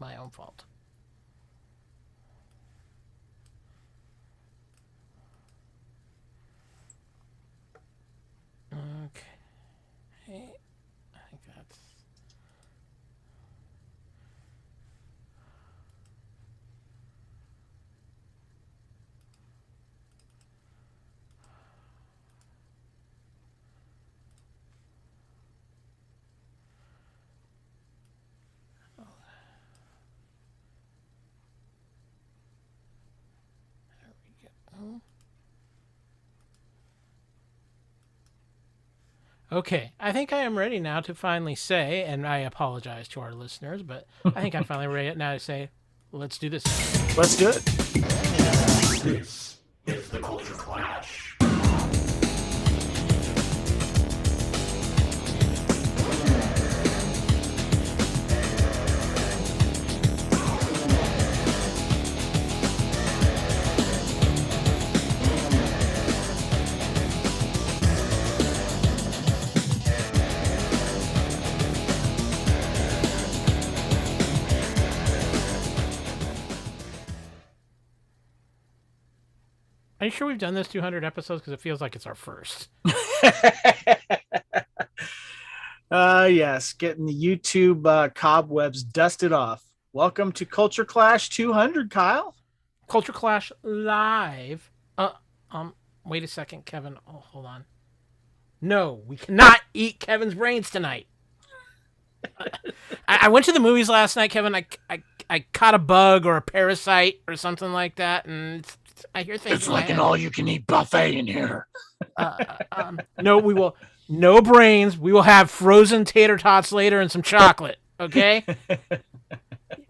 my own fault. Okay. I think that's... There we go. Okay, I think I am ready now to finally say, and I apologize to our listeners, but I think I'm finally ready now to say, let's do this. Let's do it. This is the Culture Clash. Are you sure we've done this 200 episodes? Because it feels like it's our first. Yes, getting the YouTube cobwebs dusted off. Welcome to Culture Clash 200, Kyle. Culture Clash live. Wait a second, Kevin. Oh, hold on. No, we cannot eat Kevin's brains tonight. I went to the movies last night, Kevin. I caught a bug or a parasite or something like that, and I hear things. It's like an all-you-can-eat buffet in here. No, we will. No brains. We will have frozen tater tots later and some chocolate. Okay.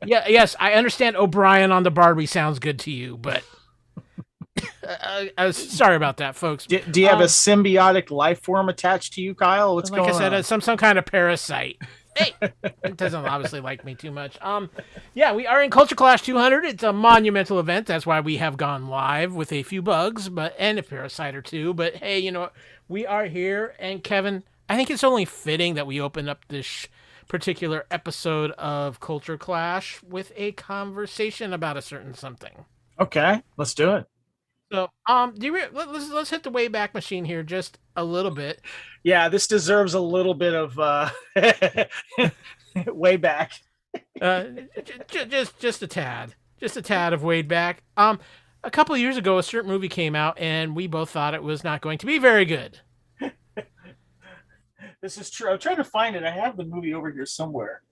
Yeah. Yes, I understand. O'Brien on the Barbie sounds good to you, but sorry about that, folks. Do you have a symbiotic life form attached to you, Kyle? What's going on? Like I said, some kind of parasite. Hey, it doesn't obviously like me too much. Yeah, we are in Culture Clash 200. It's a monumental event. That's why we have gone live with a few bugs, and a parasite or two. But hey, you know what? We are here, and Kevin, I think it's only fitting that we open up this particular episode of Culture Clash with a conversation about a certain something. Okay, let's do it. So, let's hit the Wayback Machine here just a little bit. Yeah, this deserves a little bit of way back. Just a tad of way back. A couple of years ago, a certain movie came out, and we both thought it was not going to be very good. This is true. I'm trying to find it. I have the movie over here somewhere.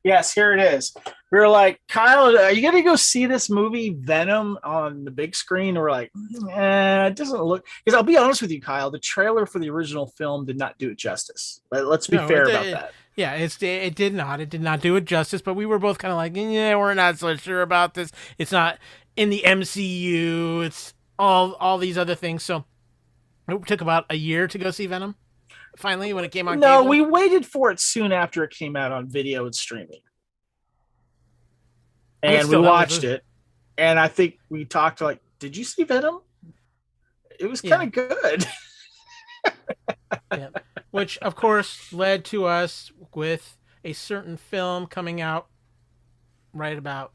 Yes, here it is. We were like, Kyle, are you going to go see this movie Venom on the big screen? And we're like, it doesn't look... Because I'll be honest with you, Kyle, the trailer for the original film did not do it justice. Let's be fair about that. Yeah, it did not. It did not do it justice, but we were both kind of like, yeah, we're not so sure about this. It's not in the MCU. It's all these other things. So it took about a year to go see Venom. Finally, when it came on cable. We waited for it soon after it came out on video and streaming. And we watched it. And I think we talked like, did you see Venom? It was kind of good. Yeah. Which, of course, led to us with a certain film coming out right about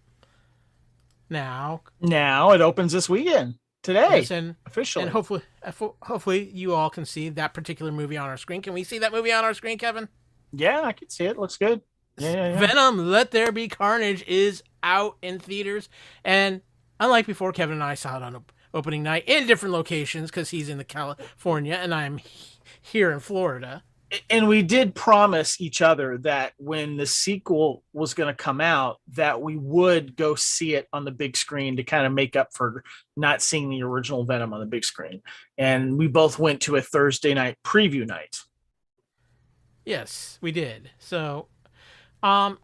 now. Now it opens this weekend. Today, yes, officially. And hopefully you all can see that particular movie on our screen. Can we see that movie on our screen, Kevin? Yeah, I can see it. Looks good. Yeah. Venom, Let There Be Carnage is out in theaters. And unlike before, Kevin and I saw it on opening night in different locations because he's in California and I'm here in Florida. And we did promise each other that when the sequel was going to come out, that we would go see it on the big screen to kind of make up for not seeing the original Venom on the big screen. And we both went to a Thursday night preview night. Yes, we did. So,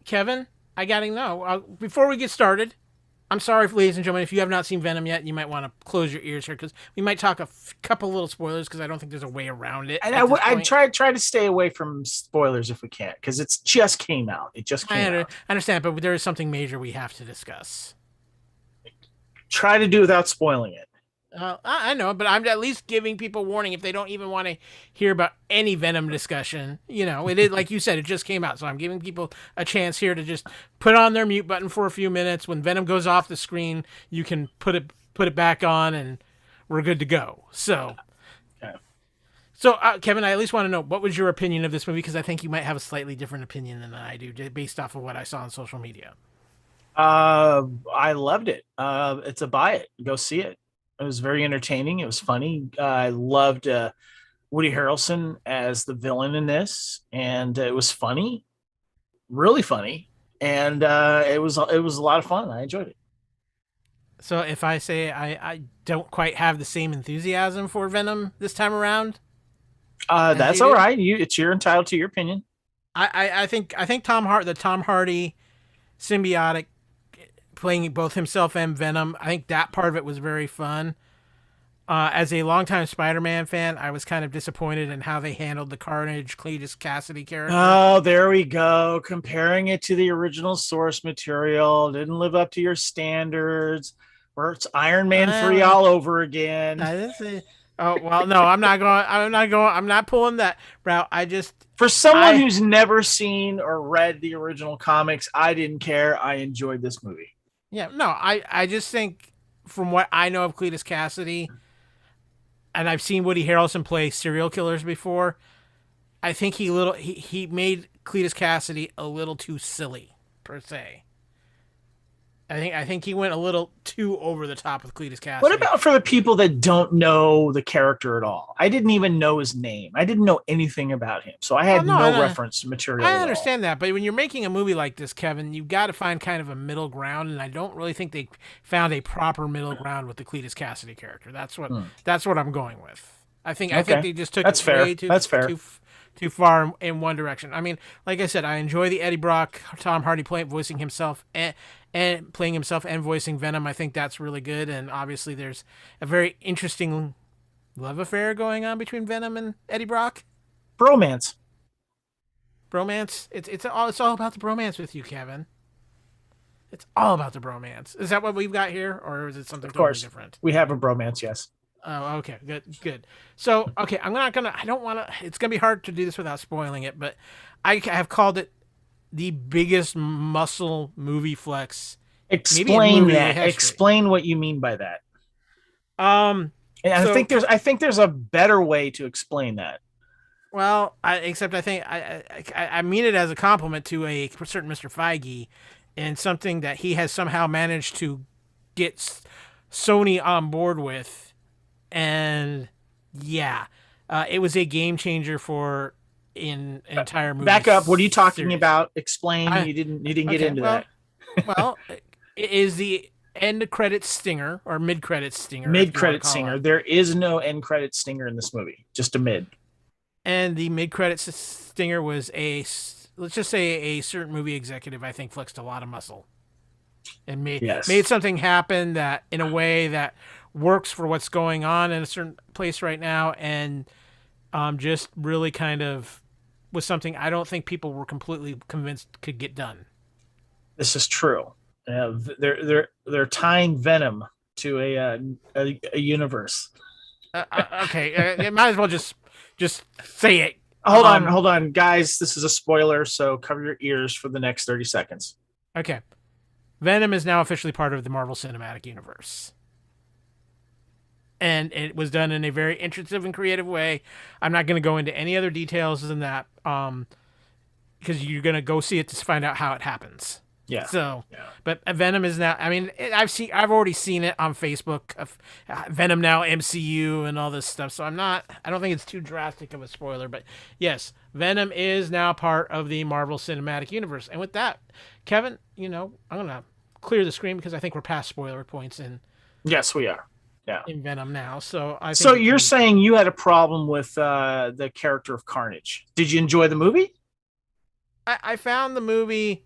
Kevin, I got to know, before we get started, I'm sorry, ladies and gentlemen, if you have not seen Venom yet, you might want to close your ears here because we might talk a couple little spoilers because I don't think there's a way around it. And I try to stay away from spoilers if we can because it's just came out. It just came out. I understand, but there is something major we have to discuss. Try to do without spoiling it. I know, but I'm at least giving people warning if they don't even want to hear about any Venom discussion. It is like you said, it just came out, so I'm giving people a chance here to just put on their mute button for a few minutes. When Venom goes off the screen, you can put it back on, and we're good to go. So, Okay. so Kevin, I at least want to know, what was your opinion of this movie? Because I think you might have a slightly different opinion than I do, based off of what I saw on social media. I loved it. It's a buy it. Go see it. It was very entertaining. It was funny. I loved Woody Harrelson as the villain in this, and it was funny, really funny, and it was a lot of fun. I enjoyed it. So if I say I don't quite have the same enthusiasm for Venom this time around, That's all right. You're entitled to your opinion. I think the Tom Hardy symbiotic, playing both himself and Venom, I think that part of it was very fun. As a longtime Spider-Man fan, I was kind of disappointed in how they handled the Carnage Cletus Cassidy character. Oh, there we go. Comparing it to the original source material didn't live up to your standards. Or it's Iron Man 3 all over again. I didn't say. Oh well, no, I'm not going. I'm not pulling that route. For someone who's never seen or read the original comics, I didn't care. I enjoyed this movie. Yeah, no, I just think, from what I know of Cletus Cassidy, and I've seen Woody Harrelson play serial killers before, I think he made Cletus Cassidy a little too silly, per se. I think he went a little too over the top with Cletus Cassidy. What about for the people that don't know the character at all? I didn't even know his name. I didn't know anything about him, so I had no reference material. I understand that, but when you're making a movie like this, Kevin, you've got to find kind of a middle ground, and I don't really think they found a proper middle ground with the Cletus Cassidy character. That's what I'm going with. I think they just took it way too far in one direction. I mean, like I said, I enjoy the Eddie Brock, Tom Hardy voicing himself and playing himself and voicing Venom. I think that's really good, and obviously there's a very interesting love affair going on between Venom and Eddie Brock. Bromance. It's all about the bromance with you, Kevin. It's all about the bromance. Is that what we've got here, or is it something totally different? We have a bromance, yes. Oh, okay, good. So, okay, it's gonna be hard to do this without spoiling it, but I have called it the biggest muscle movie flex. Explain that. Explain what you mean by that. And I think there's a better way to explain that. Well, I think I mean it as a compliment to a certain Mr. Feige, and something that he has somehow managed to get Sony on board with. And yeah, it was a game changer for an entire movie. Back up. What are you talking about? Explain. You didn't get into that. Well, it is the end credit stinger or mid credit stinger. Mid credit stinger. There is no end credit stinger in this movie. Just a mid. And the mid credit stinger was let's just say a certain movie executive, I think, flexed a lot of muscle and made something happen that in a way that works for what's going on in a certain place right now, and just really kind of was something I don't think people were completely convinced could get done. This is true. They're tying Venom to a universe. Okay, might as well just say it. Hold on, guys. This is a spoiler, so cover your ears for the next 30 seconds. Okay, Venom is now officially part of the Marvel Cinematic Universe. And it was done in a very interesting and creative way. I'm not going to go into any other details than that, because you're going to go see it to find out how it happens. Yeah. So, but Venom is now. I mean, I've already seen it on Facebook of Venom now MCU and all this stuff. So I don't think it's too drastic of a spoiler. But yes, Venom is now part of the Marvel Cinematic Universe. And with that, Kevin, I'm gonna clear the screen because I think we're past spoiler points. And yes, we are. Yeah. In Venom now. So you're saying you had a problem with the character of Carnage. Did you enjoy the movie? I found the movie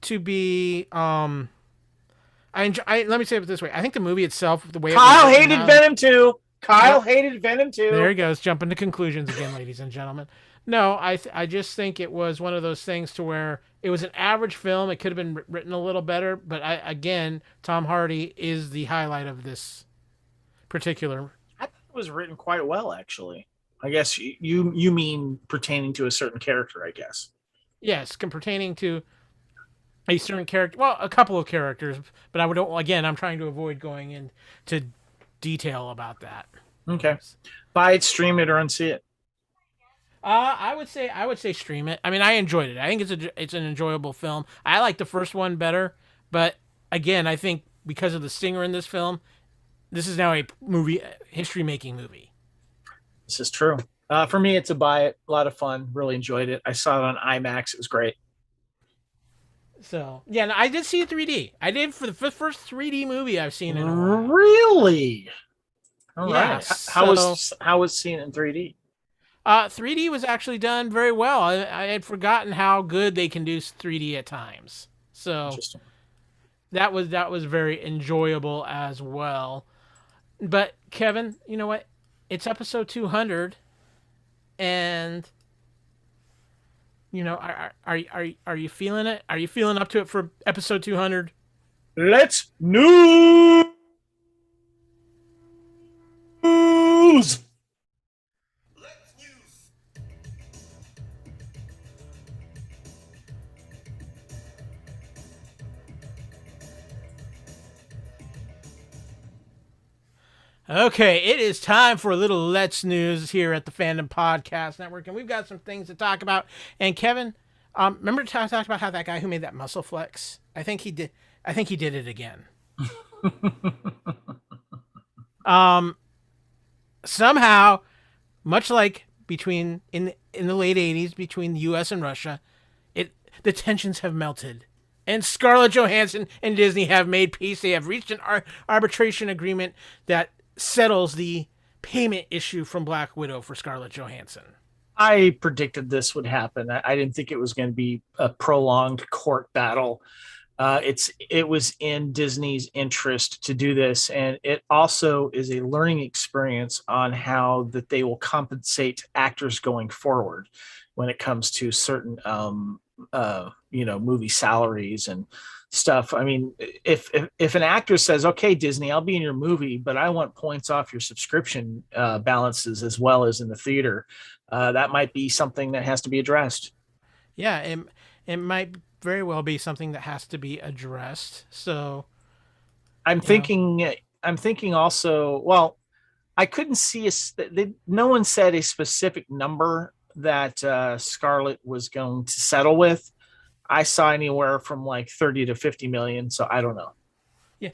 to be let me say it this way. I think the movie itself, the way Kyle hated Venom too. Hated Venom too. There he goes, jumping to conclusions again, ladies and gentlemen. No, I just think it was one of those things to where it was an average film. It could have been written a little better, but again, Tom Hardy is the highlight of this particular. I thought it was written quite well, actually. I guess you mean pertaining to a certain character, I guess. Yes, pertaining to a certain character. Well, a couple of characters, but I'm trying to avoid going into detail about that. Okay. Buy it, stream it, or unsee it. I would say stream it. I mean, I enjoyed it. I think it's an enjoyable film. I like the first one better, but again, I think because of the singer in this film, this is now a history making movie. This is true. For me, it's a buy it. A lot of fun. Really enjoyed it. I saw it on IMAX. It was great. So yeah, and I did see it 3D. I did for the first 3D movie I've seen in a while. Really? All Yeah, right. How was seeing it in 3D? 3D was actually done very well. I had forgotten how good they can do 3D at times. So Interesting. that was very enjoyable as well. But Kevin, you know what? It's episode 200, and you know, are you feeling it? Are you feeling up to it for episode 200? Let's news. Okay, it is time for a little Let's News here at the Fandom Podcast Network, and we've got some things to talk about. And Kevin, remember I talked about how that guy who made that muscle flex? I think he did it again. Somehow, much like in the late 80s between the U.S. and Russia, the tensions have melted. And Scarlett Johansson and Disney have made peace. They have reached an arbitration agreement that settles the payment issue from Black Widow for Scarlett Johansson. I predicted this would happen. I didn't think it was going to be a prolonged court battle. It was in Disney's interest to do this, and it also is a learning experience on how that they will compensate actors going forward when it comes to certain movie salaries and stuff. I mean, if an actor says, okay, Disney, I'll be in your movie, but I want points off your subscription balances as well as in the theater, that might be something that has to be addressed. Yeah, it might very well be something that has to be addressed. So I'm thinking also, well, I couldn't see no one said a specific number that Scarlett was going to settle with. I saw anywhere from like 30 to 50 million, so I don't know. Yeah.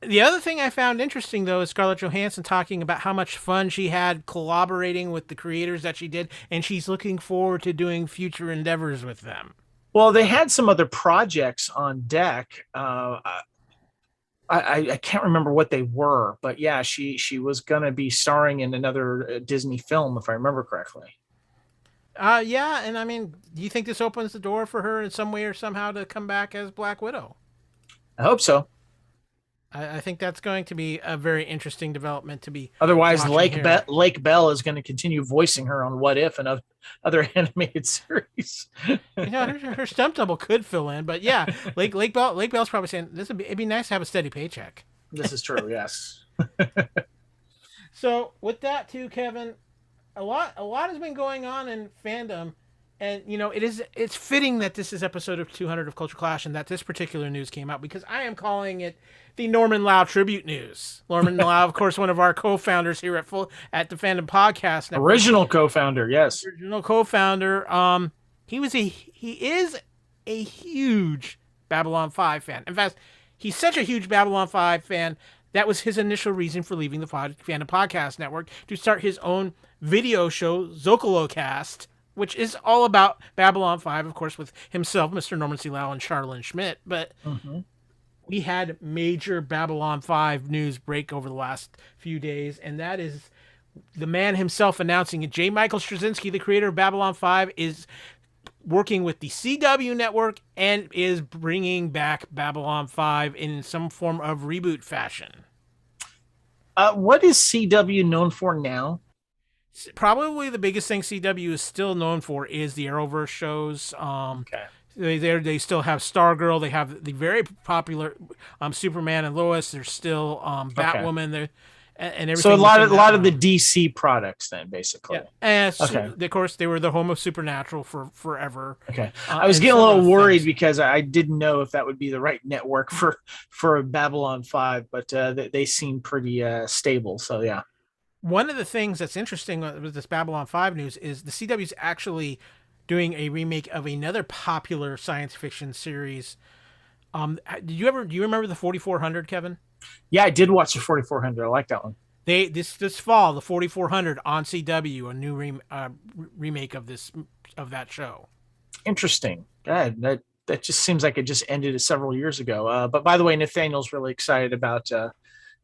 The other thing I found interesting, though, is Scarlett Johansson talking about how much fun she had collaborating with the creators that she did, and she's looking forward to doing future endeavors with them. Well, they had some other projects on deck. I can't remember what they were, but yeah, she was going to be starring in another Disney film, if I remember correctly. Yeah, and I mean, do you think this opens the door for her in some way or somehow to come back as Black Widow? I hope so. I think that's going to be a very interesting development to be. Otherwise, Lake Bell is going to continue voicing her on What If and other animated series. Her stunt double could fill in, but yeah, Lake Bell's probably saying it'd be nice to have a steady paycheck. This is true, yes. So with that too, Kevin, a lot has been going on in fandom, and it's fitting that this is episode of 200 of Culture Clash and that this particular news came out, because I am calling it the Norman Lau tribute news. Norman Lau, of course, one of our co-founders here at the Fandom Podcast Network. Original co-founder, yes. Original co-founder. He is a huge Babylon 5 fan. In fact, he's such a huge Babylon 5 fan that was his initial reason for leaving the Fandom Podcast Network to start his own video show, Zokolocast, which is all about Babylon 5, of course, with himself, Mr. Norman C. Lau, and Charlene Schmidt. But we had major Babylon 5 news break over the last few days, and that is the man himself announcing it. J. Michael Straczynski, the creator of Babylon 5, is working with the CW network and is bringing back Babylon 5 in some form of reboot fashion. What is CW known for now? Probably the biggest thing CW is still known for is the Arrowverse shows. Okay. They still have Stargirl. They have the very popular Superman and Lois. There's still Batwoman there, and everything. So a lot of the realm. DC products then, basically. Yeah, and Okay. of course they were the home of Supernatural for forever. Okay. I was and getting a little several worried things. because I didn't know if that would be the right network for Babylon 5, but they seem pretty stable. So yeah. One of the things that's interesting with this Babylon 5 news is the CW's actually doing a remake of another popular science fiction series. Do you remember the 4400, Kevin? Yeah, I did watch the 4400. I like that one. This fall, the 4400 on CW, a new remake of that show. Interesting. God, that just seems like it just ended several years ago. But by the way, Nathaniel's really excited about.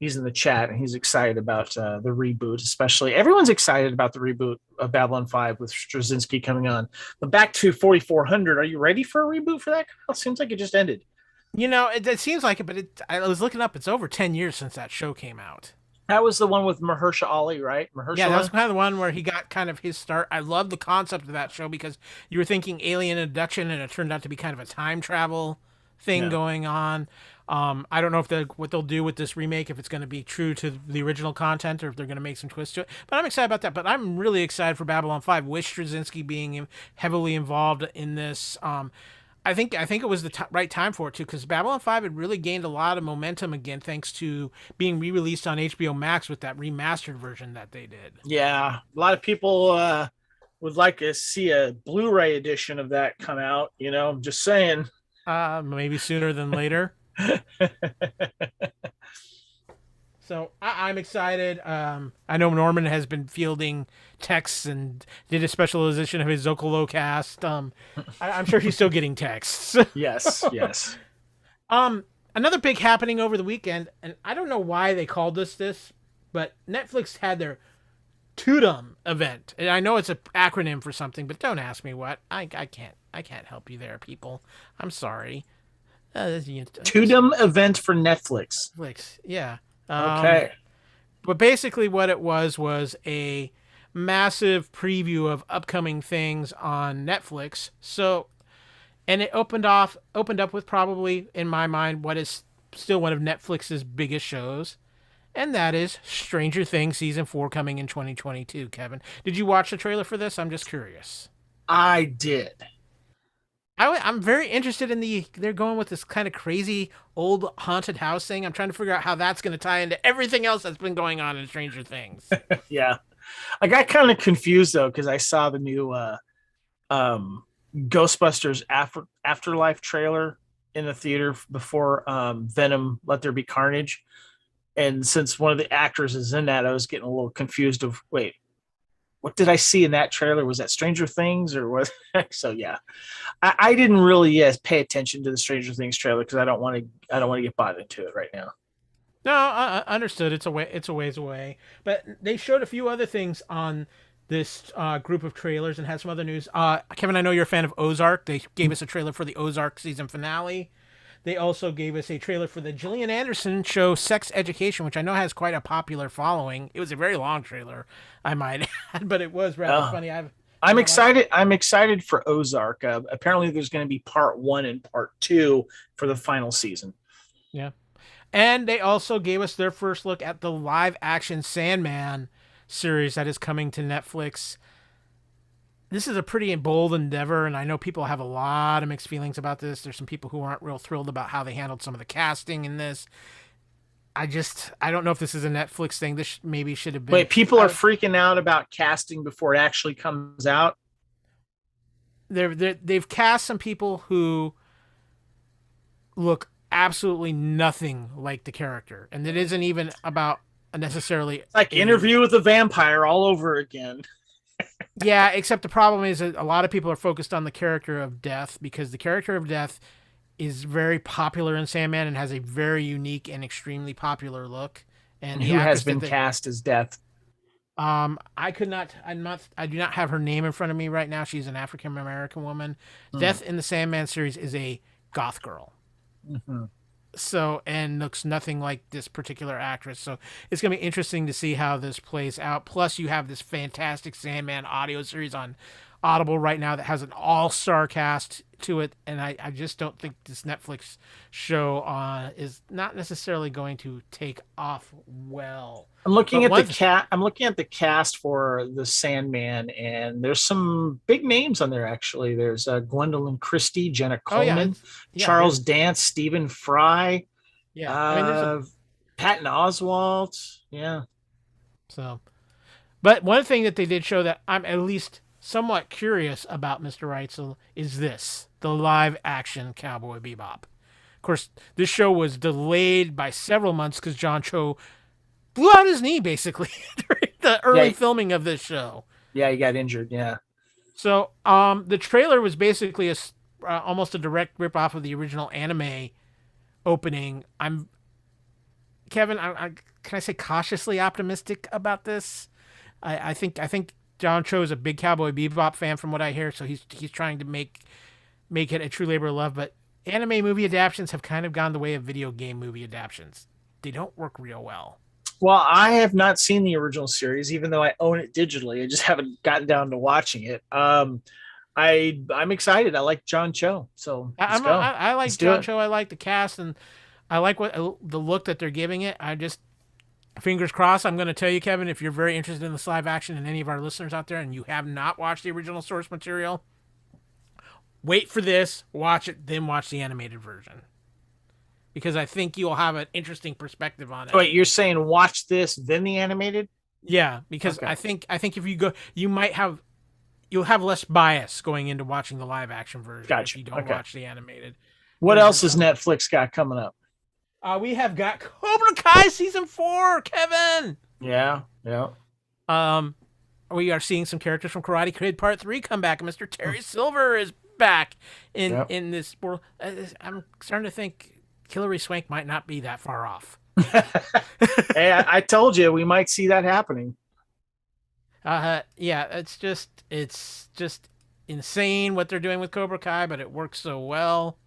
He's in the chat and he's excited about the reboot, especially. Everyone's excited about the reboot of Babylon 5 with Straczynski coming on. But back to 4400, are you ready for a reboot for that? It seems like it just ended. It seems like it, but I was looking up. It's over 10 years since that show came out. That was the one with Mahershala Ali, right? Yeah, that was kind of the one where he got kind of his start. I love the concept of that show because you were thinking alien abduction, and it turned out to be kind of a time travel thing going on. I don't know what they'll do with this remake, if it's going to be true to the original content or if they're going to make some twists to it. But I'm excited about that. But I'm really excited for Babylon 5, with Straczynski being heavily involved in this. I think it was the right time for it too, because Babylon 5 had really gained a lot of momentum again, thanks to being re-released on HBO Max with that remastered version that they did. Yeah, a lot of people would like to see a Blu-ray edition of that come out. I'm just saying. Maybe sooner than later. So I'm excited. I know Norman has been fielding texts and did a special edition of his Zocalo cast. I'm sure he's still getting texts. Yes. Another big happening over the weekend, and I don't know why they called this, but Netflix had their Tudum event. And I know it's an acronym for something, but don't ask me what. I can't help you there, people. I'm sorry. Tudum event for Netflix. Netflix, yeah. Okay. But basically what it was a massive preview of upcoming things on Netflix. So, and it opened up with probably, in my mind, what is still one of Netflix's biggest shows. And that is Stranger Things Season 4 coming in 2022, Kevin. Did you watch the trailer for this? I'm just curious. I did. I'm very interested in they're going with this kind of crazy old haunted house thing. I'm trying to figure out how that's going to tie into everything else that's been going on in Stranger Things. Yeah. I got kind of confused though, because I saw the new Ghostbusters Afterlife trailer in the theater before Venom Let There Be Carnage. And since one of the actors is in that, I was getting a little confused of, wait, what did I see in that trailer? Was that Stranger Things or what? So yeah, I didn't really pay attention to the Stranger Things trailer because I don't want to get bought into it right now. No, I understood. It's a ways away. But they showed a few other things on this group of trailers and had some other news. Kevin, I know you're a fan of Ozark. They gave us a trailer for the Ozark season finale. They also gave us a trailer for the Gillian Anderson show Sex Education, which I know has quite a popular following. It was a very long trailer, I might add, but it was rather funny. I'm excited. I'm excited for Ozark. Apparently, there's going to be part 1 and part 2 for the final season. Yeah. And they also gave us their first look at the live-action Sandman series that is coming to Netflix. This is a pretty bold endeavor, and I know people have a lot of mixed feelings about this. There's some people who aren't real thrilled about how they handled some of the casting in this. I don't know if this is a Netflix thing. This maybe should have been. Wait, people are freaking out about casting before it actually comes out? They've cast some people who look absolutely nothing like the character, and it isn't even about necessarily. It's like Interview with a Vampire all over again. Yeah, except the problem is that a lot of people are focused on the character of Death, because the character of Death is very popular in Sandman and has a very unique and extremely popular look. And who has been cast as Death? I do not have her name in front of me right now. She's an African American woman. Death in the Sandman series is a goth girl. Mm-hmm. So, and looks nothing like this particular actress. So it's going to be interesting to see how this plays out. Plus, you have this fantastic Sandman audio series on Audible right now that has an all-star cast to it, and I just don't think this Netflix show is not necessarily going to take off well. I'm looking at the cast for the Sandman, and there's some big names on there. Actually, there's Gwendolyn Christie, Jenna Coleman, Charles Dance, Stephen Fry, Patton Oswalt. Yeah. So, but one thing that they did show that I'm at least somewhat curious about, Mr. Reitzel, is the live action Cowboy Bebop. Of course, this show was delayed by several months because John Cho blew out his knee basically during the early filming of this show. Yeah, he got injured. Yeah. So, the trailer was basically almost a direct rip off of the original anime opening. Kevin, can I say cautiously optimistic about this? I think John Cho is a big Cowboy Bebop fan from what I hear, so he's trying to make it a true labor of love. But anime movie adaptations have kind of gone the way of video game movie adaptations. They don't work real well. Well, I have not seen the original series, even though I own it digitally. I just haven't gotten down to watching it. I'm excited. I like John Cho, so I like John Cho. I like the cast, and I like the look that they're giving it. I just, fingers crossed. I'm going to tell you, Kevin, if you're very interested in this live action, and any of our listeners out there, and you have not watched the original source material, wait for this, watch it, then watch the animated version. Because I think you'll have an interesting perspective on it. Wait, you're saying watch this, then the animated? Yeah, because I think if you go, you'll have less bias going into watching the live action version if you don't watch the animated. What else has Netflix got coming up? We have got Cobra Kai season 4, Kevin. Yeah. We are seeing some characters from Karate Kid Part 3 come back. Mr. Terry Silver is back in this world. I'm starting to think Hilary Swank might not be that far off. Hey, I told you we might see that happening. Yeah, it's just insane what they're doing with Cobra Kai, but it works so well.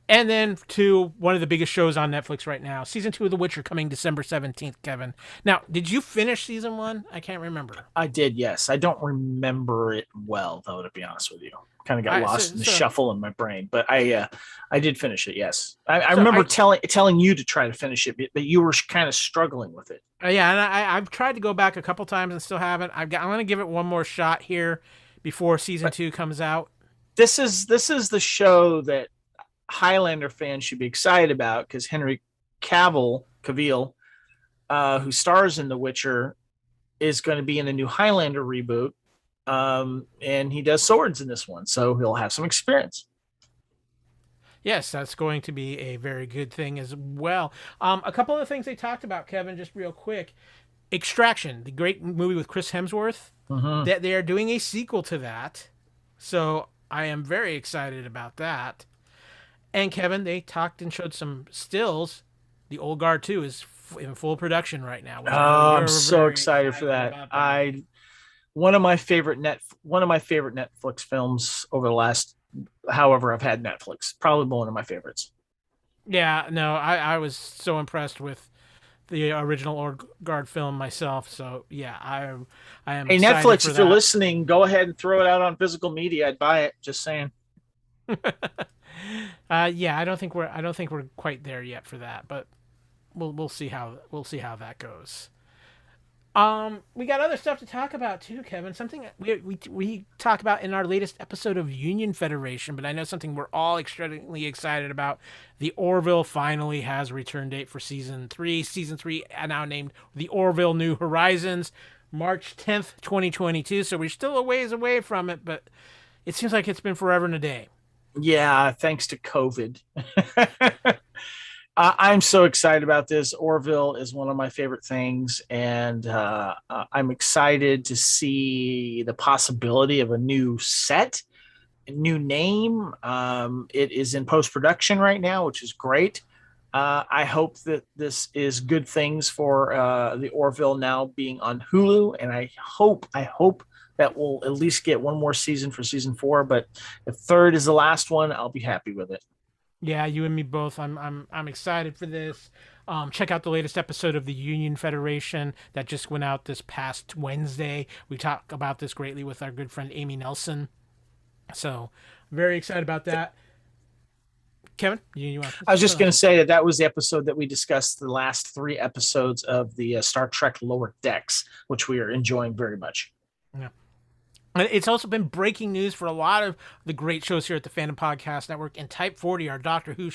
And then to one of the biggest shows on Netflix right now, season 2 of The Witcher coming December 17th, Kevin. Now, did you finish season 1? I can't remember. I did, yes. I don't remember it well, though, to be honest with you. Kind of got lost in the shuffle in my brain, but I did finish it. Yes, I remember telling you to try to finish it, but you were kind of struggling with it. Yeah, and I've tried to go back a couple times and still haven't. I'm going to give it one more shot here before season 2 comes out. This is the show that Highlander fans should be excited about because Henry Cavill, who stars in The Witcher, is going to be in the new Highlander reboot. And he does swords in this one, so he'll have some experience. Yes, that's going to be a very good thing as well. A couple of things they talked about, Kevin, just real quick. Extraction, the great movie with Chris Hemsworth, that they are doing a sequel to that. So I am very excited about that. And Kevin, they talked and showed some stills. The Old Guard 2 is in full production right now. I'm so excited for that. One of my favorite Netflix films over the last however I've had Netflix. Probably one of my favorites. Yeah, no, I was so impressed with the original Old Guard film myself. So yeah, I am. Hey, Netflix, if you're listening, go ahead and throw it out on physical media. I'd buy it. Just saying. Yeah, I don't think we're quite there yet for that, but we'll see how that goes. We got other stuff to talk about too, Kevin. Something we talk about in our latest episode of Union Federation, but I know something we're all extremely excited about. The Orville finally has a return date for season 3. Season 3 now named The Orville New Horizons, March 10th, 2022. So we're still a ways away from it, but it seems like it's been forever and a day. Yeah, thanks to COVID. I'm so excited about this. Orville is one of my favorite things, and I'm excited to see the possibility of a new set, a new name. It is in post-production right now, which is great. I hope that this is good things for the Orville now being on Hulu, and I hope that we'll at least get one more season for season 4, but if third is the last one, I'll be happy with it. Yeah, you and me both. I'm excited for this. Check out the latest episode of the Union Federation that just went out this past Wednesday. We talk about this greatly with our good friend Amy Nelson. So, very excited about that. Kevin, you want? I was just going to say that was the episode that we discussed the last 3 episodes of the Star Trek Lower Decks, which we are enjoying very much. Yeah. It's also been breaking news for a lot of the great shows here at the Fandom Podcast Network. And Type 40, our Doctor Who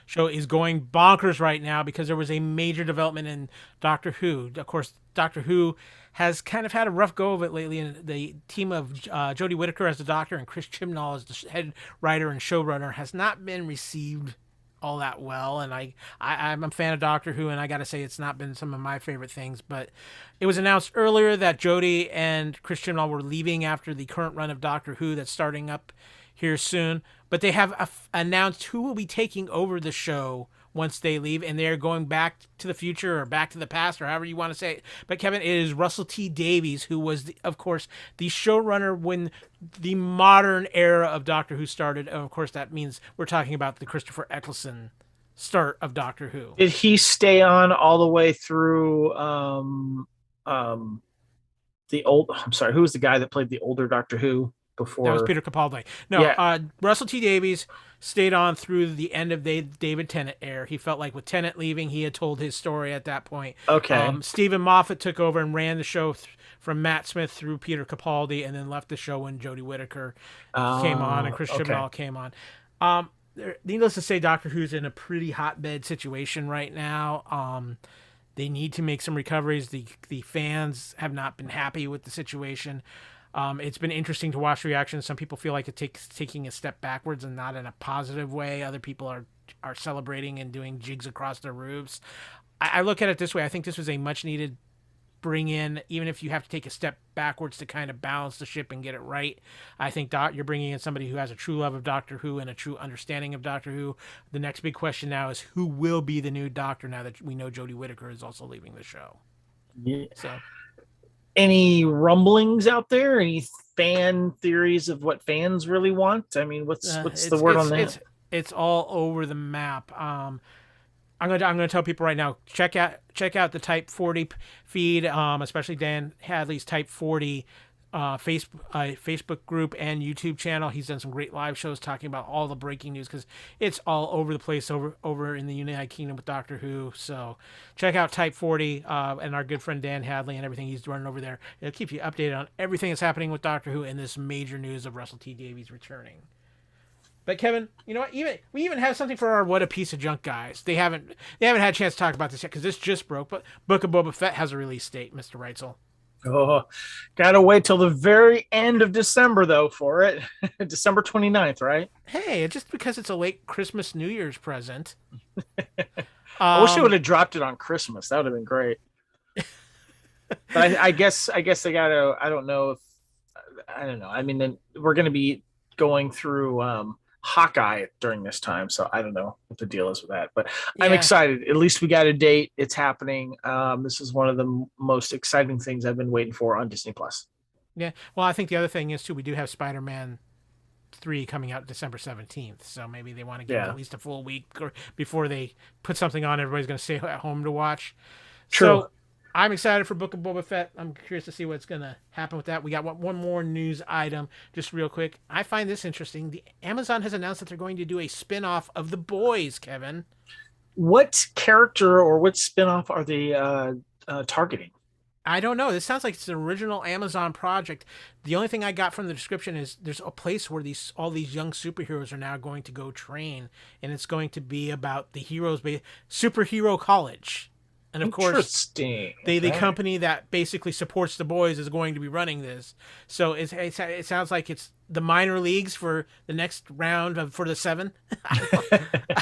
show, is going bonkers right now because there was a major development in Doctor Who. Of course, Doctor Who has kind of had a rough go of it lately. And the team of Jodie Whittaker as the Doctor and Chris Chibnall as the head writer and showrunner has not been received all that well, and I'm a fan of Doctor Who, and I gotta say it's not been some of my favorite things, but it was announced earlier that Jodie and Chris Chibnall were leaving after the current run of Doctor Who that's starting up here soon, but they have announced who will be taking over the show once they leave, and they're going back to the future or back to the past or however you want to say it. But Kevin, it is Russell T Davies, who was, of course, the showrunner when the modern era of Doctor Who started. And of course, that means we're talking about the Christopher Eccleston start of Doctor Who. Did he stay on all the way through the old? I'm sorry, who was the guy that played the older Doctor Who before? That was Peter Capaldi. No, yeah. Russell T Davies stayed on through the end of the David Tennant era. He felt like with Tennant leaving, he had told his story at that point. Okay. Stephen Moffat took over and ran the show from Matt Smith through Peter Capaldi, and then left the show when Jodie Whittaker came on and Chris Chibnall came on. Needless to say, Doctor Who's in a pretty hotbed situation right now. They need to make some recoveries. The fans have not been happy with the situation. It's been interesting to watch reactions. Some people feel like it's taking a step backwards and not in a positive way. Other people are celebrating and doing jigs across their roofs. I look at it this way. I think this was a much needed bring in, even if you have to take a step backwards to kind of balance the ship and get it right. I think you're bringing in somebody who has a true love of Doctor Who and a true understanding of Doctor Who. The next big question now is who will be the new Doctor now that we know Jodie Whittaker is also leaving the show. Yeah. So, any rumblings out there? Any fan theories of what fans really want? I mean, what's the word on that? It's all over the map. I'm gonna tell people right now, check out the Type 40 feed, especially Dan Hadley's Type 40 Facebook group and YouTube channel. He's done some great live shows talking about all the breaking news because it's all over the place over in the United Kingdom with Doctor Who. So check out Type 40 and our good friend Dan Hadley and everything he's running over there. It'll keep you updated on everything that's happening with Doctor Who and this major news of Russell T Davies returning. But Kevin, you know what? We even have something for our What a Piece of Junk guys. They haven't had a chance to talk about this yet because this just broke. But Book of Boba Fett has a release date, Mr. Reitzel. Oh, gotta wait till the very end of December though for it. December 29th, right? Hey, just because it's a late Christmas New Year's present. I wish they would have dropped it on Christmas. That would have been great. But I guess they gotta. I don't know. I mean, then we're gonna be going through Hawkeye during this time, so I don't know what the deal is with that, but yeah. I'm excited. At least we got a date. It's happening. This is one of the most exciting things I've been waiting for on Disney Plus. Yeah, well, I think the other thing is too, we do have Spider-Man 3 coming out December 17th, so maybe they want to give it at least a full week before they put something on everybody's going to stay at home to watch. True. So I'm excited for Book of Boba Fett. I'm curious to see what's going to happen with that. We got one more news item, just real quick. I find this interesting. The Amazon has announced that they're going to do a spin-off of The Boys, Kevin. What character or what spin-off are they targeting? I don't know. This sounds like it's an original Amazon project. The only thing I got from the description is there's a place where all these young superheroes are now going to go train, and it's going to be about the heroes, superhero college. And of course, the company that basically supports The Boys is going to be running this. So it sounds like it's the minor leagues for the next round for the 7.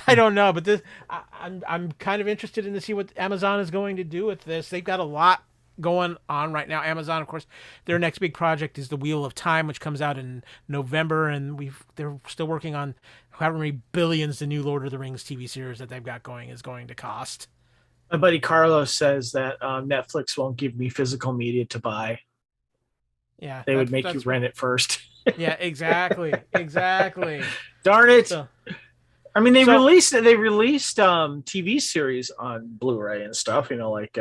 I don't know, but I'm kind of interested in to see what Amazon is going to do with this. They've got a lot going on right now. Amazon, of course, their next big project is The Wheel of Time, which comes out in November, and they're still working on however many billions the new Lord of the Rings TV series that they've got going is going to cost. My buddy Carlos says that Netflix won't give me physical media to buy. Yeah, they would make you rent it first. Yeah, exactly. Darn it. So, I mean, they released TV series on Blu-ray and stuff, like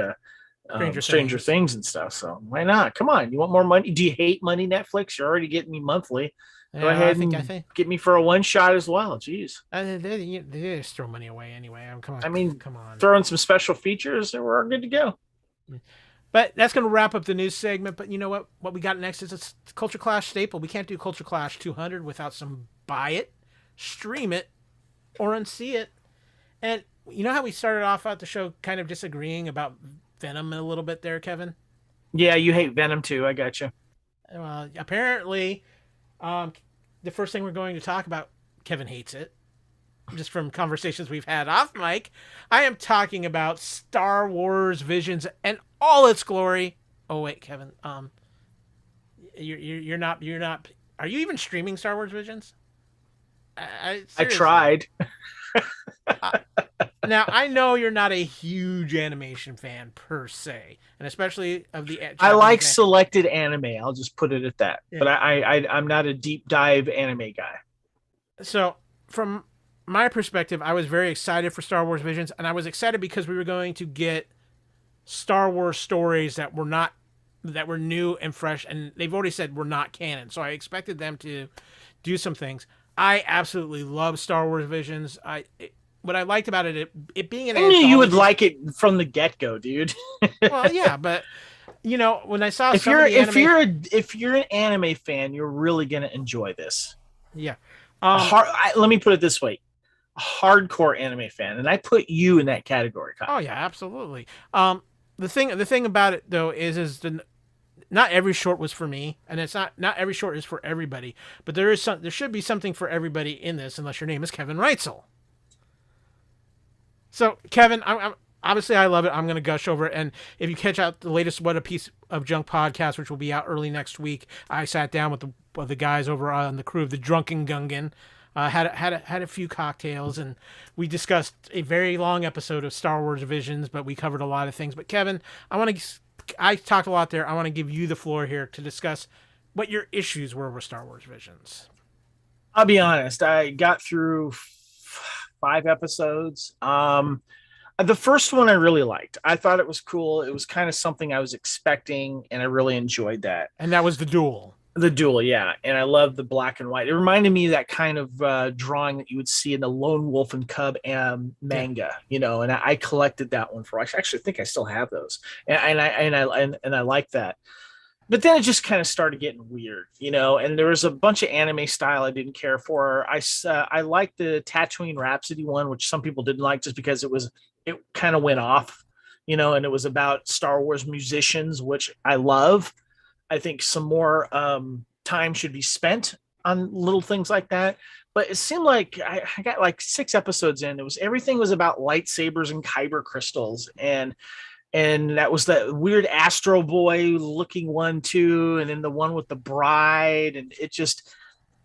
Stranger Things and stuff. So why not? Come on, you want more money? Do you hate money, Netflix? You're already getting me monthly. Go ahead and get me for a one shot as well. Jeez. They just throw money away anyway. Come on. Throw in some special features and we're good to go. But that's going to wrap up the news segment. But you know what? What we got next is a Culture Clash staple. We can't do Culture Clash 200 without some buy it, stream it, or unsee it. And you know how we started off at the show kind of disagreeing about Venom a little bit there, Kevin? Yeah, you hate Venom too. I got you. Well, apparently, the first thing we're going to talk about, Kevin hates it. Just from conversations we've had off mic, I am talking about Star Wars Visions and all its glory. Oh wait, Kevin, you're not. Are you even streaming Star Wars Visions? I tried. Now I know you're not a huge animation fan per se, and especially of the. I like selected anime. I'll just put it at that. Yeah. But I'm not a deep dive anime guy. So from my perspective, I was very excited for Star Wars Visions, and I was excited because we were going to get Star Wars stories that were new and fresh, and they've already said we're not canon. So I expected them to do some things. I absolutely love Star Wars Visions. What I liked about it being an I knew you would like it from the get-go, dude. Well, yeah, but when I saw if you're an anime fan, you're really gonna enjoy this. Yeah. Let me put it this way: a hardcore anime fan, and I put you in that category, Kyle. Oh yeah, absolutely. The thing about it though is not every short was for me, and it's not every short is for everybody. But there should be something for everybody in this, unless your name is Kevin Reitzel. So, Kevin, I'm obviously I love it. I'm going to gush over it. And if you catch out the latest What a Piece of Junk podcast, which will be out early next week, I sat down with the guys over on the crew of the Drunken Gungan, had a few cocktails, and we discussed a very long episode of Star Wars Visions, but we covered a lot of things. But Kevin, I talked a lot there. I want to give you the floor here to discuss what your issues were with Star Wars Visions. I'll be honest. I got through 5 episodes. The first one I really liked. I thought it was cool. It was kind of something I was expecting, and I really enjoyed that. And that was the duel. The duel, yeah. And I love the black and white. It reminded me of that kind of drawing that you would see in the Lone Wolf and Cub manga, and I collected that one I actually think I still have those. And I like that. But then it just kind of started getting weird, and there was a bunch of anime style I didn't care for. I liked the Tatooine Rhapsody one, which some people didn't like just because it kind of went off, and it was about Star Wars musicians, which I love. I think some more time should be spent on little things like that. But it seemed like I got like 6 episodes in. Everything was about lightsabers and kyber crystals, and that was that weird Astro Boy looking one too, and then the one with the bride, and it just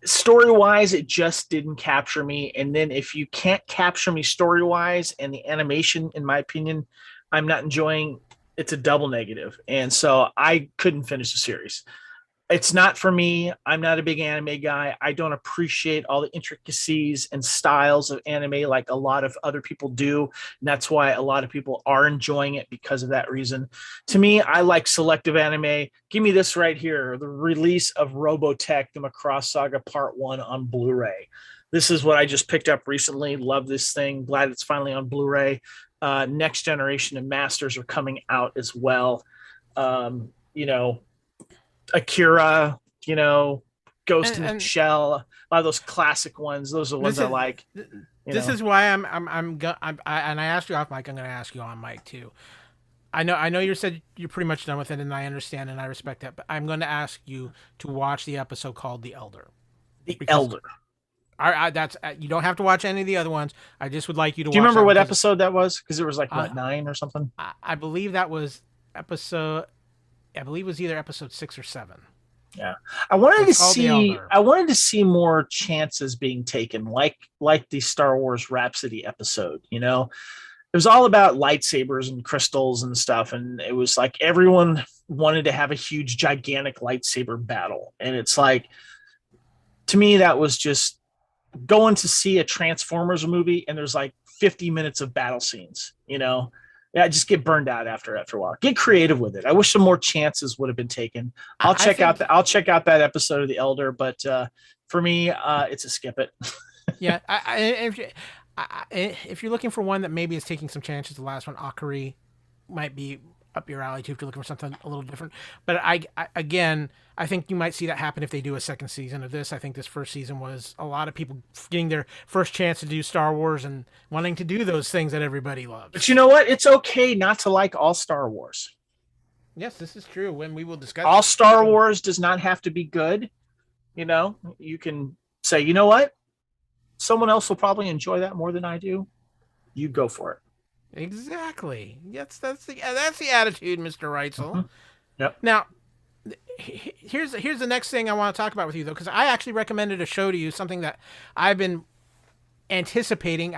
story-wise it just didn't capture me. And then if you can't capture me story-wise and the animation, in my opinion, I'm not enjoying, it's a double negative. And so I couldn't finish the series. It's not for me. I'm not a big anime guy. I don't appreciate all the intricacies and styles of anime like a lot of other people do. And that's why a lot of people are enjoying it because of that reason. To me, I like selective anime. Give me this right here, the release of Robotech, the Macross Saga Part 1 on Blu-ray. This is what I just picked up recently. Love this thing. Glad it's finally on Blu-ray. Next Generation and Masters are coming out as well. Akira, Ghost in the Shell, a lot of those classic ones. Those are the ones I like. This is why and I asked you off mic. I'm going to ask you on mic too. I know you said you're pretty much done with it, and I understand and I respect that. But I'm going to ask you to watch the episode called The Elder. Elder. That's you don't have to watch any of the other ones. I just would like you to. Do you remember what episode that was? Because there was like 9 or something. I believe that was episode. I believe it was either episode 6 or 7. Yeah, I wanted to see more chances being taken, like the Star Wars Rhapsody episode. It was all about lightsabers and crystals and stuff, and it was like everyone wanted to have a huge, gigantic lightsaber battle, and it's like, to me, that was just going to see a Transformers movie and there's like 50 minutes of battle scenes, you know. Yeah, just get burned out after a while. Get creative with it. I wish some more chances would have been taken. I'll check out that episode of The Elder, but for me, it's a skip it. Yeah, if you're looking for one that maybe is taking some chances, the last one, Akari, might be up your alley too if you're looking for something a little different. But I think you might see that happen if they do a second season of this. I think this first season was a lot of people getting their first chance to do Star Wars and wanting to do those things that everybody loves. But you know what? It's okay not to like all Star Wars. Yes, this is true. When we will discuss all Star Wars does not have to be good. You know, you can say, you know what? Someone else will probably enjoy that more than I do. You go for it. Exactly. Yes, that's the attitude, Mr. Reitzel. Mm-hmm. Yep. Now, here's the next thing I want to talk about with you, though, because I actually recommended a show to you, something that I've been anticipating.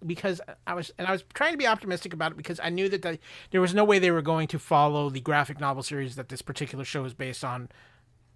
Because I was trying to be optimistic about it because I knew that there was no way they were going to follow the graphic novel series that this particular show is based on,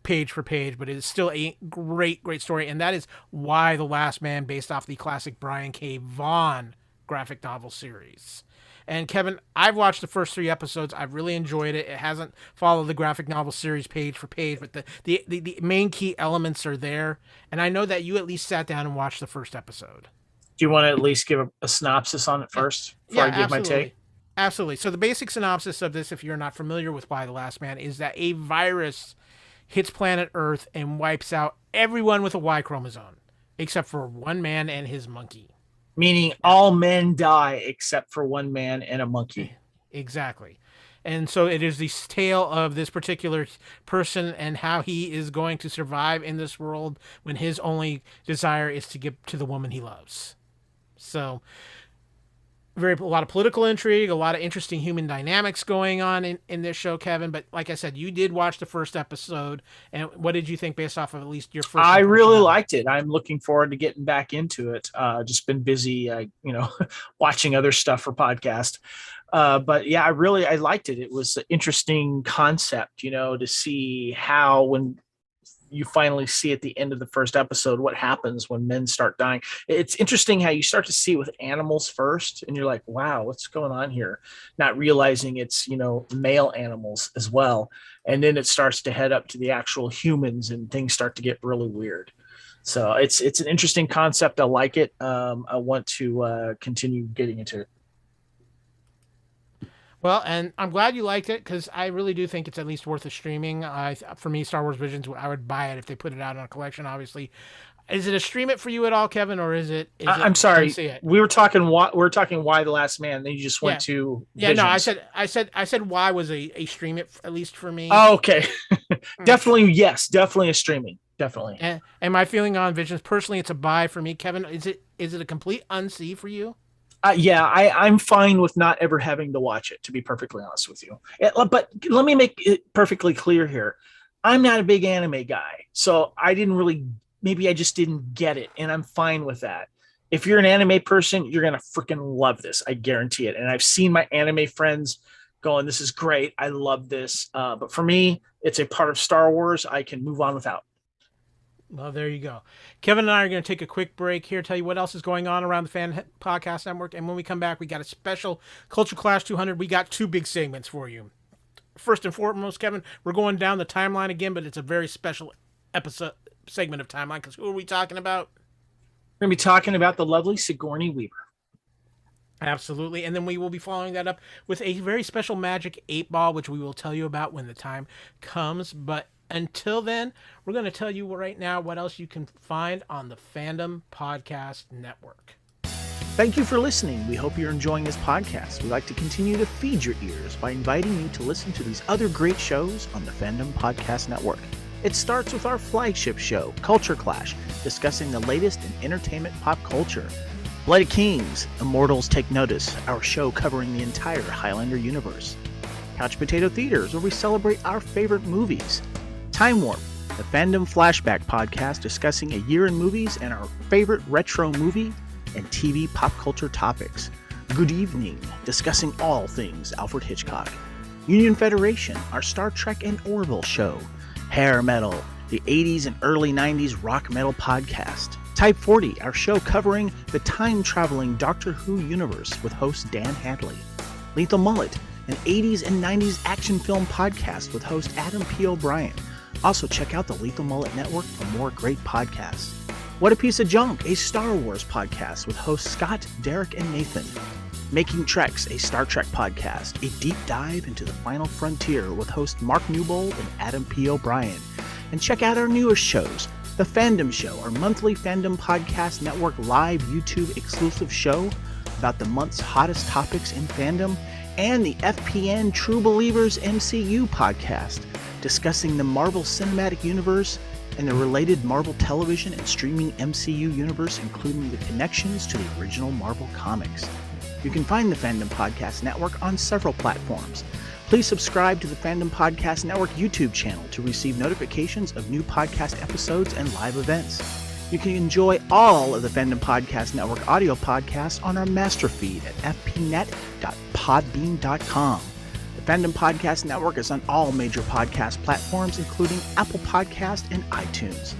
page for page, but it is still a great story, and that is Why the Last Man, based off the classic Brian K. Vaughan graphic novel series. And Kevin, I've watched the first 3 episodes. I've really enjoyed it. It hasn't followed the graphic novel series page for page, but the main key elements are there. And I know that you at least sat down and watched the first episode. Do you want to at least give a synopsis on it first before I give my take? Absolutely. So the basic synopsis of this, if you're not familiar with Why the Last Man, is that a virus hits planet Earth and wipes out everyone with a Y chromosome, except for one man and his monkey. Meaning all men die except for one man and a monkey. Exactly. And so it is the tale of this particular person and how he is going to survive in this world when his only desire is to get to the woman he loves. So a lot of political intrigue, a lot of interesting human dynamics going on in this show, Kevin. But like I said, you did watch the first episode. And what did you think based off of at least your first? I really liked it. I'm looking forward to getting back into it. Just been busy, watching other stuff for podcast. But yeah, I liked it. It was an interesting concept, to see how when you finally see at the end of the first episode what happens when men start dying. It's interesting how you start to see with animals first, and you're like, wow, what's going on here? Not realizing it's, male animals as well. And then it starts to head up to the actual humans and things start to get really weird. So it's an interesting concept. I like it. I want to continue getting into it. Well, and I'm glad you liked it because I really do think it's at least worth a streaming. For me, Star Wars Visions, I would buy it if they put it out on a collection, obviously. Is it a stream it for you at all, Kevin, or is it? I'm sorry. We were talking Why the Last Man. Then you just went to Visions. No, I said Why was a stream it, at least for me. Oh, okay. Definitely, yes. Definitely a streaming. Definitely. And my feeling on Visions, personally, it's a buy for me. Kevin, is it a complete unsee for you? Yeah, I'm fine with not ever having to watch it, to be perfectly honest with you. But let me make it perfectly clear here. I'm not a big anime guy, so maybe I just didn't get it, and I'm fine with that. If you're an anime person, you're going to freaking love this. I guarantee it. And I've seen my anime friends going, this is great. I love this. But for me, it's a part of Star Wars I can move on without. Well, there you go. Kevin and I are going to take a quick break here, tell you what else is going on around the Fan Podcast Network. And when we come back, we got a special Culture Clash 200. We got 2 big segments for you. First and foremost, Kevin, we're going down the timeline again, but it's a very special segment of timeline because who are we talking about? We're going to be talking about the lovely Sigourney Weaver. Absolutely. And then we will be following that up with a very special Magic 8-Ball, which we will tell you about when the time comes. But until then, we're going to tell you right now what else you can find on the Fandom Podcast Network. Thank you for listening. We hope you're enjoying this podcast. We'd like to continue to feed your ears by inviting you to listen to these other great shows on the Fandom Podcast Network. It starts with our flagship show, Culture Clash, discussing the latest in entertainment pop culture. Bloody Kings, Immortals Take Notice, our show covering the entire Highlander universe. Couch Potato Theaters, where we celebrate our favorite movies. Time Warp, the Fandom Flashback podcast discussing a year in movies and our favorite retro movie and TV pop culture topics. Good Evening, discussing all things Alfred Hitchcock. Union Federation, our Star Trek and Orville show. Hair Metal, the 80s and early 90s rock metal podcast. Type 40, our show covering the time-traveling Doctor Who universe with host Dan Hadley. Lethal Mullet, an 80s and 90s action film podcast with host Adam P. O'Brien. Also check out the Lethal Mullet Network for more great podcasts. What a Piece of Junk, a Star Wars podcast with hosts Scott, Derek, and Nathan. Making Treks, a Star Trek podcast, a deep dive into the final frontier with host Mark Newbold and Adam P. O'Brien. And check out our newest shows, The Fandom Show, our monthly Fandom Podcast Network live YouTube exclusive show about the month's hottest topics in fandom, and the FPN True Believers MCU podcast, discussing the Marvel Cinematic Universe and the related Marvel television and streaming MCU universe, including the connections to the original Marvel comics. You can find the Fandom Podcast Network on several platforms. Please subscribe to the Fandom Podcast Network YouTube channel to receive notifications of new podcast episodes and live events. You can enjoy all of the Fandom Podcast Network audio podcasts on our master feed at fpnet.podbean.com. The Fandom Podcast Network is on all major podcast platforms, including Apple Podcast and iTunes.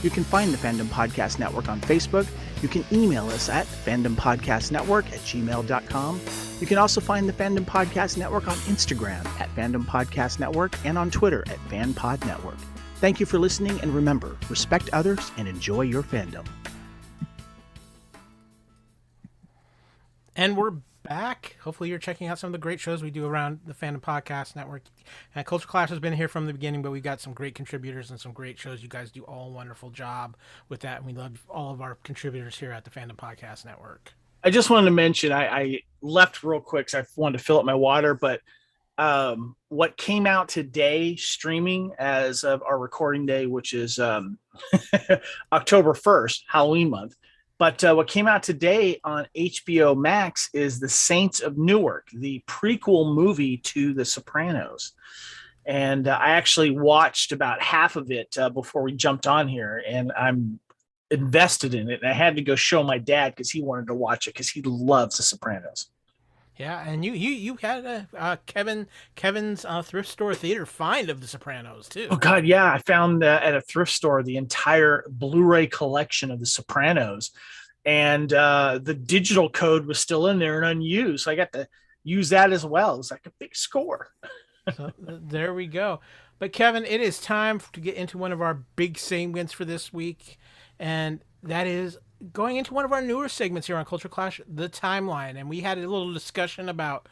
You can find the Fandom Podcast Network on Facebook. You can email us at fandompodcastnetwork@gmail.com. You can also find the Fandom Podcast Network on Instagram at Fandom Podcast Network and on Twitter at FanPod Network. Thank you for listening, and remember, respect others and enjoy your fandom. And we're back. Hopefully you're checking out some of the great shows we do around the Fandom Podcast Network. And Culture Clash has been here from the beginning, but we've got some great contributors and some great shows. You guys do all a wonderful job with that, and we love all of our contributors here at the Fandom Podcast Network. I just wanted to mention, I left real quick because I wanted to fill up my water, but what came out today streaming as of our recording day, which is October 1st, Halloween month. But what came out today on HBO Max is The Saints of Newark, the prequel movie to The Sopranos. And I actually watched about half of it before we jumped on here, and I'm invested in it. And I had to go show my dad because he wanted to watch it because he loves The Sopranos. Yeah, and you had Kevin's thrift store theater find of The Sopranos too. Oh God, yeah! I found at a thrift store the entire Blu-ray collection of The Sopranos, and the digital code was still in there and unused. So I got to use that as well. It's like a big score. So there we go. But Kevin, it is time to get into one of our big segments for this week, and that is going into one of our newer segments here on Culture Clash, the timeline. And we had a little discussion about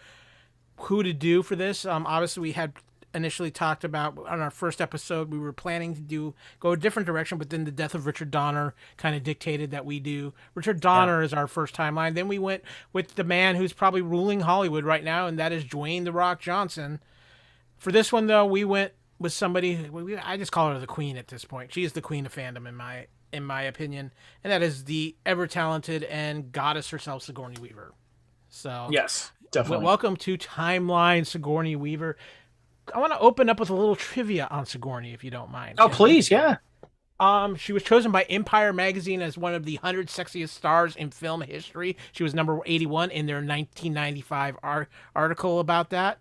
who to do for this. Obviously, we had initially talked about on our first episode, we were planning to go a different direction, but then the death of Richard Donner kind of dictated that we do Richard Donner as our first timeline. Then we went with the man who's probably ruling Hollywood right now, and that is Dwayne "The Rock" Johnson. For this one, though, we went with somebody, I just call her the queen at this point. She is the queen of fandom in my opinion, and that is the ever-talented and goddess herself, Sigourney Weaver. So yes, definitely. Welcome to Timeline, Sigourney Weaver. I want to open up with a little trivia on Sigourney, if you don't mind. Oh, please, yeah. She was chosen by Empire Magazine as one of the 100 sexiest stars in film history. She was number 81 in their 1995 article about that.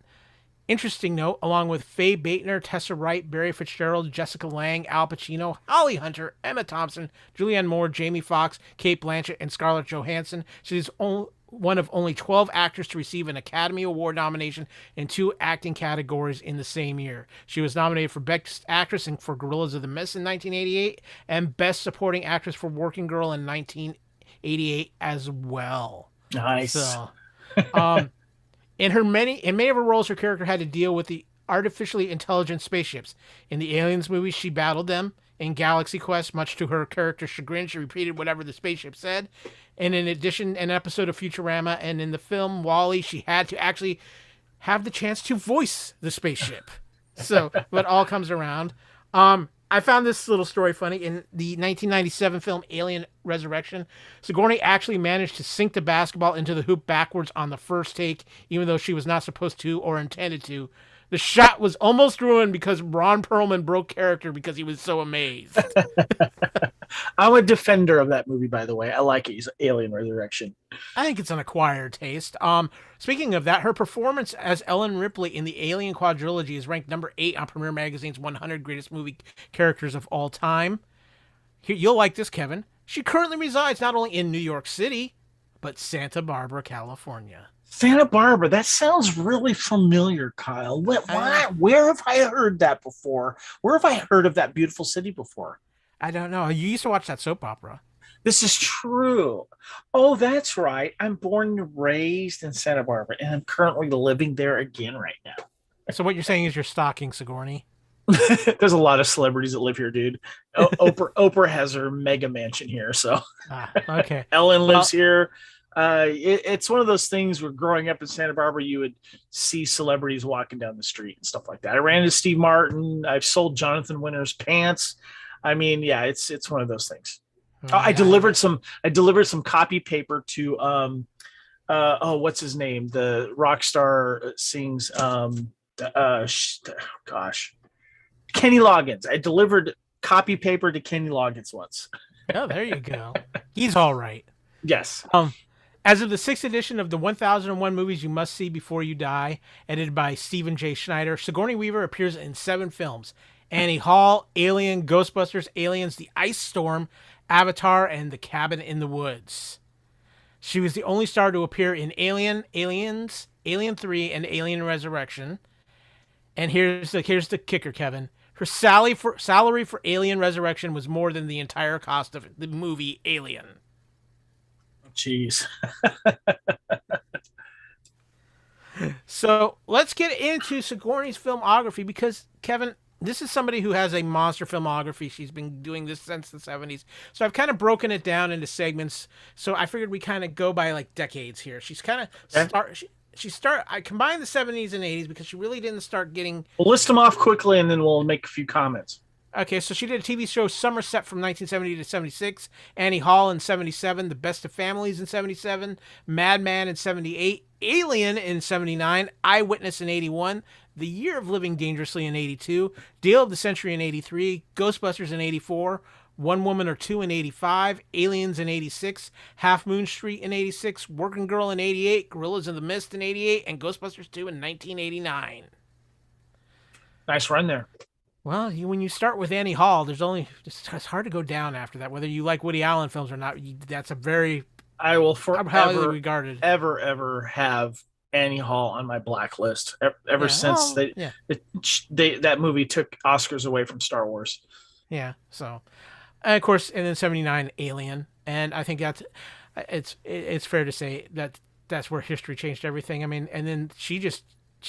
Interesting note, along with Faye Batener, Tessa Wright, Barry Fitzgerald, Jessica Lange, Al Pacino, Holly Hunter, Emma Thompson, Julianne Moore, Jamie Foxx, Cate Blanchett, and Scarlett Johansson. She's one of only 12 actors to receive an Academy Award nomination in 2 acting categories in the same year. She was nominated for Best Actress for Gorillas of the Mist in 1988 and Best Supporting Actress for Working Girl in 1988 as well. Nice. So, In many of her roles, her character had to deal with the artificially intelligent spaceships. In the Aliens movies, she battled them. In Galaxy Quest, much to her character's chagrin, she repeated whatever the spaceship said. And in addition, an episode of Futurama and in the film WALL-E, she had to actually have the chance to voice the spaceship. So, but all comes around. I found this little story funny. In the 1997 film Alien Resurrection, Sigourney actually managed to sink the basketball into the hoop backwards on the first take, even though she was not supposed to or intended to. The shot was almost ruined because Ron Perlman broke character because he was so amazed. I'm a defender of that movie, by the way. I like it. He's Alien Resurrection. I think it's an acquired taste. Speaking of that, her performance as Ellen Ripley in the Alien quadrilogy is ranked number 8 on Premiere Magazine's 100 Greatest Movie Characters of All Time. You'll like this, Kevin. She currently resides not only in New York City, but Santa Barbara, California. Santa Barbara. That sounds really familiar, Kyle. Where have I heard that before? Where have I heard of that beautiful city before? I don't know. You used to watch that soap opera. This is true. Oh, that's right. I'm born and raised in Santa Barbara, and I'm currently living there again right now. So what you're saying is you're stalking Sigourney? There's a lot of celebrities that live here, dude. Oprah has her mega mansion here, so okay. Ellen lives here. It's one of those things where growing up in Santa Barbara, you would see celebrities walking down the street and stuff like that. I ran into Steve Martin. I've sold Jonathan Winter's pants. I mean, yeah, it's one of those things. I delivered some copy paper to what's his name? The rock star sings Kenny Loggins. I delivered copy paper to Kenny Loggins once. Oh, there you go. He's all right. Yes. As of the 6th edition of the 1001 Movies You Must See Before You Die, edited by Stephen J. Schneider, Sigourney Weaver appears in 7 films: Annie Hall, Alien, Ghostbusters, Aliens, The Ice Storm, Avatar, and The Cabin in the Woods. She was the only star to appear in Alien, Aliens, Alien 3, and Alien Resurrection. And here's the kicker, Kevin. Her salary for Alien Resurrection was more than the entire cost of the movie Alien. Jeez. So let's get into Sigourney's filmography because, Kevin, this is somebody who has a monster filmography. She's been doing this since the 70s. So I've kind of broken it down into segments. So I figured we kind of go by like decades here. She's kind of I combined the 70s and 80s because she really didn't start getting... We'll list them off quickly and then we'll make a few comments. Okay, so she did a TV show Somerset from 1970 to 76, Annie Hall in 77, The Best of Families in 77, Madman in 78, Alien in 79, Eyewitness in 81, The Year of Living Dangerously in 82, Deal of the Century in 83, Ghostbusters in 84, One Woman or Two in 85, Aliens in 86, Half Moon Street in 86, Working Girl in 88, Gorillas in the Mist in 88, and Ghostbusters 2 in 1989. Nice run there. Well, when you start with Annie Hall, it's hard to go down after that. Whether you like Woody Allen films or not, that's a very I will forever highly regarded ever have Annie Hall on my blacklist. Ever since that movie took Oscars away from Star Wars. Yeah. So, and of course, and then 79 Alien, and I think it's fair to say that that's where history changed everything. I mean, and then she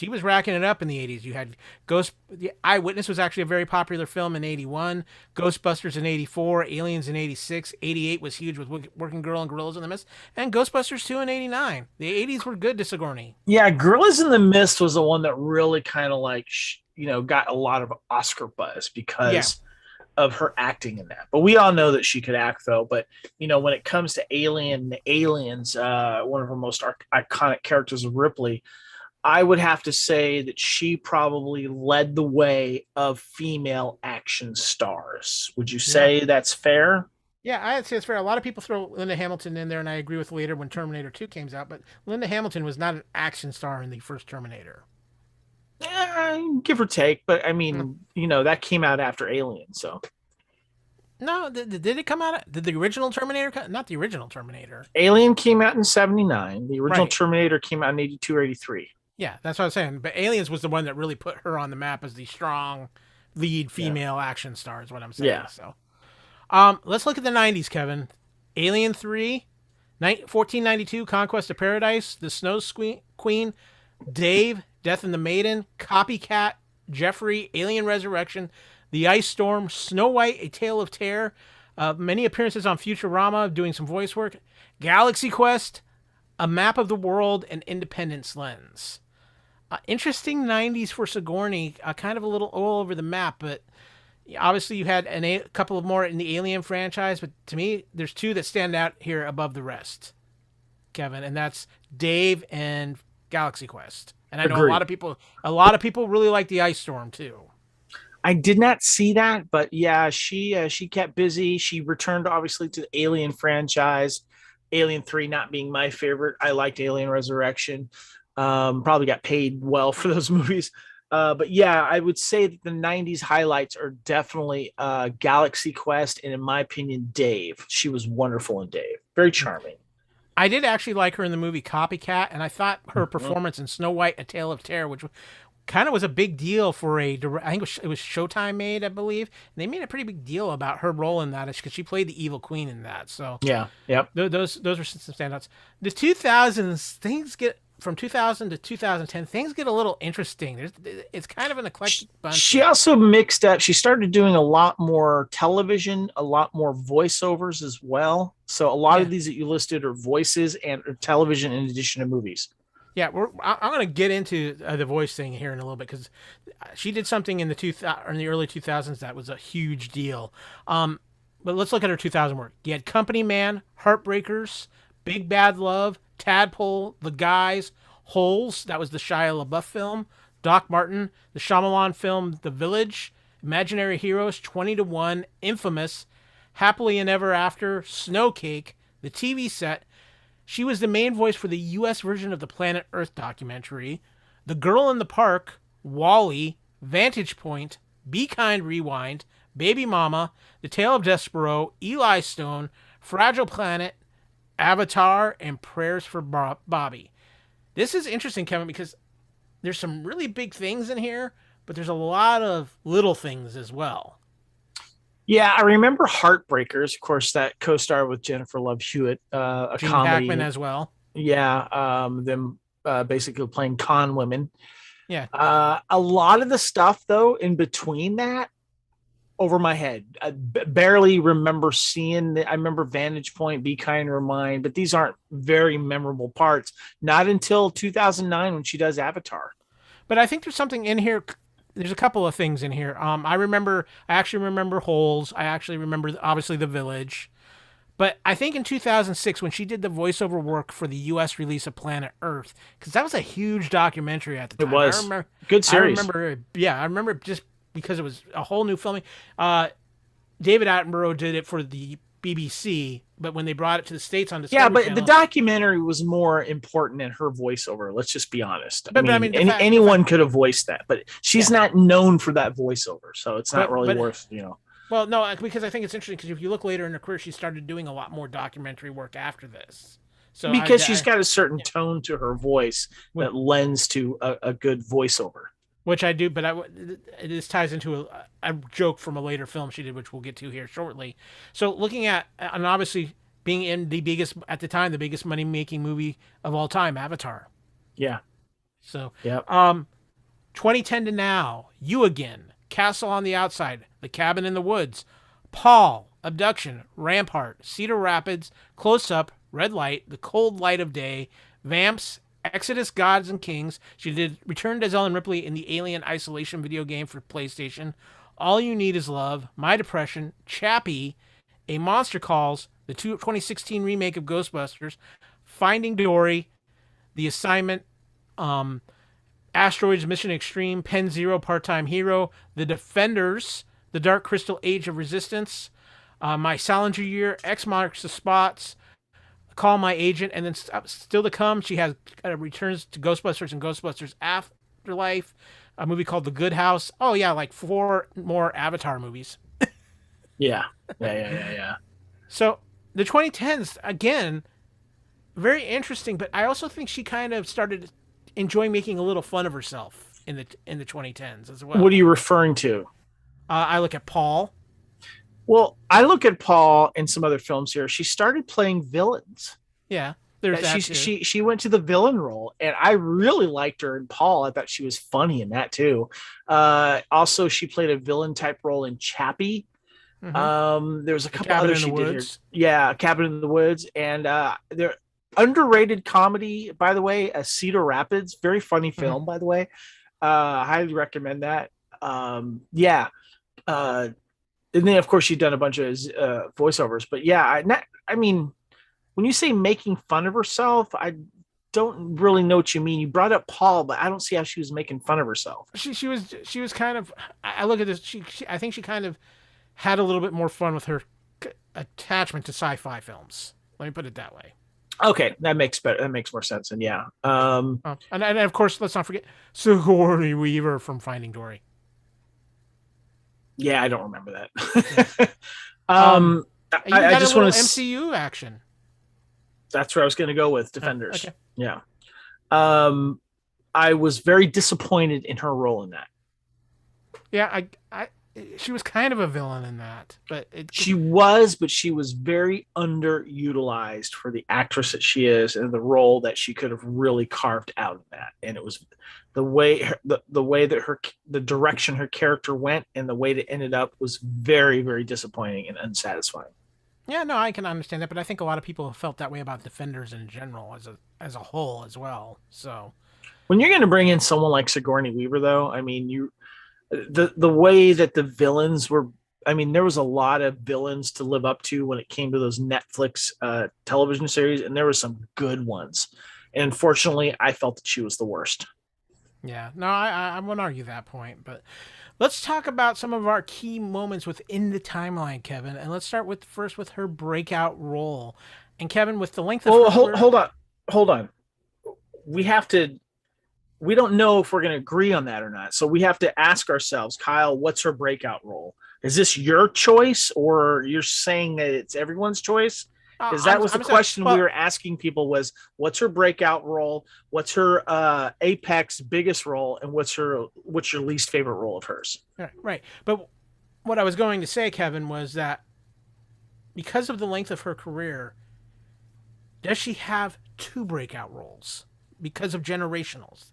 was racking it up in the 80s. You had The Eyewitness was actually a very popular film in 81, Ghostbusters in 84, Aliens in 86, 88 was huge with Working Girl and Gorillas in the Mist, and Ghostbusters 2 in 89. The 80s were good to Sigourney. Yeah, Gorillas in the Mist was the one that really kind of like, got a lot of Oscar buzz because of her acting in that. But we all know that she could act though. But, when it comes to Aliens, one of her most iconic characters of Ripley, I would have to say that she probably led the way of female action stars. Would you say that's fair? Yeah, I'd say it's fair. A lot of people throw Linda Hamilton in there, and I agree with later when Terminator 2 came out, but Linda Hamilton was not an action star in the first Terminator. Give or take, but I mean, that came out after Alien, so. No, did it come out? Did the original Terminator come? Not the original Terminator. Alien came out in 79. The original Terminator came out in 82 or 83. Yeah, that's what I was saying. But Aliens was the one that really put her on the map as the strong lead female action star is what I'm saying. Yeah. So, let's look at the 90s, Kevin. Alien 3, 1492, Conquest of Paradise, The Snow Queen, Dave, Death and the Maiden, Copycat, Jeffrey, Alien Resurrection, The Ice Storm, Snow White, A Tale of Terror, many appearances on Futurama, doing some voice work, Galaxy Quest, A Map of the World, and Independence Lens. Interesting 90s for Sigourney, kind of a little all over the map, but obviously you had a couple of more in the Alien franchise, but to me, there's 2 that stand out here above the rest, Kevin, and that's Dave and Galaxy Quest. And I know Agreed. a lot of people really like the Ice Storm too. I did not see that, but yeah, she kept busy. She returned obviously to the Alien franchise. Alien 3 not being my favorite. I liked Alien Resurrection. Probably got paid well for those movies. But yeah, I would say that the 90s highlights are definitely Galaxy Quest, and in my opinion, Dave. She was wonderful in Dave. Very charming. I did actually like her in the movie Copycat, and I thought her Mhm. performance in Snow White: A Tale of Terror, which kind of was a big deal for I think it was Showtime made, I believe. And they made a pretty big deal about her role in that because she played the evil queen in that. So Yeah. Yep. those were some standouts. The 2000s things get from 2000 to 2010 things get a little interesting. It's kind of an eclectic bunch. She also mixed up. She started doing a lot more television, a lot more voiceovers as well. So a lot of these that you listed are voices and television in addition to movies. Yeah, I'm going to get into the voice thing here in a little bit because she did something in the early 2000s that was a huge deal. But let's look at her 2000 work. You had Company Man, Heartbreakers, Big Bad Love, Tadpole, The Guys, Holes, that was the Shia LaBeouf film, Doc Martin, the Shyamalan film The Village, Imaginary Heroes, 20 to 1, Infamous, Happily and Ever After, Snowcake, The TV Set. She was the main voice for the U.S. version of the Planet Earth documentary, The Girl in the Park, Wall-E, Vantage Point, Be Kind Rewind, Baby Mama, The Tale of Despero, Eli Stone, Fragile Planet, Avatar, and Prayers for Bobby. This is interesting, Kevin, because there's some really big things in here, but there's a lot of little things as well. Yeah, I remember Heartbreakers, of course, that co-star with Jennifer Love Hewitt, a Gene comedy Hackman as well. Yeah, them basically playing con women. Yeah. A lot of the stuff though in between that over my head. I barely remember seeing I remember Vantage Point, Be Kind, Remind, but these aren't very memorable parts. Not until 2009 when she does Avatar. But I think there's something in here. There's a couple of things in here. I actually remember Holes. I actually remember, obviously, The Village. But I think in 2006, when she did the voiceover work for the U.S. release of Planet Earth, because that was a huge documentary at the time. It was. Good series. I remember just because it was a whole new filming. David Attenborough did it for the BBC, but when they brought it to the States on Discovery but Channel, the documentary was more important than her voiceover. Let's just be honest. Anyone could have voiced that, but she's not known for that voiceover, so it's not really worth, Well, no, because I think it's interesting because if you look later in her career, she started doing a lot more documentary work after this. So because she's got a certain tone to her voice that lends to a good voiceover. Which I do, but this ties into a joke from a later film she did, which we'll get to here shortly. So looking at, and obviously being in the biggest money-making movie of all time, Avatar. Yeah. So, 2010 to now, You Again, Castle on the Outside, The Cabin in the Woods, Paul, Abduction, Rampart, Cedar Rapids, Close Up, Red Light, The Cold Light of Day, Vamps, Exodus, Gods and Kings. She returned as Ellen Ripley in the Alien Isolation video game for PlayStation. All You Need Is Love, My Depression, Chappie, A Monster Calls, the 2016 remake of Ghostbusters, Finding Dory, The Assignment, Asteroids Mission Extreme, Pen Zero Part-Time Hero, The Defenders, The Dark Crystal Age of Resistance, My Salinger Year, X Marks the Spots, Call My Agent, and then still to come, she has returns to Ghostbusters and Ghostbusters Afterlife, a movie called The Good House. Oh yeah, like 4 more Avatar movies. Yeah. So the 2010s, again, very interesting, but I also think she kind of started enjoying making a little fun of herself in the 2010s as well. What are you referring to? I look at Paul. Well, I look at Paul in some other films here. She started playing villains. Yeah, there's that too. She went to the villain role, and I really liked her in Paul. I thought she was funny in that too. Also, she played a villain type role in Chappie. Mm-hmm. There was a couple others she did here. Yeah, Cabin in the Woods, and they're underrated comedy, by the way. Cedar Rapids, very funny film, by the way. Highly recommend that. And then, of course, she'd done a bunch of voiceovers. But yeah, I mean, when you say making fun of herself, I don't really know what you mean. You brought up Paul, but I don't see how she was making fun of herself. She was kind of. I look at this. I think she kind of had a little bit more fun with her attachment to sci-fi films. Let me put it that way. Okay, that makes better. That makes more sense. And yeah, And of course, let's not forget Sigourney Weaver from Finding Dory. yeah, I don't remember that. You I got just a little want to. MCU action. That's where I was going to go with Defenders. Okay. Yeah. I was very disappointed in her role in that. Yeah, she was kind of a villain in that, but She was very underutilized for the actress that she is and the role that she could have really carved out of that. And it was the way that the direction her character went and the way it ended up was very, very disappointing and unsatisfying. Yeah, no, I can understand that, but I think a lot of people have felt that way about Defenders in general as a whole as well. So when you're going to bring in someone like Sigourney Weaver, though, I mean, the way that the villains were, I mean, there was a lot of villains to live up to when it came to those Netflix television series, and there were some good ones. And unfortunately, I felt that she was the worst. Yeah, no, I won't argue that point, but let's talk about some of our key moments within the timeline, Kevin. And let's start with her breakout role. And Kevin, with the length of hold on. We don't know if we're going to agree on that or not. So we have to ask ourselves, Kyle, what's her breakout role? Is this your choice, or you're saying that it's everyone's choice? Because that was the question we were asking people was, what's her breakout role? What's her apex biggest role? And what's your least favorite role of hers? Right. But what I was going to say, Kevin, was that because of the length of her career, does she have two breakout roles? Because of generationals.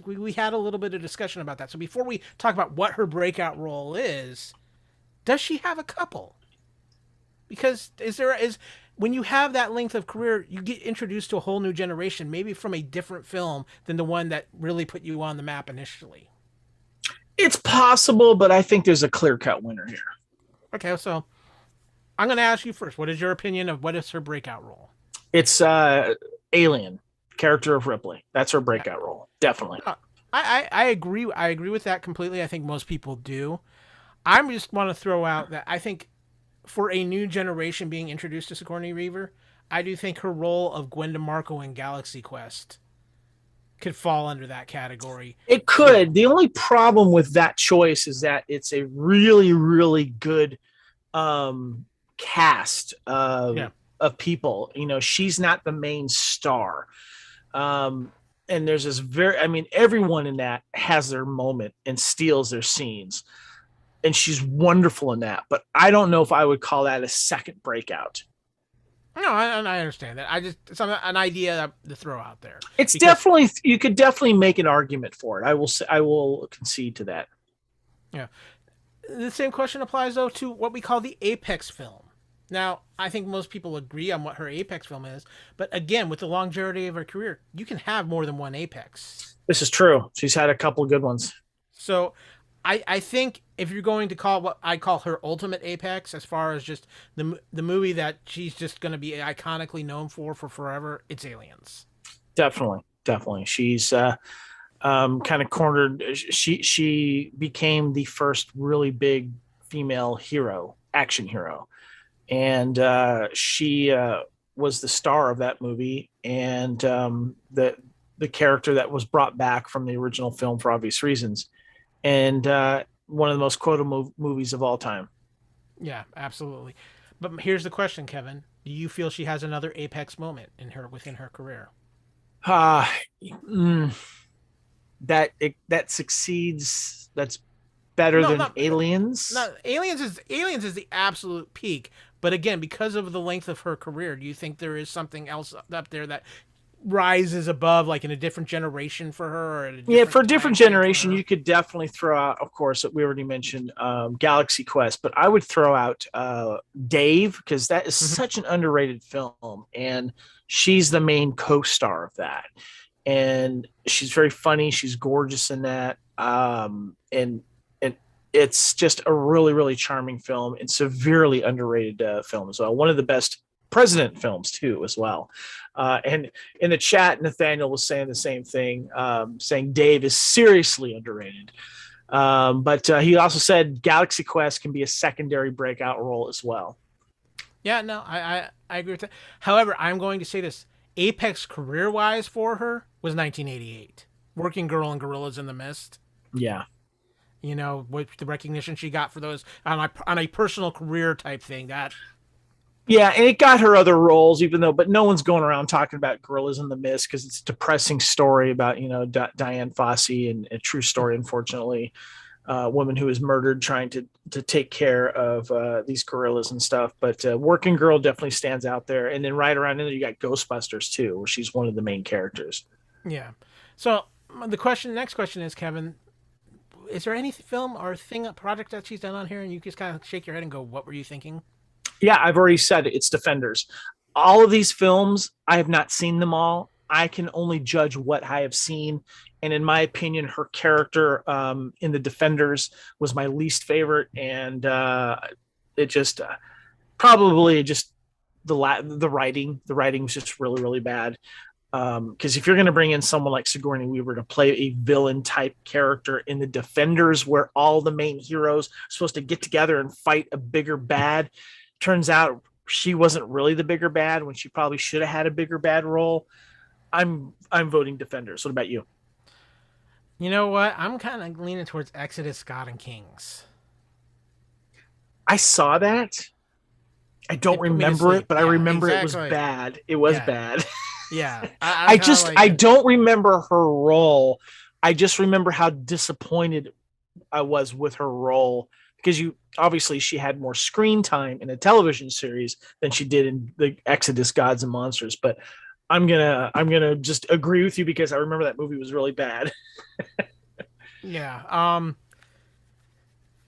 We had a little bit of discussion about that. So before we talk about what her breakout role is, does she have a couple? Because when you have that length of career, you get introduced to a whole new generation, maybe from a different film than the one that really put you on the map initially. It's possible, but I think there's a clear-cut winner here. Okay, so I'm going to ask you first. What is your opinion of what is her breakout role? It's Alien, character of Ripley. That's her breakout role. Definitely. I agree. I agree with that completely. I think most people do. I just want to throw out that I think for a new generation being introduced to Sigourney Weaver, I do think her role of Gwen DeMarco in Galaxy Quest could fall under that category. It could. The only problem with that choice is that it's a really, really good cast of people. You know, she's not the main star. And there's this everyone in that has their moment and steals their scenes. And she's wonderful in that. But I don't know if I would call that a second breakout. No, I understand that. It's an idea to throw out there. It's definitely, you could definitely make an argument for it. I will concede to that. Yeah. The same question applies, though, to what we call the apex film. Now, I think most people agree on what her apex film is. But again, with the longevity of her career, you can have more than one apex. This is true. She's had a couple of good ones. So I think if you're going to call what I call her ultimate apex, as far as just the movie that she's just going to be iconically known for forever, it's Aliens. Definitely. She's kind of cornered. She became the first really big female action hero. And she was the star of that movie, and the character that was brought back from the original film for obvious reasons. And one of the most quoted movies of all time. Yeah, absolutely. But here's the question, Kevin. Do you feel she has another apex moment within her career? That succeeds. That's better than Aliens. No, Aliens is the absolute peak. But again, because of the length of her career, do you think there is something else up there that rises above, like in a different generation for her? For a different generation, you could definitely throw out, of course, we already mentioned Galaxy Quest, but I would throw out Dave, because that is such an underrated film, and she's the main co-star of that. And she's very funny. She's gorgeous in that. And it's just a really, really charming film and severely underrated film as well. One of the best President films too, as well. And in the chat, Nathaniel was saying the same thing, saying Dave is seriously underrated. But he also said Galaxy Quest can be a secondary breakout role as well. Yeah, no, I I agree with that. However, I'm going to say this: apex career-wise for her was 1988, Working Girl and Gorillas in the Mist. Yeah. You know, with the recognition she got for those on a personal career type thing. Yeah, and it got her other roles, but no one's going around talking about Gorillas in the Mist because it's a depressing story about, Diane Fossey, and a true story, unfortunately. Woman who was murdered trying to take care of these gorillas and stuff. But Working Girl definitely stands out there. And then right around in there, you got Ghostbusters too, where she's one of the main characters. Yeah. So next question is, Kevin, is there any film or project that she's done on here and you just kind of shake your head and go, what were you thinking? Yeah, I've already said it. It's Defenders. All of these films, I have not seen them all. I can only judge what I have seen. And in my opinion, her character in the Defenders was my least favorite. And it just probably just the writing. The writing was just really, really bad. Because if you're going to bring in someone like Sigourney Weaver to play a villain type character in the Defenders, where all the main heroes are supposed to get together and fight a bigger bad, turns out she wasn't really the bigger bad when she probably should have had a bigger bad role. I'm voting Defenders. What about you? You know what? I'm kind of leaning towards Exodus, God and Kings. I saw that. I don't remember it, but I remember exactly. It was bad. It was bad. Yeah. I don't remember her role. I just remember how disappointed I was with her role, because obviously she had more screen time in a television series than she did in the Exodus Gods and Monsters. But I'm gonna just agree with you because I remember that movie was really bad. Yeah.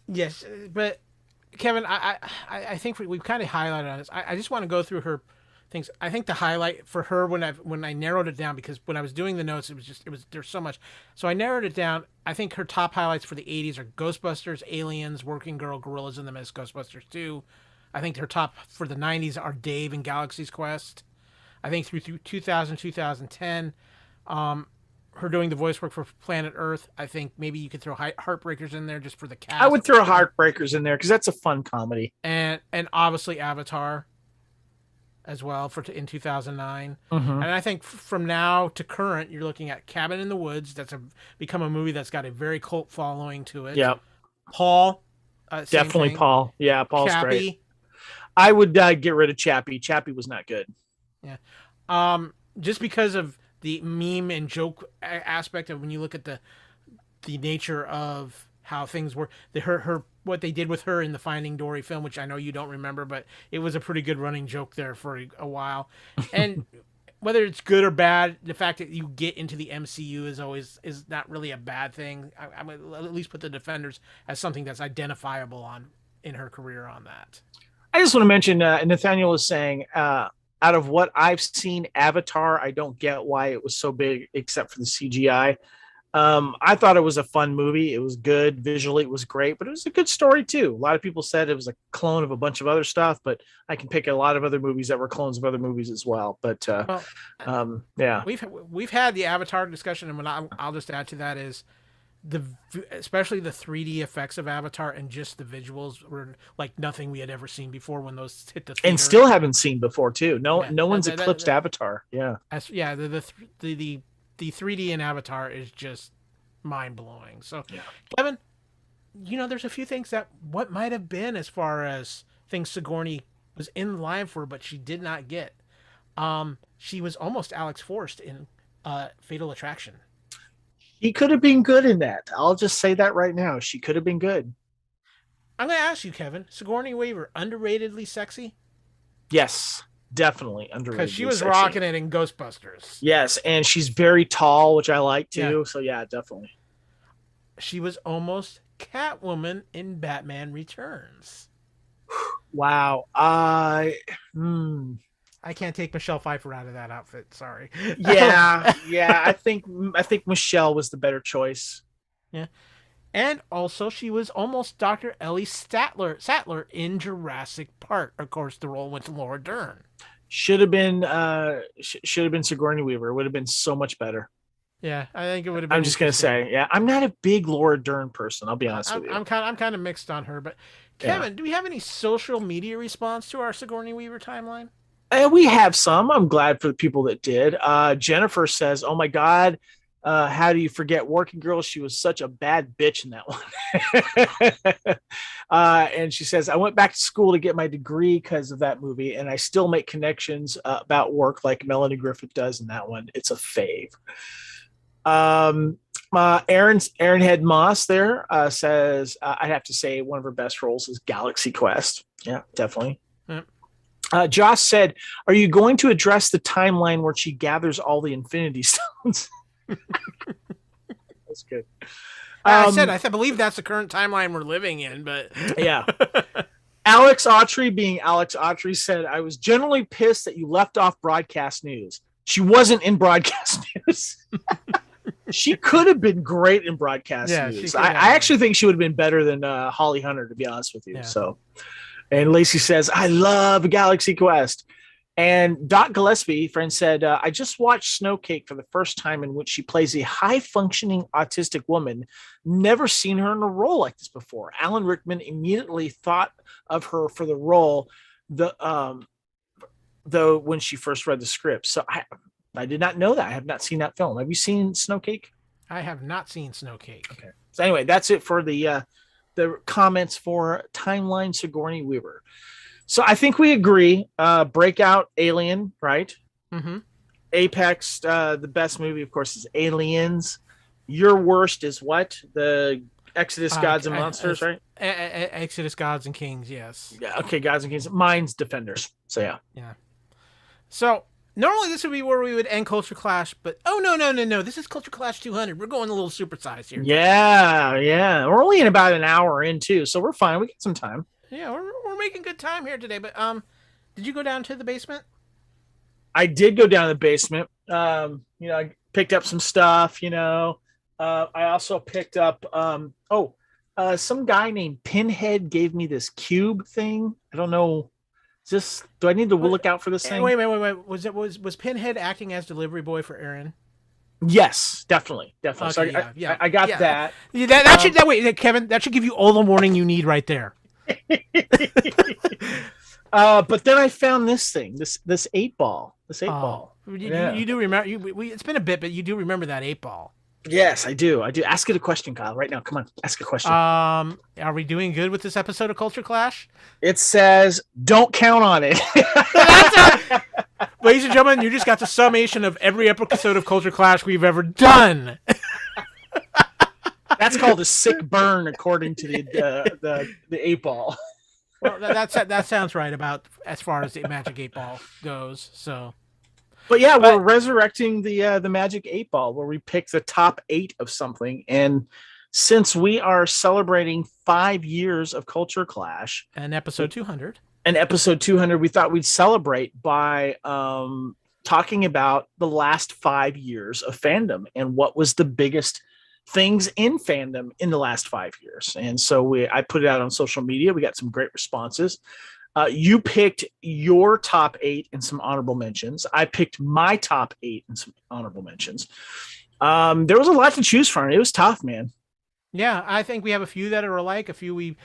Yes, but Kevin, I think we've kind of highlighted on this. I just want to go through her things. I think the highlight for her when I narrowed it down, because when I was doing the notes, there's so much. So I narrowed it down. I think her top highlights for the 80s are Ghostbusters, Aliens, Working Girl, Gorillas in the Mist, Ghostbusters 2. I think her top for the 90s are Dave and Galaxy's Quest. I think through 2000, 2010, her doing the voice work for Planet Earth. I think maybe you could throw Heartbreakers in there just for the cast. I would throw Heartbreakers in there because that's a fun comedy. And obviously Avatar as well in 2009. Mm-hmm. And I think from now to current, you're looking at Cabin in the Woods. That's become a movie that's got a very cult following to it. Yeah. Paul. Definitely thing. Paul. Yeah, Paul's Chappie. Great. I would get rid of Chappie. Chappie was not good. Yeah. Just because of the meme and joke aspect of when you look at the nature of how things were, her what they did with her in the Finding Dory film, which I know you don't remember, but it was a pretty good running joke there for a while. And whether it's good or bad, the fact that you get into the MCU is not really a bad thing. I would at least put the Defenders as something that's identifiable in her career on that. I just want to mention, Nathaniel was saying, out of what I've seen, Avatar, I don't get why it was so big except for the CGI. I thought it was a fun movie. It was good. Visually, it was great, but it was a good story too. A lot of people said it was a clone of a bunch of other stuff, but I can pick a lot of other movies that were clones of other movies as well. But yeah, we've had the Avatar discussion, and what I'll just add to that is especially the 3D effects of Avatar and just the visuals were like nothing we had ever seen before when those hit the theater. And still haven't seen before too. No one's eclipsed Avatar. Yeah, the 3D in Avatar is just mind-blowing. So, yeah. Kevin, there's a few things that what might have been as far as things Sigourney was in line for, but she did not get. She was almost Alex Forrest in Fatal Attraction. She could have been good in that. I'll just say that right now. She could have been good. I'm going to ask you, Kevin, Sigourney Weaver, underratedly sexy? Yes. Definitely underrated. Because she was rocking it in Ghostbusters. Yes, and she's very tall, which I like too. Yeah. So yeah, definitely. She was almost Catwoman in Batman Returns. Wow. I can't take Michelle Pfeiffer out of that outfit. Sorry. Yeah. I think Michelle was the better choice. Yeah. And also, she was almost Dr. Ellie Sattler in Jurassic Park. Of course, the role went to Laura Dern. Should have been Sigourney Weaver. It would have been so much better. Yeah, I think it would have been. I'm just gonna say, yeah, I'm not a big Laura Dern person. I'll be honest with you. I'm kind of mixed on her. But Kevin, do we have any social media response to our Sigourney Weaver timeline? And we have some. I'm glad for the people that did. Jennifer says, "Oh my God, how do you forget Working Girl? She was such a bad bitch in that one." And she says, "I went back to school to get my degree because of that movie, and I still make connections about work like Melanie Griffith does in that one. It's a fave." Aaron Head Moss there says, "I'd have to say one of her best roles is Galaxy Quest." Yeah, definitely. Yep. Josh said, "Are you going to address the timeline where she gathers all the Infinity Stones?" That's good. I believe that's the current timeline we're living in, but yeah. Alex Autry, being Alex Autry, said, "I was generally pissed that you left off broadcast news." She wasn't in broadcast news. She could have been great in broadcast news. I actually think she would have been better than Holly Hunter, to be honest with you. Yeah. So. And Lacey says, "I love Galaxy Quest." And Doc Gillespie, friend, said, "I just watched Snowcake for the first time, in which she plays a high-functioning autistic woman. Never seen her in a role like this before. Alan Rickman immediately thought of her for the role, though when she first read the script." So I did not know that. I have not seen that film. Have you seen Snowcake? I have not seen Snowcake. Okay. So anyway, that's it for the comments for Timeline Sigourney Weaver. So I think we agree. Breakout, Alien, right? Mm-hmm. Apex, the best movie, of course, is Aliens. Your worst is what? The Exodus, Gods and Monsters, right? Exodus, Gods and Kings, yes. Yeah. Okay, Gods and Kings. Mine's Defenders. So yeah. Yeah. So normally this would be where we would end Culture Clash, but no. This is Culture Clash 200. We're going a little supersized here. Yeah. We're only in about an hour in too, so we're fine. We got some time. Yeah, we're making good time here today. But did you go down to the basement? I did go down to the basement. I picked up some stuff. I also picked up. Some guy named Pinhead gave me this cube thing. I don't know. Do I need to look out for this thing? Wait. Was Pinhead acting as delivery boy for Aaron? Yes, definitely. Okay, So I got that. Yeah, that should Kevin. That should give you all the warning you need right there. But then I found this thing, this 8-ball. You do remember? It's been a bit, but you do remember that 8-ball. Yes, I do. Ask it a question, Kyle. Right now, come on, ask a question. Are we doing good with this episode of Culture Clash? It says, "Don't count on it." Ladies and gentlemen, you just got the summation of every episode of Culture Clash we've ever done. That's called a sick burn, according to the 8-ball. Well, that sounds right about as far as the Magic 8-ball goes. So. But yeah, we're resurrecting the Magic 8-ball, where we pick the top 8 of something. And since we are celebrating 5 years of Culture Clash, and episode 200, we thought we'd celebrate by talking about the last 5 years of fandom and what was the biggest things in fandom in the last 5 years. And so I put it out on social media. We got some great responses. You picked your top 8 and some honorable mentions. I picked my top 8 and some honorable mentions. There was a lot to choose from. It was tough, man. Yeah, I think we have a few that are alike. A few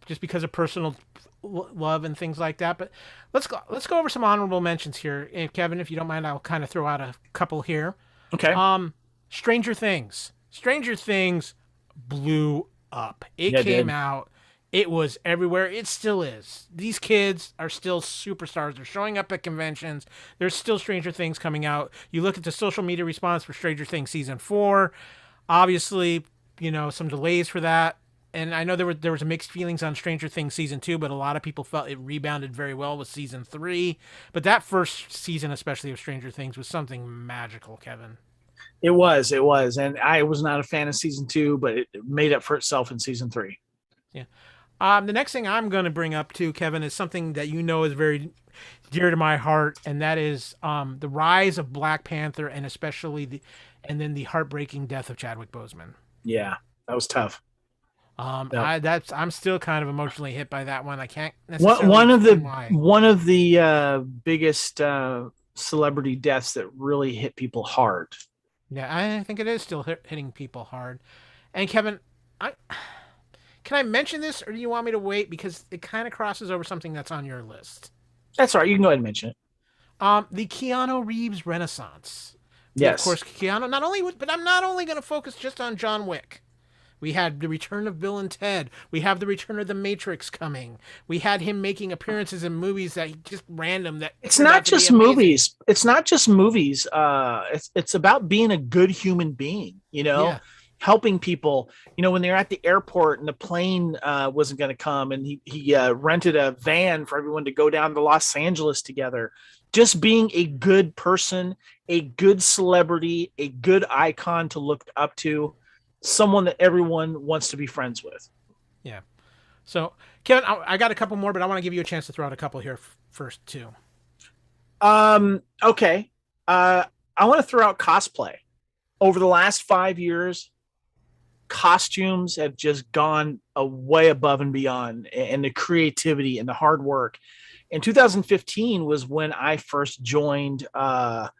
just because of personal love and things like that. But let's go over some honorable mentions here. Kevin, if you don't mind, I'll kind of throw out a couple here. Okay. Stranger Things. Stranger Things blew up. It came out. It was everywhere. It still is. These kids are still superstars. They're showing up at conventions. There's still Stranger Things coming out. You look at the social media response for Stranger Things season 4. Obviously, some delays for that. And I know there was mixed feelings on Stranger Things season 2, but a lot of people felt it rebounded very well with season 3. But that first season, especially of Stranger Things, was something magical, Kevin. It was. And I was not a fan of season 2, but it made up for itself in season 3. Yeah. The next thing I'm going to bring up too, Kevin, is something that is very dear to my heart, and that is the rise of Black Panther, and especially the heartbreaking death of Chadwick Boseman. Yeah, that was tough. I'm still kind of emotionally hit by that one. I can't necessarily one of the biggest celebrity deaths that really hit people hard. Yeah, I think it is still hitting people hard. And Kevin, can I mention this, or do you want me to wait, because it kind of crosses over something that's on your list? That's all right. You can go ahead and mention it. The Keanu Reeves Renaissance. Of Yes. course, Keanu, not only, but I'm not only going to focus just on John Wick. We had the return of Bill and Ted. We have the return of the Matrix coming. We had him making appearances in movies that just random that It's turned not out to be just amazing. movies. It's not just movies. It's about being a good human being, Yeah, helping people. When they're at the airport and the plane wasn't going to come, and he rented a van for everyone to go down to Los Angeles together. Just being a good person, a good celebrity, a good icon to look up to, someone that everyone wants to be friends with. yeah. So, Kevin, I got a couple more, but I want to give you a chance to throw out a couple here first too. Okay. I want to throw out cosplay. Over the last 5 years, costumes have just gone way above and beyond, and the creativity and the hard work. In 2015 was when I first joined. I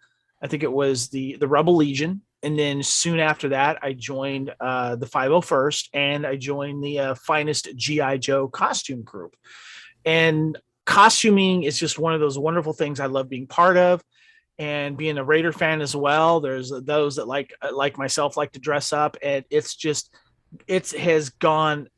think it was the Rebel Legion, and then soon after that, I joined the 501st, and I joined the finest GI Joe costume group. And costuming is just one of those wonderful things I love being part of. And being a Raider fan as well, there's those that like myself like to dress up, and it has gone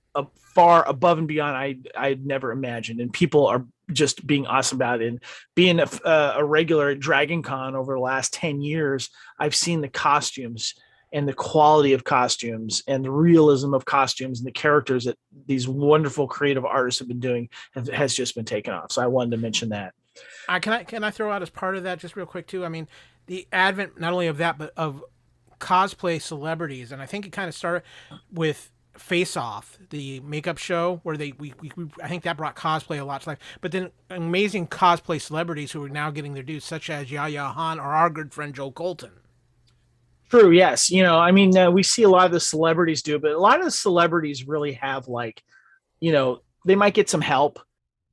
far above and beyond I'd never imagined, and people are just being awesome about it. And being a regular at Dragon Con over the last 10 years, I've seen the costumes and the quality of costumes and the realism of costumes and the characters that these wonderful creative artists have been doing has just been taken off. So I wanted to mention that. Can I throw out as part of that just real quick too? I mean, the advent not only of that but of cosplay celebrities, and I think it kind of started with Face Off, the makeup show where we I think that brought cosplay a lot to life. But then amazing cosplay celebrities who are now getting their dues, such as Yaya Han or our good friend Joe Colton. True. Yes. We see a lot of the celebrities do, but a lot of the celebrities really have they might get some help,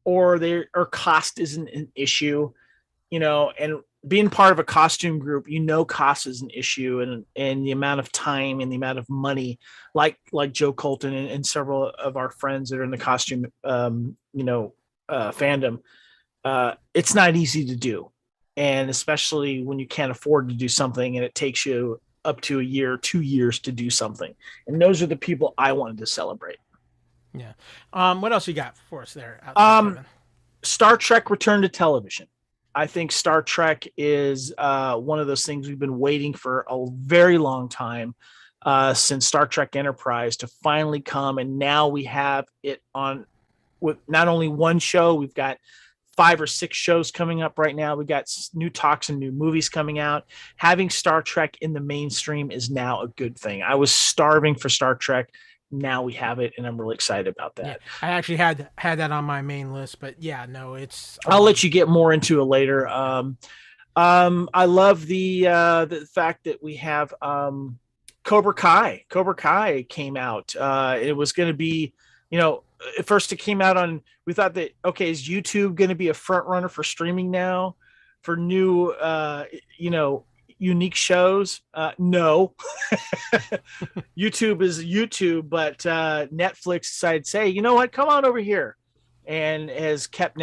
or cost isn't an issue, and being part of a costume group, cost is an issue, and the amount of time and the amount of money, like Joe Colton and several of our friends that are in the costume, fandom, it's not easy to do. And especially when you can't afford to do something and it takes you up to a year, 2 years to do something. And those are the people I wanted to celebrate. Yeah. What else you got for us there? Star Trek Return to Television. I think Star Trek is one of those things we've been waiting for a very long time, since Star Trek Enterprise to finally come. And now we have it on with not only one show, we've got 5 or 6 shows coming up right now. We got new talks and new movies coming out. Having Star Trek in the mainstream is now a good thing. I was starving for Star Trek. Now we have it, and I'm really excited about that. Yeah, I actually had that on my main list, but yeah, no, it's. I'll let you get more into it later. I love the fact that we have Cobra Kai. Cobra Kai came out. It was going to be, at first it came out on. We thought that, okay, is YouTube going to be a front runner for streaming now, for new unique shows? No. YouTube is YouTube, but Netflix decided to say, you know what, come on over here, and has kept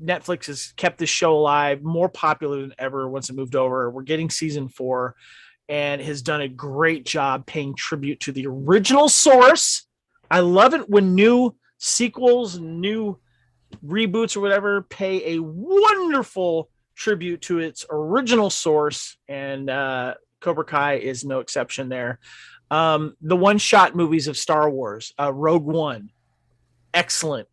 Netflix has kept this show alive, more popular than ever once it moved over. We're getting season 4, and has done a great job paying tribute to the original source. I love it when new sequels, new reboots or whatever pay a wonderful tribute to its original source, and Cobra Kai is no exception there. The one-shot movies of Star Wars, Rogue One, excellent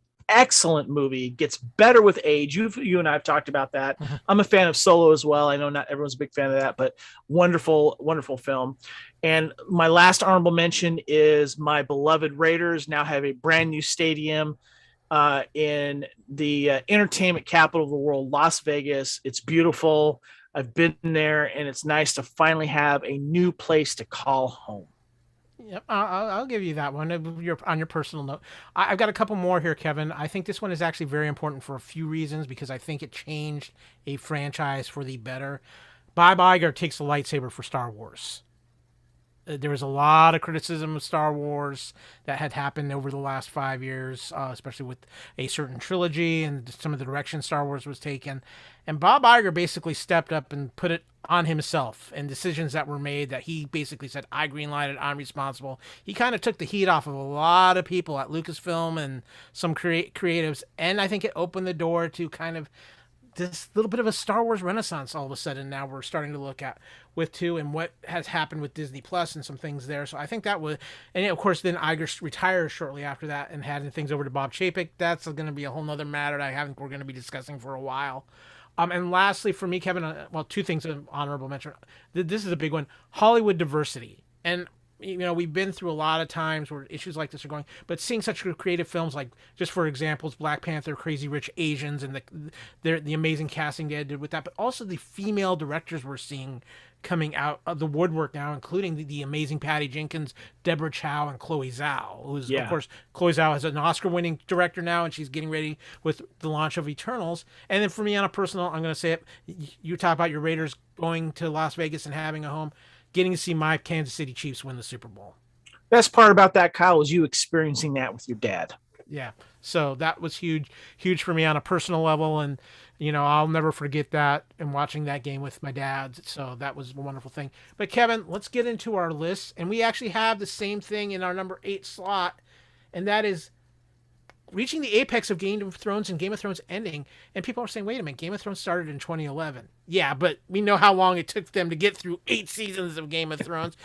movie, gets better with age. You and I have talked about that. I'm a fan of Solo as well. I know not everyone's a big fan of that, but wonderful film. And my last honorable mention is my beloved Raiders now have a brand new stadium in the entertainment capital of the world, Las Vegas. It's beautiful. I've been there, and it's nice to finally have a new place to call home. Yep, I'll give you that one. On your personal note, I've got a couple more here, Kevin. I think this one is actually very important for a few reasons, because I think it changed a franchise for the better. Bob Iger takes the lightsaber for Star Wars. There was a lot of criticism of Star Wars that had happened over the last 5 years, especially with a certain trilogy and some of the direction Star Wars was taken. And Bob Iger basically stepped up and put it on himself, and decisions that were made that he basically said, I greenlighted, I'm responsible. He kind of took the heat off of a lot of people at Lucasfilm and some creatives, and I think it opened the door to kind of this little bit of a Star Wars renaissance all of a sudden now we're starting to look at with too, and what has happened with Disney Plus and some things there. So I think that was, and of course then Iger retires shortly after that and handed things over to Bob Chapek. That's going to be a whole nother matter that I think we're going to be discussing for a while. And lastly for me, Kevin, well, two things of honorable mention. This is a big one: Hollywood diversity. And we've been through a lot of times where issues like this are going, but seeing such creative films like, just for examples, Black Panther, Crazy Rich Asians, and the amazing casting they did with that, but also the female directors we're seeing coming out of the woodwork now, including the amazing Patty Jenkins, Deborah Chow, and Chloe Zhao, who's, of course, Chloe Zhao is an Oscar-winning director now, and she's getting ready with the launch of Eternals. And then for me, on a personal, I'm going to say it, you talk about your Raiders going to Las Vegas and having a home, getting to see my Kansas City Chiefs win the Super Bowl. Best part about that, Kyle, was you experiencing that with your dad. Yeah. So that was huge for me on a personal level. And, I'll never forget that and watching that game with my dad. So that was a wonderful thing. But Kevin, let's get into our list. And we actually have the same thing in our number 8 slot. And that is reaching the apex of Game of Thrones and Game of Thrones ending. And people are saying, wait a minute, Game of Thrones started in 2011. Yeah, but we know how long it took them to get through 8 seasons of Game of Thrones.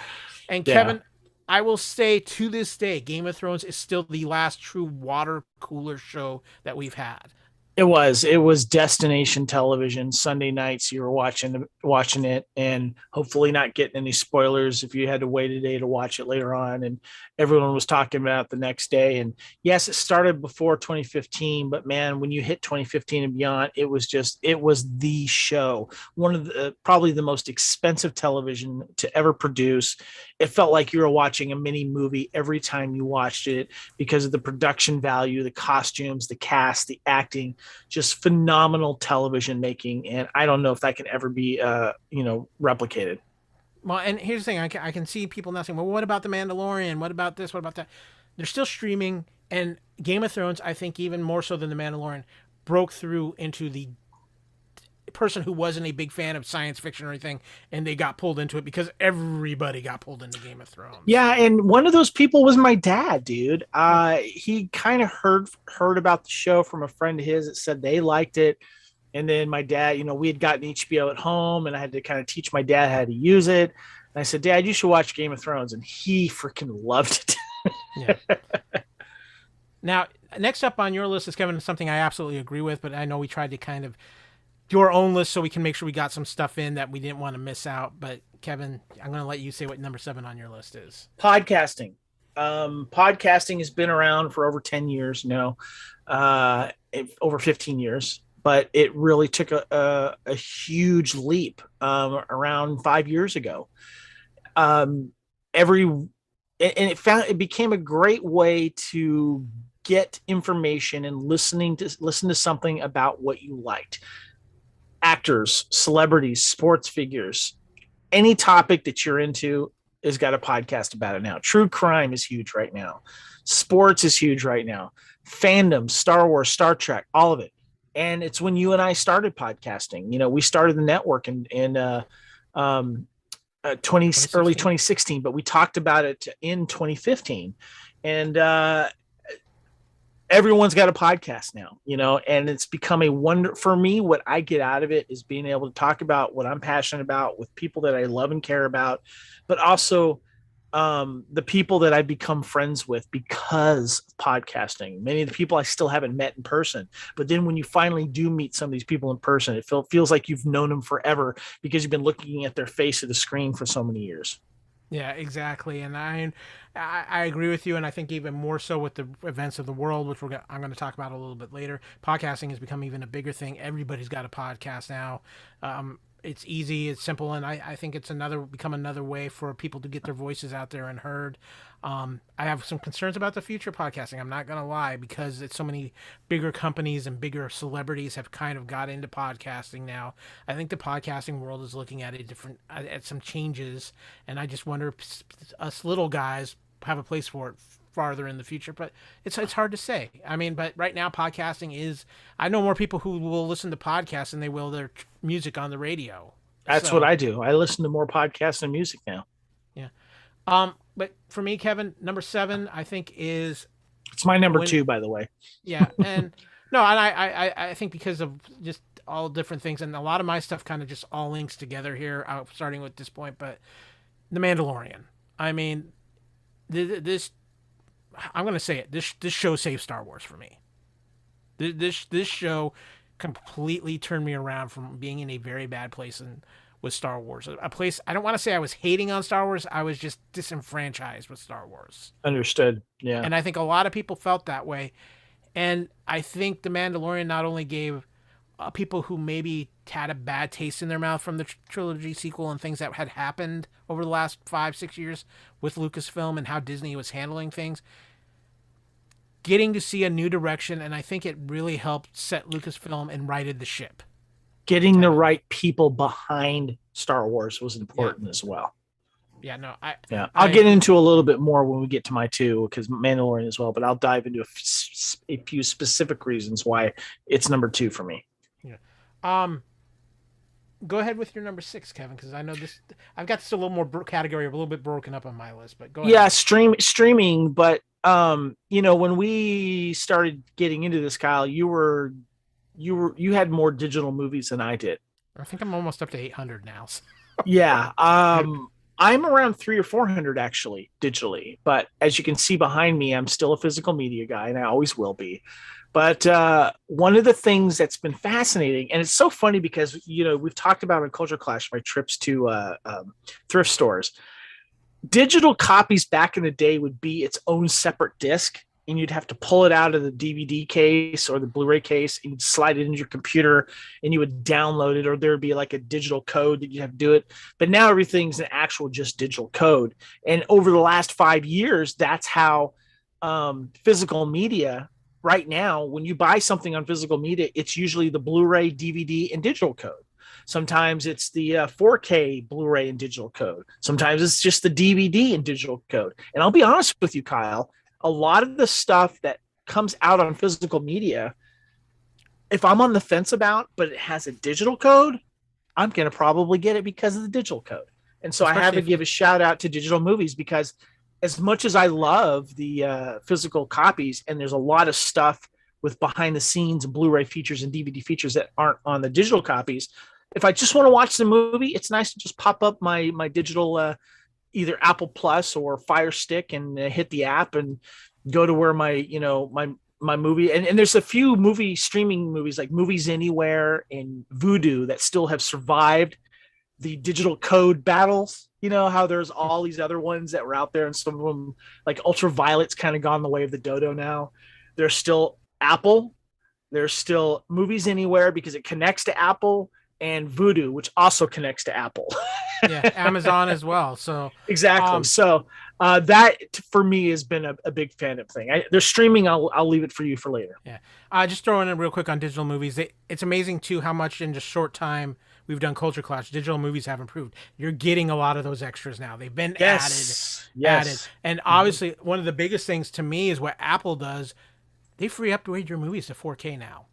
And Kevin, I will say to this day, Game of Thrones is still the last true water cooler show that we've had. It was destination television. Sunday nights you were watching it, and hopefully not getting any spoilers if you had to wait a day to watch it later on. And everyone was talking about it the next day. And yes, it started before 2015, but man, when you hit 2015 and beyond, it was the show. One of the probably the most expensive television to ever produce. It felt like you were watching a mini movie every time you watched it because of the production value, the costumes, the cast, the acting. Just phenomenal television making, and I don't know if that can ever be replicated. Well, and here's the thing: I can see people now saying, "Well, what about the Mandalorian? What about this? What about that?" They're still streaming, and Game of Thrones, I think, even more so than the Mandalorian, broke through into the person who wasn't a big fan of science fiction or anything, and they got pulled into it because everybody got pulled into Game of Thrones. Yeah, and one of those people was my dad, dude. He kind of heard about the show from a friend of his that said they liked it, and then my dad, we had gotten HBO at home, and I had to kind of teach my dad how to use it. And I said, Dad, you should watch Game of Thrones, and he freaking loved it. Yeah. Now, next up on your list is, Kevin, something I absolutely agree with, but I know we tried to kind of do our own list so we can make sure we got some stuff in that we didn't want to miss out. But Kevin, I'm going to let you say what number 7 on your list is. Podcasting. Podcasting has been around for over 10 years now, over 15 years, but it really took a huge leap around 5 years ago. It became a great way to get information and listen to something about what you liked. Actors, celebrities, sports figures, any topic that you're into has got a podcast about it now. True crime is huge right now. Sports is huge right now. Fandom, Star Wars, Star Trek, all of it. And it's when you and I started podcasting. We started the network in early 2016, but we talked about it in 2015. And everyone's got a podcast now, and it's become a wonder for me. What I get out of it is being able to talk about what I'm passionate about with people that I love and care about, but also the people that I've become friends with because of podcasting. Many of the people I still haven't met in person, but then when you finally do meet some of these people in person, it feels like you've known them forever because you've been looking at their face at the screen for so many years. Yeah, exactly. And I agree with you. And I think even more so with the events of the world, which I'm going to talk about a little bit later, podcasting has become even a bigger thing. Everybody's got a podcast now. It's easy, it's simple, and I think it's become another way for people to get their voices out there and heard. I have some concerns about the future of podcasting. I'm not gonna lie, because it's so many bigger companies and bigger celebrities have kind of got into podcasting now. I think the podcasting world is looking at at some changes, and I just wonder if us little guys have a place for it farther in the future, but it's hard to say. I mean, but right now podcasting is, I know more people who will listen to podcasts than they will their music on the radio. That's what I do. I listen to more podcasts and music now. Yeah. But for me, Kevin, number 7, I think is, it's my number 2, by the way. Yeah. And no, and I think because of just all different things, and a lot of my stuff kind of just all links together here, starting with this point, but The Mandalorian. I mean, this, I'm going to say it. This show saved Star Wars for me. This show completely turned me around from being in a very bad place with Star Wars. A place, I don't want to say I was hating on Star Wars. I was just disenfranchised with Star Wars. Understood. Yeah. And I think a lot of people felt that way. And I think The Mandalorian not only gave people who maybe had a bad taste in their mouth from the trilogy sequel and things that had happened over the last 5-6 years with Lucasfilm and how Disney was handling things, getting to see a new direction, and I think it really helped set Lucasfilm and righted the ship. Getting the right people behind Star Wars was important as well. Yeah, no, I'll get into a little bit more when we get to my 2, because Mandalorian as well, but I'll dive into a few specific reasons why it's number 2 for me. Yeah. Go ahead with your number 6, Kevin, because I know this. I've got this a little more category, a little bit broken up on my list, but go ahead. Yeah, streaming. But when we started getting into this, Kyle, you had more digital movies than I did. I think I'm almost up to 800 now. So. Yeah. I'm around 300 or 400 actually digitally, but as you can see behind me, I'm still a physical media guy, and I always will be. But one of the things that's been fascinating, and it's so funny because, we've talked about in Culture Clash, my trips to thrift stores. Digital copies back in the day would be its own separate disc, and you'd have to pull it out of the DVD case or the Blu-ray case, and you'd slide it into your computer, and you would download it, or there'd be like a digital code that you'd have to do it. But now everything's an actual just digital code. And over the last 5 years, that's how physical media. Right now, when you buy something on physical media, it's usually the Blu-ray, DVD, and digital code. Sometimes it's the 4K Blu-ray and digital code. Sometimes it's just the DVD and digital code. And I'll be honest with you, Kyle, a lot of the stuff that comes out on physical media, if I'm on the fence about, but it has a digital code, I'm going to probably get it because of the digital code. And so I have to give a shout out to digital movies, because as much as I love the physical copies, and there's a lot of stuff with behind the scenes and Blu-ray features and DVD features that aren't on the digital copies, if I just want to watch the movie, it's nice to just pop up my digital either Apple Plus or Fire Stick and hit the app and go to where my movie. And there's a few streaming movies like Movies Anywhere and Vudu that still have survived the digital code battles. You know how there's all these other ones that were out there, and some of them, like Ultraviolet's kind of gone the way of the dodo now. There's still Apple. There's still Movies Anywhere because it connects to Apple, and Vudu, which also connects to Apple. Yeah, Amazon as well. So exactly. So that for me has been a big fan of thing. There's streaming. I'll leave it for you for later. Yeah. Just throwing in real quick on digital movies. It's amazing too how much in just short time we've done Culture Clash. Digital movies have improved. You're getting a lot of those extras now. They've been added. And obviously one of the biggest things to me is what Apple does. They free upgrade your movies to 4K now.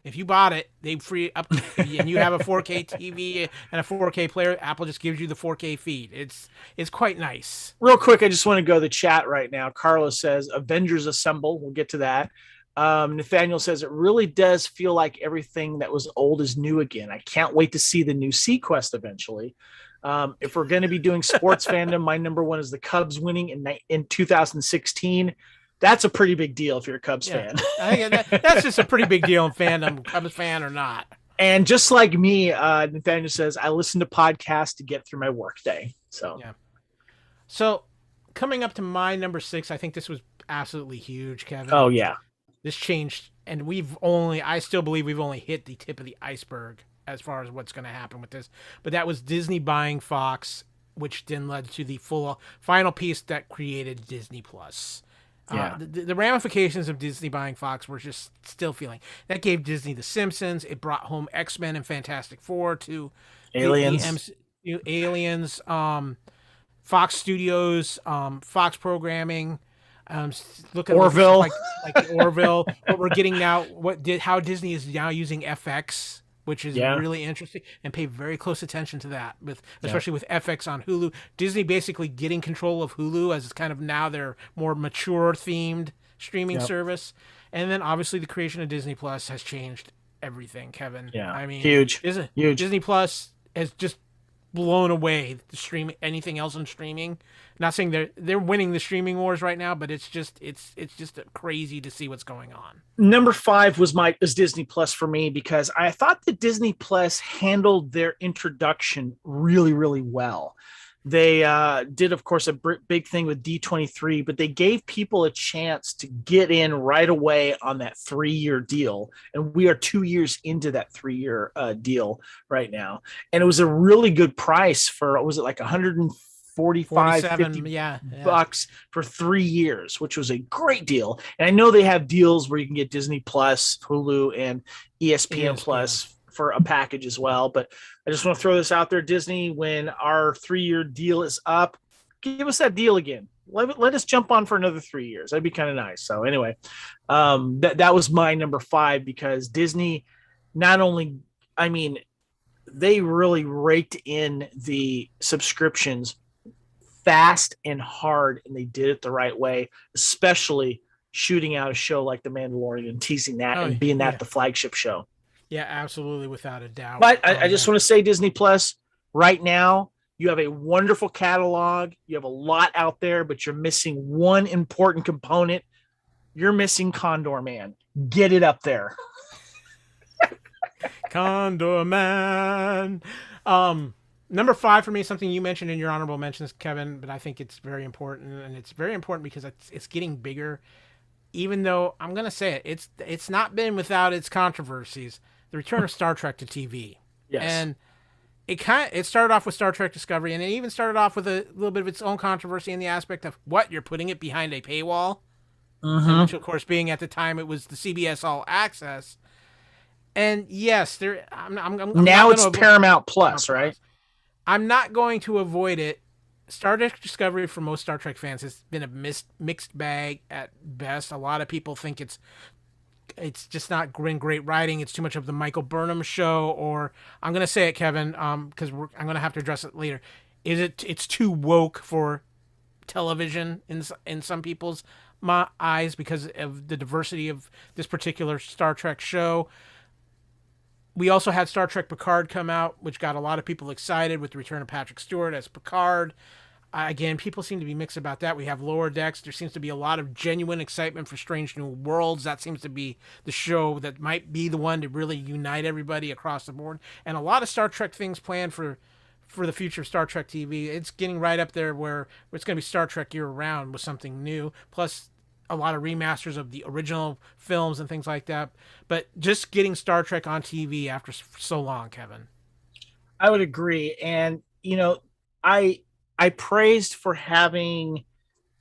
If you bought it, they free up, and you have a 4K TV and a 4K player, Apple just gives you the 4K feed. It's quite nice. Real quick, I just want to go to the chat right now. Carlos says, Avengers Assemble. We'll get to that. Nathaniel says, it really does feel like everything that was old is new again. I can't wait to see the new Sequest eventually. If we're going to be doing sports fandom, my number 1 is the Cubs winning in 2016. That's a pretty big deal if you're a Cubs fan. I think that's just a pretty big deal in fandom, Cubs fan or not. And just like me, Nathaniel says, I listen to podcasts to get through my workday. So, yeah. So coming up to my number 6, I think this was absolutely huge, Kevin. Oh, yeah. This changed, and I still believe we've only hit the tip of the iceberg as far as what's going to happen with this. But that was Disney buying Fox, which then led to the final piece that created Disney Plus. Yeah. The ramifications of Disney buying Fox were just still feeling. That gave Disney The Simpsons. It brought home X-Men and Fantastic Four to Aliens. Aliens, Fox Studios, Fox Programming. Look at Orville. like the Orville. What we're getting now, how Disney is now using FX, which is really interesting, and pay very close attention to that, especially with FX on Hulu. Disney basically getting control of Hulu as it's kind of now their more mature themed streaming service. And then obviously the creation of Disney Plus has changed everything, Kevin. Yeah, I mean, huge. Disney Plus has just blown away the anything else in streaming. Not saying they're winning the streaming wars right now, but it's just crazy to see what's going on. Number 5 was Disney Plus for me, because I thought that Disney Plus handled their introduction really, really well. They did, of course, a big thing with D23, but they gave people a chance to get in right away on that 3-year deal. And we are 2 years into that 3-year deal right now. And it was a really good price for, was it like 145, 50 bucks for 3 years, which was a great deal. And I know they have deals where you can get Disney Plus, Hulu, and ESPN Plus for a package as well. But I just want to throw this out there, Disney, when our 3-year deal is up, give us that deal again. Let us jump on for another 3 years. That'd be kind of nice. So anyway, that was my number 5, because Disney not only, I mean, they really raked in the subscriptions fast and hard, and they did it the right way, especially shooting out a show like The Mandalorian and teasing that and being that the flagship show. Yeah, absolutely, without a doubt. But I just want to say, Disney Plus, right now, you have a wonderful catalog. You have a lot out there, but you're missing one important component. You're missing Condor Man. Get it up there. Condor Man. Number 5 for me is something you mentioned in your honorable mentions, Kevin, but I think it's very important, and it's very important because it's getting bigger. Even though I'm going to say it's not been without its controversies. The return of Star Trek to TV. Yes. And it started off with Star Trek Discovery, and it even started off with a little bit of its own controversy in the aspect of you're putting it behind a paywall, which of course being at the time it was the CBS All Access. And yes, I'm now it's Paramount Plus, right? I'm not going to avoid it. Star Trek Discovery for most Star Trek fans has been a mixed bag at best. A lot of people think it's just not great writing. It's too much of the Michael Burnham show, or I'm going to say it, Kevin, because I'm going to have to address it later. It's too woke for television in some people's eyes because of the diversity of this particular Star Trek show. We also had Star Trek Picard come out, which got a lot of people excited with the return of Patrick Stewart as Picard. Again, people seem to be mixed about that. We have Lower Decks. There seems to be a lot of genuine excitement for Strange New Worlds. That seems to be the show that might be the one to really unite everybody across the board. And a lot of Star Trek things planned for the future of Star Trek TV. It's getting right up there where it's going to be Star Trek year-round with something new. Plus, a lot of remasters of the original films and things like that. But just getting Star Trek on TV after so long, Kevin. I would agree. And, I praised for having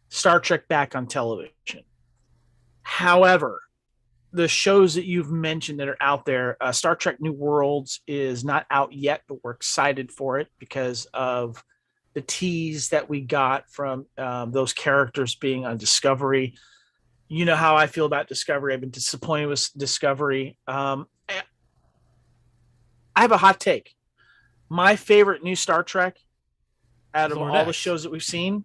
Star Trek back on television. However, the shows that you've mentioned that are out there, Star Trek New Worlds is not out yet, but we're excited for it because of the tease that we got from those characters being on Discovery. You know how I feel about Discovery. I've been disappointed with Discovery. I have a hot take. My favorite new Star Trek out of all the shows that we've seen.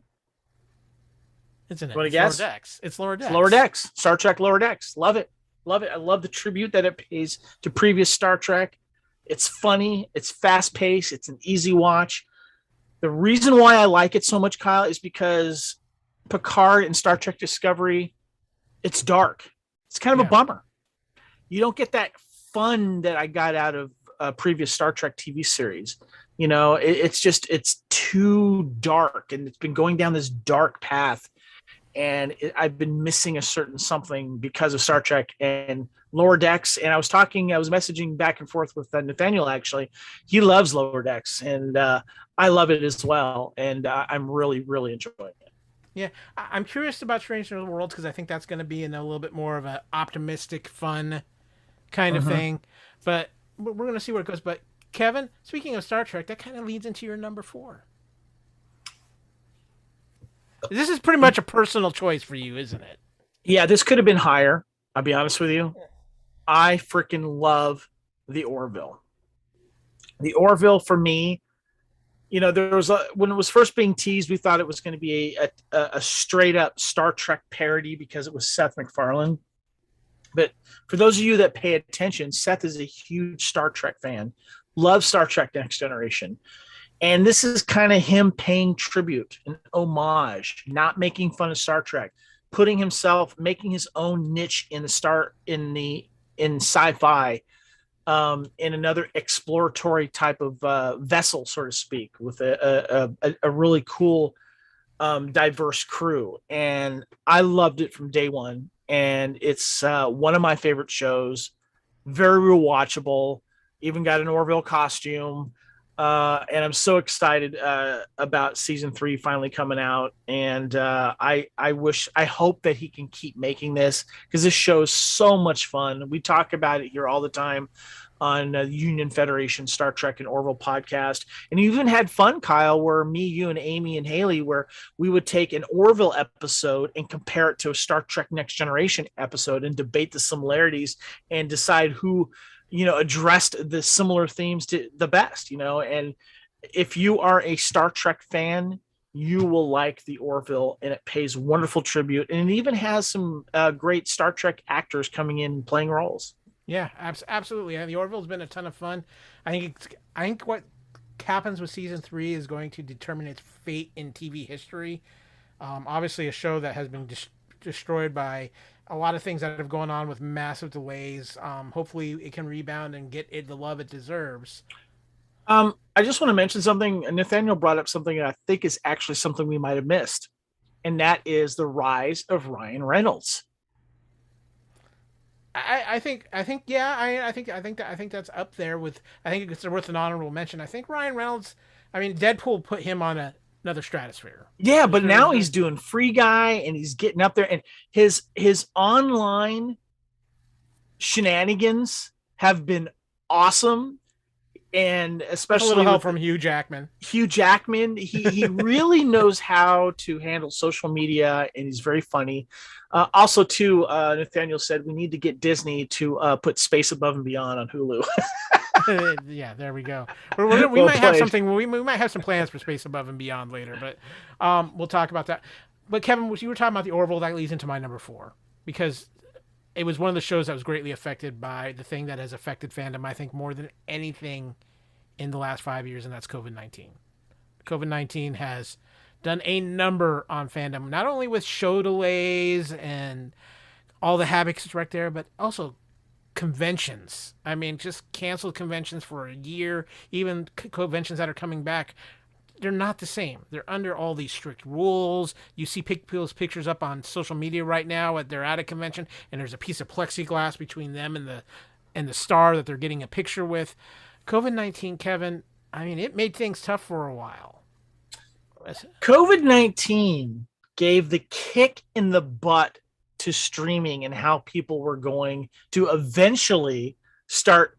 Isn't it? Want to guess? Lower Decks. It's Lower Decks. Lower Decks. Star Trek Lower Decks. Love it. Love it. I love the tribute that it pays to previous Star Trek. It's funny. It's fast paced. It's an easy watch. The reason why I like it so much, Kyle, is because Picard and Star Trek Discovery, it's dark. It's kind of a bummer. You don't get that fun that I got out of previous Star Trek TV series. It's too dark, and it's been going down this dark path. I've been missing a certain something because of Star Trek and Lower Decks. And I was messaging back and forth with Nathaniel. Actually, he loves Lower Decks, and I love it as well. And I'm really, really enjoying it. Yeah, I'm curious about Strange New Worlds because I think that's going to be in a little bit more of an optimistic, fun kind of thing. But we're going to see where it goes. But Kevin, speaking of Star Trek, that kind of leads into your number 4. This is pretty much a personal choice for you, isn't it? Yeah, this could have been higher. I'll be honest with you. I freaking love the Orville. The Orville for me, there was when it was first being teased, we thought it was going to be a straight up Star Trek parody because it was Seth MacFarlane. But for those of you that pay attention, Seth is a huge Star Trek fan, loves Star Trek Next Generation. And this is kind of him paying tribute, an homage, not making fun of Star Trek, making his own niche in sci-fi, in another exploratory type of vessel, so to speak, with a really cool, diverse crew. And I loved it from day one. And it's one of my favorite shows, very rewatchable, even got an Orville costume. And I'm so excited about season 3 finally coming out. And I hope that he can keep making this, because this show is so much fun. We talk about it here all the time on Union Federation Star Trek and Orville podcast. And you even had fun, Kyle, where me, you, and Amy and Haley, where we would take an Orville episode and compare it to a Star Trek Next Generation episode and debate the similarities and decide who addressed the similar themes to the best, and if you are a Star Trek fan, you will like the Orville, and it pays wonderful tribute, and it even has some great Star Trek actors coming in and playing roles. Yeah, absolutely. The Orville's been a ton of fun. I think what happens with season 3 is going to determine its fate in TV history. Obviously a show that has been destroyed by a lot of things that have gone on with massive delays. Hopefully it can rebound and get the love it deserves. I just want to mention something. Nathaniel brought up something that I think is actually something we might have missed, and that is the rise of Ryan Reynolds. I think that's up there with. I think it's worth an honorable mention. I think Ryan Reynolds. I mean, Deadpool put him on another stratosphere. Yeah, but now he's doing Free Guy, and he's getting up there, and his online shenanigans have been awesome, and especially a little help from Hugh Jackman. He really knows how to handle social media, and he's very funny. Also, too, Nathaniel said we need to get Disney to put Space Above and Beyond on Hulu. Yeah, there we go. We might have something. We might have some plans for Space Above and Beyond later, but we'll talk about that. But Kevin, you were talking about the Orville. That leads into my number 4, because it was one of the shows that was greatly affected by the thing that has affected fandom, I think, more than anything in the last 5 years, and that's COVID-19. COVID-19 has done a number on fandom, not only with show delays and all the havoc it's right there, but also conventions. I mean, just canceled conventions for a year, even conventions that are coming back. They're not the same. They're under all these strict rules. You see people's pictures up on social media right now they're at a convention, and there's a piece of plexiglass between them and the star that they're getting a picture with. COVID-19, Kevin, I mean, it made things tough for a while. COVID-19 gave the kick in the butt to streaming and how people were going to eventually start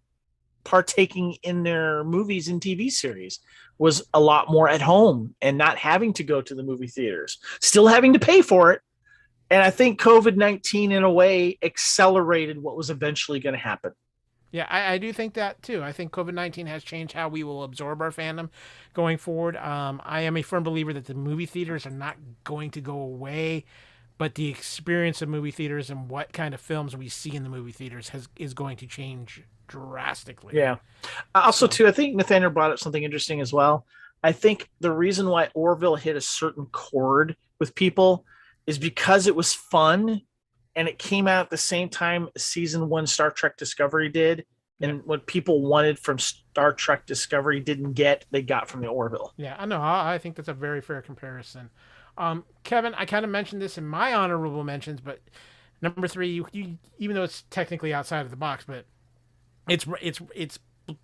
partaking in their movies and TV series. Was a lot more at home and not having to go to the movie theaters, still having to pay for it. And I think COVID-19 in a way accelerated what was eventually going to happen. Yeah, I do think that too. I think COVID-19 has changed how we will absorb our fandom going forward. I am a firm believer that the movie theaters are not going to go away, but the experience of movie theaters and what kind of films we see in the movie theaters is going to change drastically. Yeah. Also, too, I think Nathaniel brought up something interesting as well. I think the reason why Orville hit a certain chord with people is because it was fun, and it came out at the same time season 1 Star Trek Discovery did, And what people wanted from Star Trek Discovery didn't get, they got from the Orville. Yeah, I know. I think that's a very fair comparison. Kevin, I kind of mentioned this in my honorable mentions, but number 3, you even though it's technically outside of the box, but it's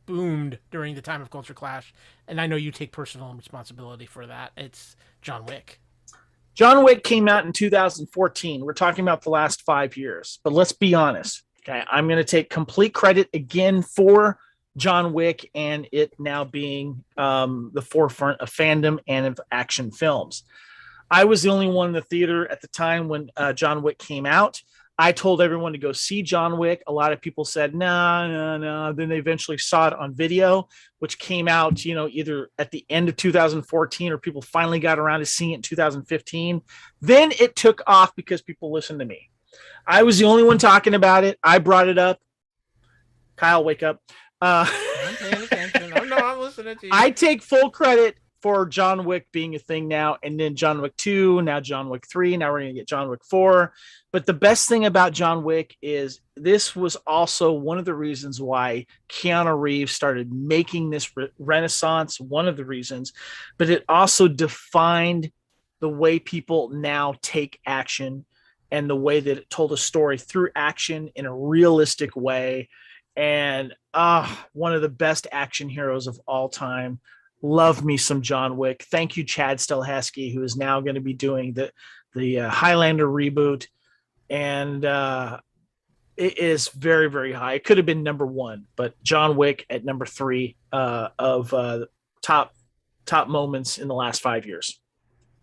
boomed during the time of Culture Clash, and I know you take personal responsibility for that. It's John Wick. John Wick came out in 2014. We're talking about the last 5 years, but let's be honest. Okay, I'm going to take complete credit again for John Wick and it now being the forefront of fandom and of action films. I was the only one in the theater at the time when John Wick came out. I told everyone to go see John Wick. A lot of people said, no. Then they eventually saw it on video, which came out, either at the end of 2014 or people finally got around to seeing it in 2015. Then it took off because people listened to me. I was the only one talking about it. I brought it up. Kyle, wake up. I'm paying attention. I'm listening to you. I take full credit for John Wick being a thing now, and then John Wick 2, now John Wick 3, now we're going to get John Wick 4. But the best thing about John Wick is this was also one of the reasons why Keanu Reeves started making this renaissance, one of the reasons, but it also defined the way people now take action and the way that it told a story through action in a realistic way. And one of the best action heroes of all time. Love me some John Wick. Thank you, Chad Stahelski, who is now going to be doing the Highlander reboot. And it is very, very high. It could have been number 1, but John Wick at number 3 of top moments in the last 5 years.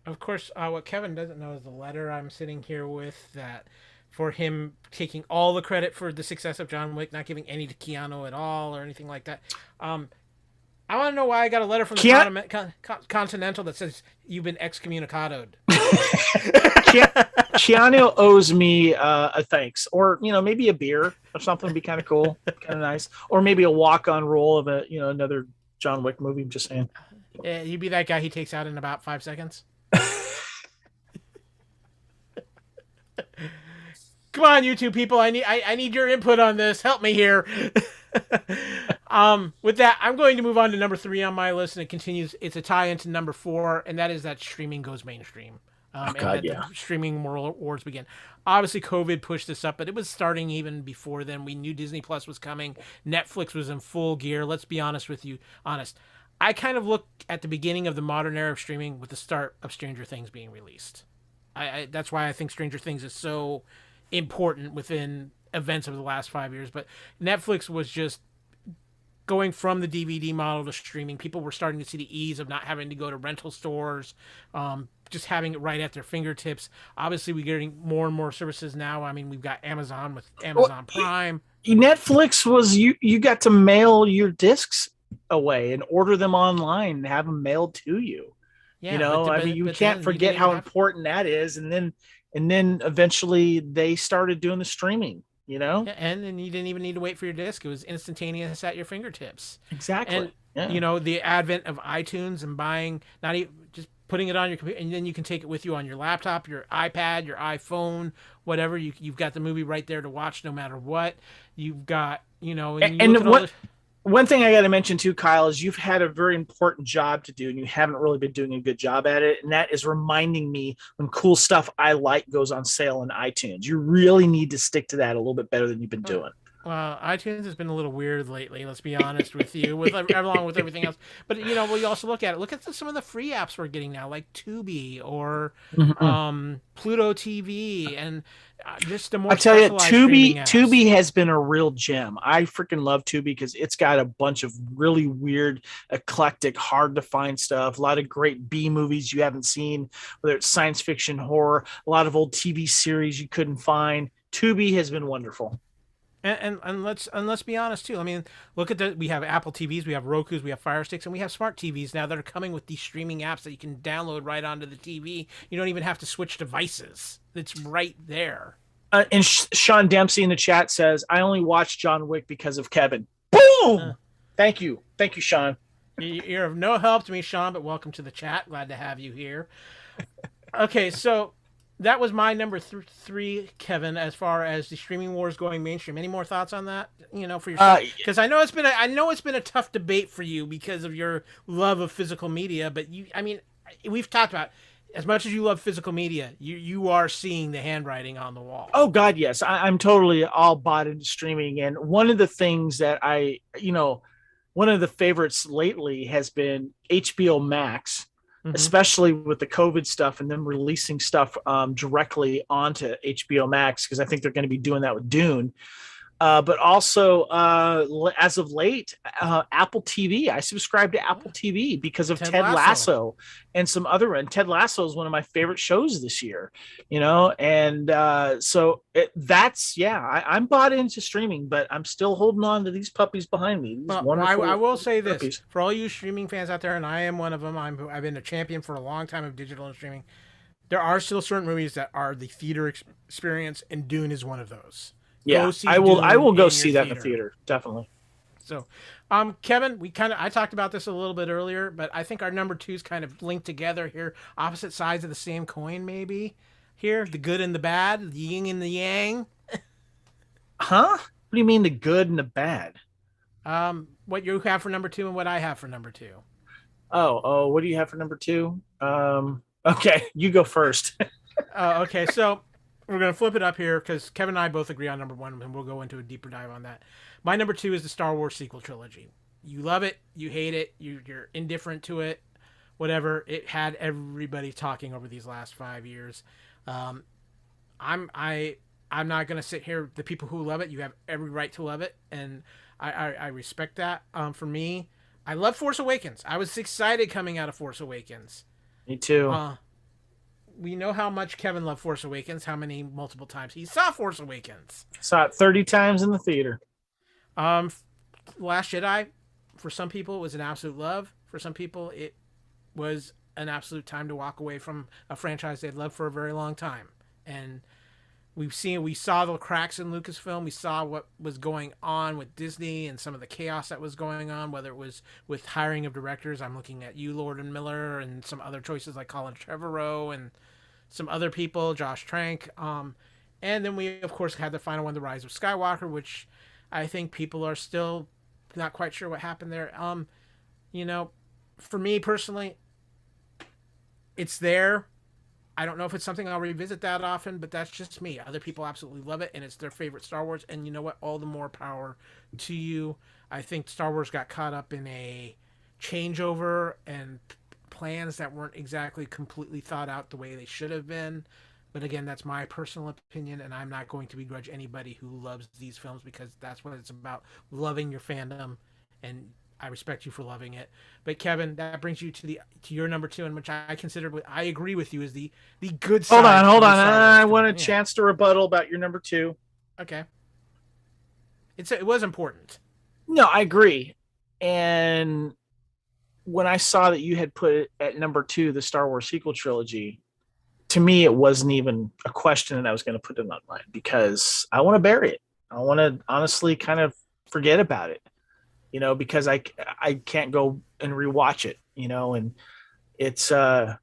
Of course, what Kevin doesn't know is the letter I'm sitting here with, that for him taking all the credit for the success of John Wick, not giving any to Keanu at all or anything like that. I want to know why I got a letter from the Continental that says you've been excommunicated. Keanu owes me a thanks, or maybe a beer or something would be kind of cool, kind of nice, or maybe a walk-on role of another John Wick movie. I'm just saying. Yeah, you'd be that guy he takes out in about 5 seconds. Come on, you two people. I need your input on this. Help me here. With that, I'm going to move on to number 3 on my list, and it continues. It's a tie into number 4, and that is that streaming goes mainstream. The streaming wars begin. Obviously, COVID pushed this up, but it was starting even before then. We knew Disney Plus was coming. Netflix was in full gear. Let's be honest with you. I kind of look at the beginning of the modern era of streaming with the start of Stranger Things being released. That's why I think Stranger Things is so important within events of the last 5 years. But Netflix was just going from the DVD model to streaming. People were starting to see the ease of not having to go to rental stores, just having it right at their fingertips. Obviously, we're getting more and more services now. I mean, we've got Amazon with Amazon Prime. Netflix was you got to mail your discs away and order them online and have them mailed to you. Yeah, you can't forget how important that is. And then eventually they started doing the streaming. Yeah, and then you didn't even need to wait for your disc. It was instantaneous at your fingertips. Exactly. And the advent of iTunes and buying, not even just putting it on your computer, and then you can take it with you on your laptop, your iPad, your iPhone, whatever. You've got the movie right there to watch no matter what. You've got, one thing I got to mention too, Kyle, is you've had a very important job to do and you haven't really been doing a good job at it. And that is reminding me when cool stuff I like goes on sale on iTunes. You really need to stick to that a little bit better than you've been doing. Well, iTunes has been a little weird lately. Let's be honest with you, along with everything else. But you also look at it. Look at some of the free apps we're getting now, like Tubi or Pluto TV, and just the more. I tell you, Tubi has been a real gem. I freaking love Tubi because it's got a bunch of really weird, eclectic, hard to find stuff. A lot of great B movies you haven't seen, whether it's science fiction, horror. A lot of old TV series you couldn't find. Tubi has been wonderful. And let's be honest too. I mean, look at we have Apple TVs, we have Roku's, we have Fire Sticks, and we have smart TVs now that are coming with these streaming apps that you can download right onto the TV. You don't even have to switch devices. It's right there. And Sean Dempsey in the chat says, "I only watched John Wick because of Kevin." Boom! Thank you, Sean. You're of no help to me, Sean, but welcome to the chat. Glad to have you here. Okay, so that was my number three, Kevin. As far as the streaming wars going mainstream, any more thoughts on that? For yourself, because I know it's been a tough debate for you because of your love of physical media. But we've talked about, as much as you love physical media, you are seeing the handwriting on the wall. Oh God, yes, I'm totally all bought into streaming, and one of the things that one of the favorites lately has been HBO Max. Mm-hmm. Especially with the COVID stuff and them releasing stuff directly onto HBO Max, because I think they're going to be doing that with Dune. But also, as of late, Apple TV. I subscribe to Apple TV because of Ted Lasso and some other. And Ted Lasso is one of my favorite shows this year, And I'm bought into streaming, but I'm still holding on to these puppies behind me. I will say this puppies. For all you streaming fans out there, and I am one of them. I've been a champion for a long time of digital and streaming. There are still certain movies that are the theater experience, and Dune is one of those. Yeah, I will go see that in the theater, definitely. So, Kevin, I talked about this a little bit earlier, but I think our number twos kind of linked together here, opposite sides of the same coin, maybe. Here, the good and the bad, the yin and the yang. Huh? What do you mean the good and the bad? What you have for number two and what I have for number two. Oh, what do you have for number two? Okay, you go first. Okay, so we're going to flip it up here because Kevin and I both agree on number one, and we'll go into a deeper dive on that. My number two is the Star Wars sequel trilogy. You love it, you hate it, you're indifferent to it, whatever. It had everybody talking over these last 5 years. I'm not going to sit here. The people who love it, you have every right to love it, and I respect that. For me, I love Force Awakens. I was excited coming out of Force Awakens. Me too. We know how much Kevin loved Force Awakens, how many multiple times he saw Force Awakens. Saw it 30 times in the theater. Last Jedi, for some people, it was an absolute love. For some people, it was an absolute time to walk away from a franchise they'd loved for a very long time. And we saw the cracks in Lucasfilm. We saw what was going on with Disney and some of the chaos that was going on, whether it was with hiring of directors. I'm looking at you, Lord and Miller, and some other choices like Colin Trevorrow and some other people, Josh Trank. And then we, of course, had the final one, The Rise of Skywalker, which I think people are still not quite sure what happened there. For me personally, it's there. I don't know if it's something I'll revisit that often, but that's just me. Other people absolutely love it, and it's their favorite Star Wars. And you know what? All the more power to you. I think Star Wars got caught up in a changeover and plans that weren't exactly completely thought out the way they should have been. But again, that's my personal opinion, and I'm not going to begrudge anybody who loves these films because that's what it's about, loving your fandom, and I respect you for loving it. But Kevin, that brings you to your number two, and which I consider, I agree with you, is the good side. Hold on. I want a chance to rebuttal about your number two. Okay. It was important. No, I agree. And when I saw that you had put it at number two, the Star Wars sequel trilogy, to me, it wasn't even a question that I was going to put it on mine because I want to bury it. I want to honestly kind of forget about it. Because I can't go and rewatch it, and it's, I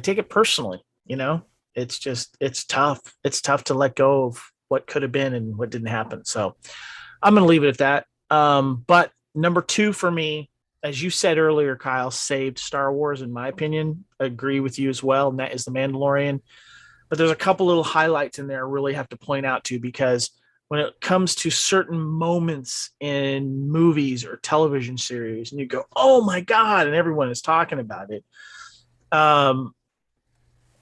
take it personally, it's tough. It's tough to let go of what could have been and what didn't happen. So I'm going to leave it at that. But number two for me, as you said earlier, Kyle, saved Star Wars, in my opinion. I agree with you as well. And that is The Mandalorian. But there's a couple little highlights in there I really have to point out to, because when it comes to certain moments in movies or television series, and you go, oh my God, and everyone is talking about it.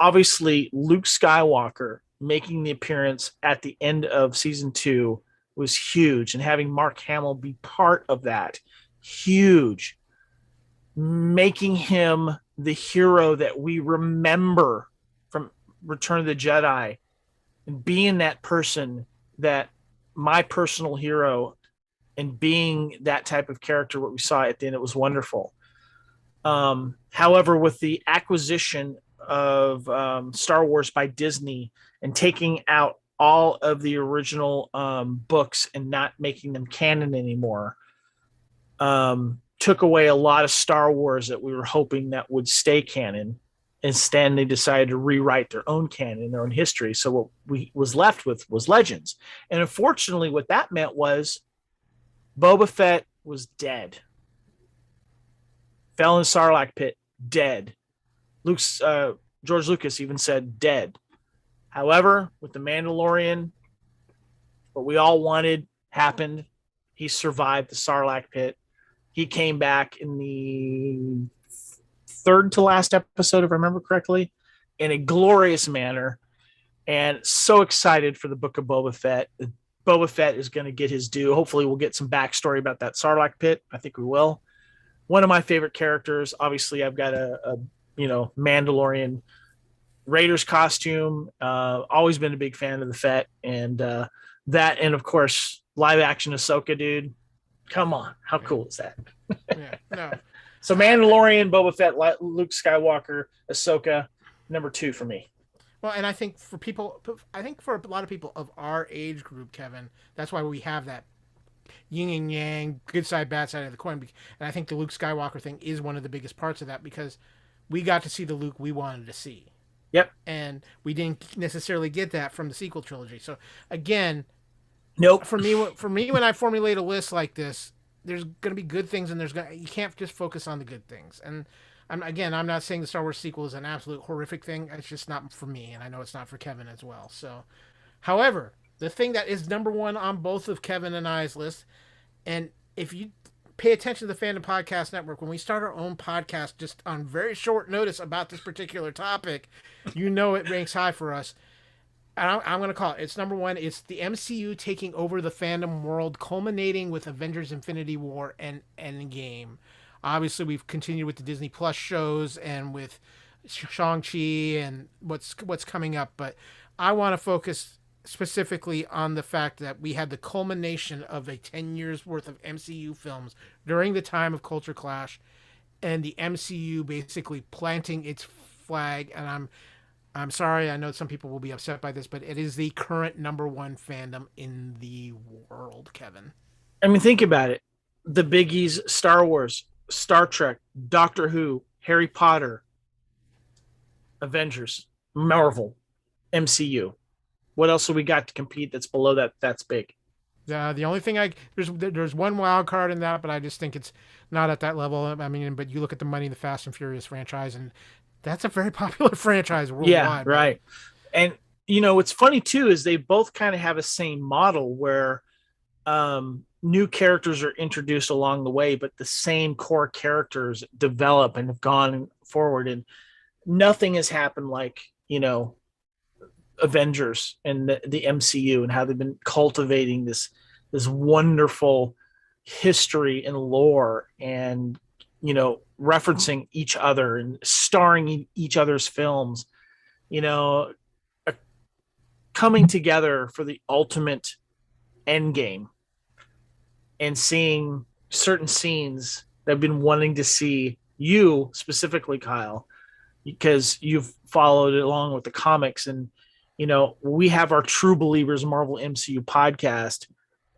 Obviously, Luke Skywalker making the appearance at the end of season 2 was huge, and having Mark Hamill be part of that, huge. Making him the hero that we remember from Return of the Jedi, and being that person that my personal hero, and being that type of character, what we saw at the end, it was wonderful. However, with the acquisition of Star Wars by Disney and taking out all of the original books and not making them canon anymore, took away a lot of Star Wars that we were hoping that would stay canon. instead they decided to rewrite their own canon, their own history. So what we was left with was Legends. And unfortunately, what that meant was Boba Fett was dead. Fell in the Sarlacc pit, dead. George Lucas even said dead. However, with the Mandalorian, what we all wanted happened. He survived the Sarlacc pit. He came back in the third to last episode, if I remember correctly, in a glorious manner. And so excited for the Book of Boba Fett. Boba Fett is going to get his due. Hopefully we'll get some backstory about that Sarlacc pit. I think we will. One of my favorite characters. Obviously, I've got a Mandalorian Raiders costume. Always been a big fan of the Fett, and that, and of course, live action Ahsoka, dude. Come on, how cool is that? Yeah, no. So Mandalorian, Boba Fett, Luke Skywalker, Ahsoka, number 2 for me. Well, and I think for a lot of people of our age group, Kevin, that's why we have that yin and yang, good side, bad side of the coin. And I think the Luke Skywalker thing is one of the biggest parts of that, because we got to see the Luke we wanted to see. Yep. And we didn't necessarily get that from the sequel trilogy. So again, nope. For me, when I formulate a list like this, there's going to be good things, and you can't just focus on the good things. And I'm not saying the Star Wars sequel is an absolute horrific thing. It's just not for me, and I know it's not for Kevin as well. So, however, the thing that is number 1 on both of Kevin and I's list, and if you pay attention to the Fandom Podcast Network, when we start our own podcast just on very short notice about this particular topic, it ranks high for us. And I'm going to call it. It's number 1. It's the MCU taking over the fandom world, culminating with Avengers Infinity War and Endgame. Obviously, we've continued with the Disney Plus shows and with Shang-Chi and what's coming up. But I want to focus specifically on the fact that we had the culmination of a 10 years worth of MCU films during the time of Culture Clash, and the MCU basically planting its flag. And I'm sorry, I know some people will be upset by this, but it is the current number 1 fandom in the world, Kevin. I mean, think about it. The biggies: Star Wars, Star Trek, Doctor Who, Harry Potter, Avengers, Marvel, MCU. What else have we got to compete that's below that? That's big. The only thing there's one wild card in that, but I just think it's not at that level. I mean, but you look at the money in the Fast and Furious franchise, and that's a very popular franchise worldwide. Yeah, right. And what's funny too is they both kind of have a same model where new characters are introduced along the way, but the same core characters develop and have gone forward, and nothing has happened like Avengers and the MCU, and how they've been cultivating this wonderful history and lore, and referencing each other and starring in each other's films, coming together for the ultimate end game, and seeing certain scenes that I've been wanting to see, you specifically, Kyle, because you've followed along with the comics. And we have our True Believers Marvel MCU podcast,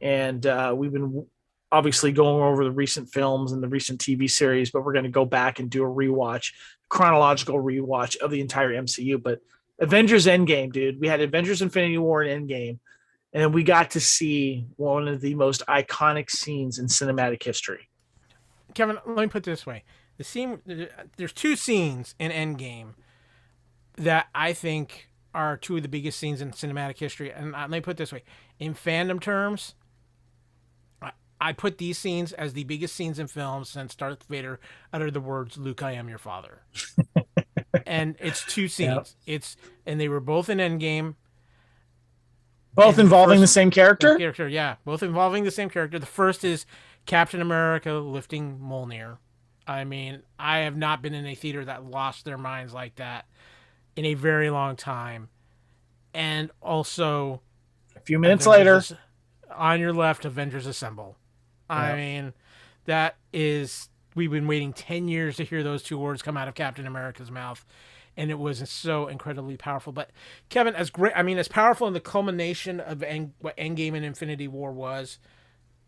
and we've been obviously going over the recent films and the recent TV series, but we're going to go back and do a chronological rewatch of the entire MCU. But Avengers Endgame, dude, we had Avengers Infinity War and Endgame, and we got to see one of the most iconic scenes in cinematic history. Kevin, let me put it this way. There's 2 scenes in Endgame that I think are 2 of the biggest scenes in cinematic history. And let me put it this way. In fandom terms, I put these scenes as the biggest scenes in films since Darth Vader uttered the words, "Luke, I am your father." And it's 2 scenes. Yep. And they were both in Endgame. Both involving the same character? Yeah, both involving the same character. The first is Captain America lifting Mjolnir. I mean, I have not been in a theater that lost their minds like that in a very long time. And also, a few minutes later, on your left, Avengers Assemble. Yeah. I mean, we've been waiting 10 years to hear those 2 words come out of Captain America's mouth, and it was so incredibly powerful. But Kevin, as powerful in the culmination of what Endgame and Infinity War was,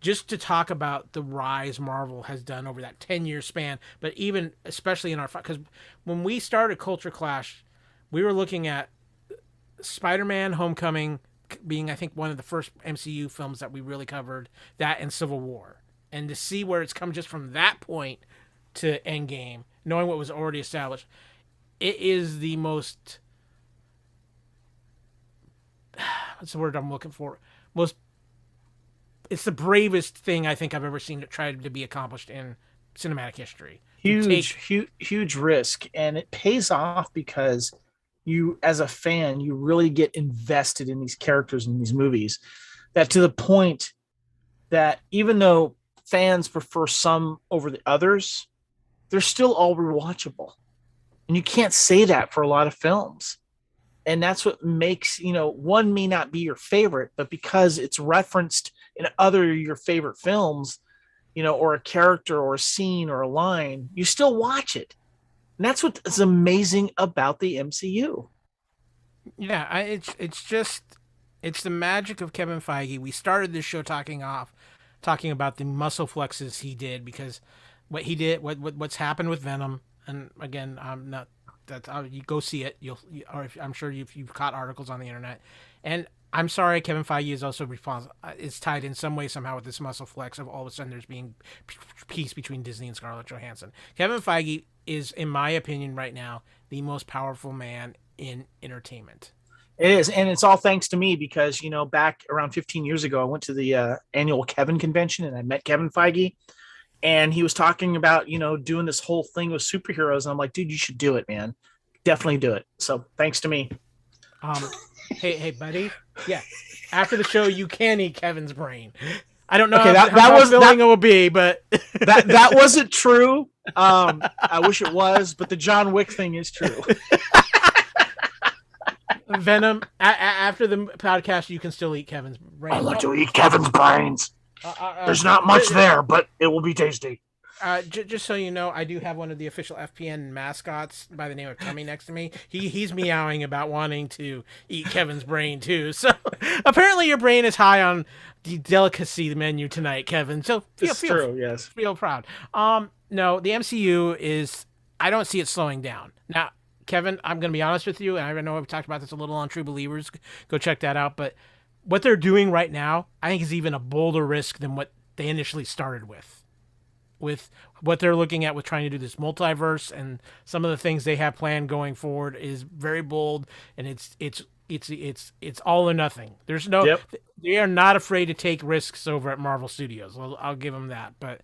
just to talk about the rise Marvel has done over that 10-year span, but even especially in our, because when we started Culture Clash, we were looking at Spider-Man Homecoming being, I think, one of the first MCU films that we really covered, that and Civil War. And to see where it's come just from that point to Endgame, knowing what was already established, it is the most, what's the word I'm looking for? It's the bravest thing I think I've ever seen that tried to be accomplished in cinematic history. Huge risk, and it pays off because you, as a fan, you really get invested in these characters in these movies, that to the point that even though fans prefer some over the others, they're still all rewatchable. And you can't say that for a lot of films. And that's what makes, one may not be your favorite, but because it's referenced in other your favorite films, or a character or a scene or a line, you still watch it. And that's what is amazing about the MCU. Yeah, it's the magic of Kevin Feige. We started this show talking about the muscle flexes he did, because what he did, what's happened with Venom, and again, I'm not. You go see it. I'm sure you've caught articles on the internet, and I'm sorry, Kevin Feige is also responsible. It's tied in some way somehow with this muscle flex of all of a sudden there's being peace between Disney and Scarlett Johansson. Kevin Feige is, in my opinion, right now the most powerful man in entertainment. It is, and it's all thanks to me because back around 15 years ago, I went to the annual Kevin convention and I met Kevin Feige. And he was talking about, doing this whole thing with superheroes. And I'm like, dude, you should do it, man. Definitely do it. So thanks to me. Hey, buddy. Yeah. After the show, you can eat Kevin's brain. I don't know how filling it will be, but that wasn't true. I wish it was, but the John Wick thing is true. Venom, after the podcast, you can still eat Kevin's brain. I want to eat Kevin's brains. There's not much there, but it will be tasty. Just so you know, I do have one of the official FPN mascots by the name of Tummy next to me. He's meowing about wanting to eat Kevin's brain too. So apparently your brain is high on the delicacy menu tonight, Kevin. So feel proud. No, the MCU is, I don't see it slowing down. Now, Kevin, I'm going to be honest with you, and I know we've talked about this a little on True Believers. Go check that out, but what they're doing right now, I think, is even a bolder risk than what they initially started with. With what they're looking at with trying to do this multiverse and some of the things they have planned going forward is very bold, and it's all or nothing. There's no, They are not afraid to take risks over at Marvel Studios. I'll give them that. But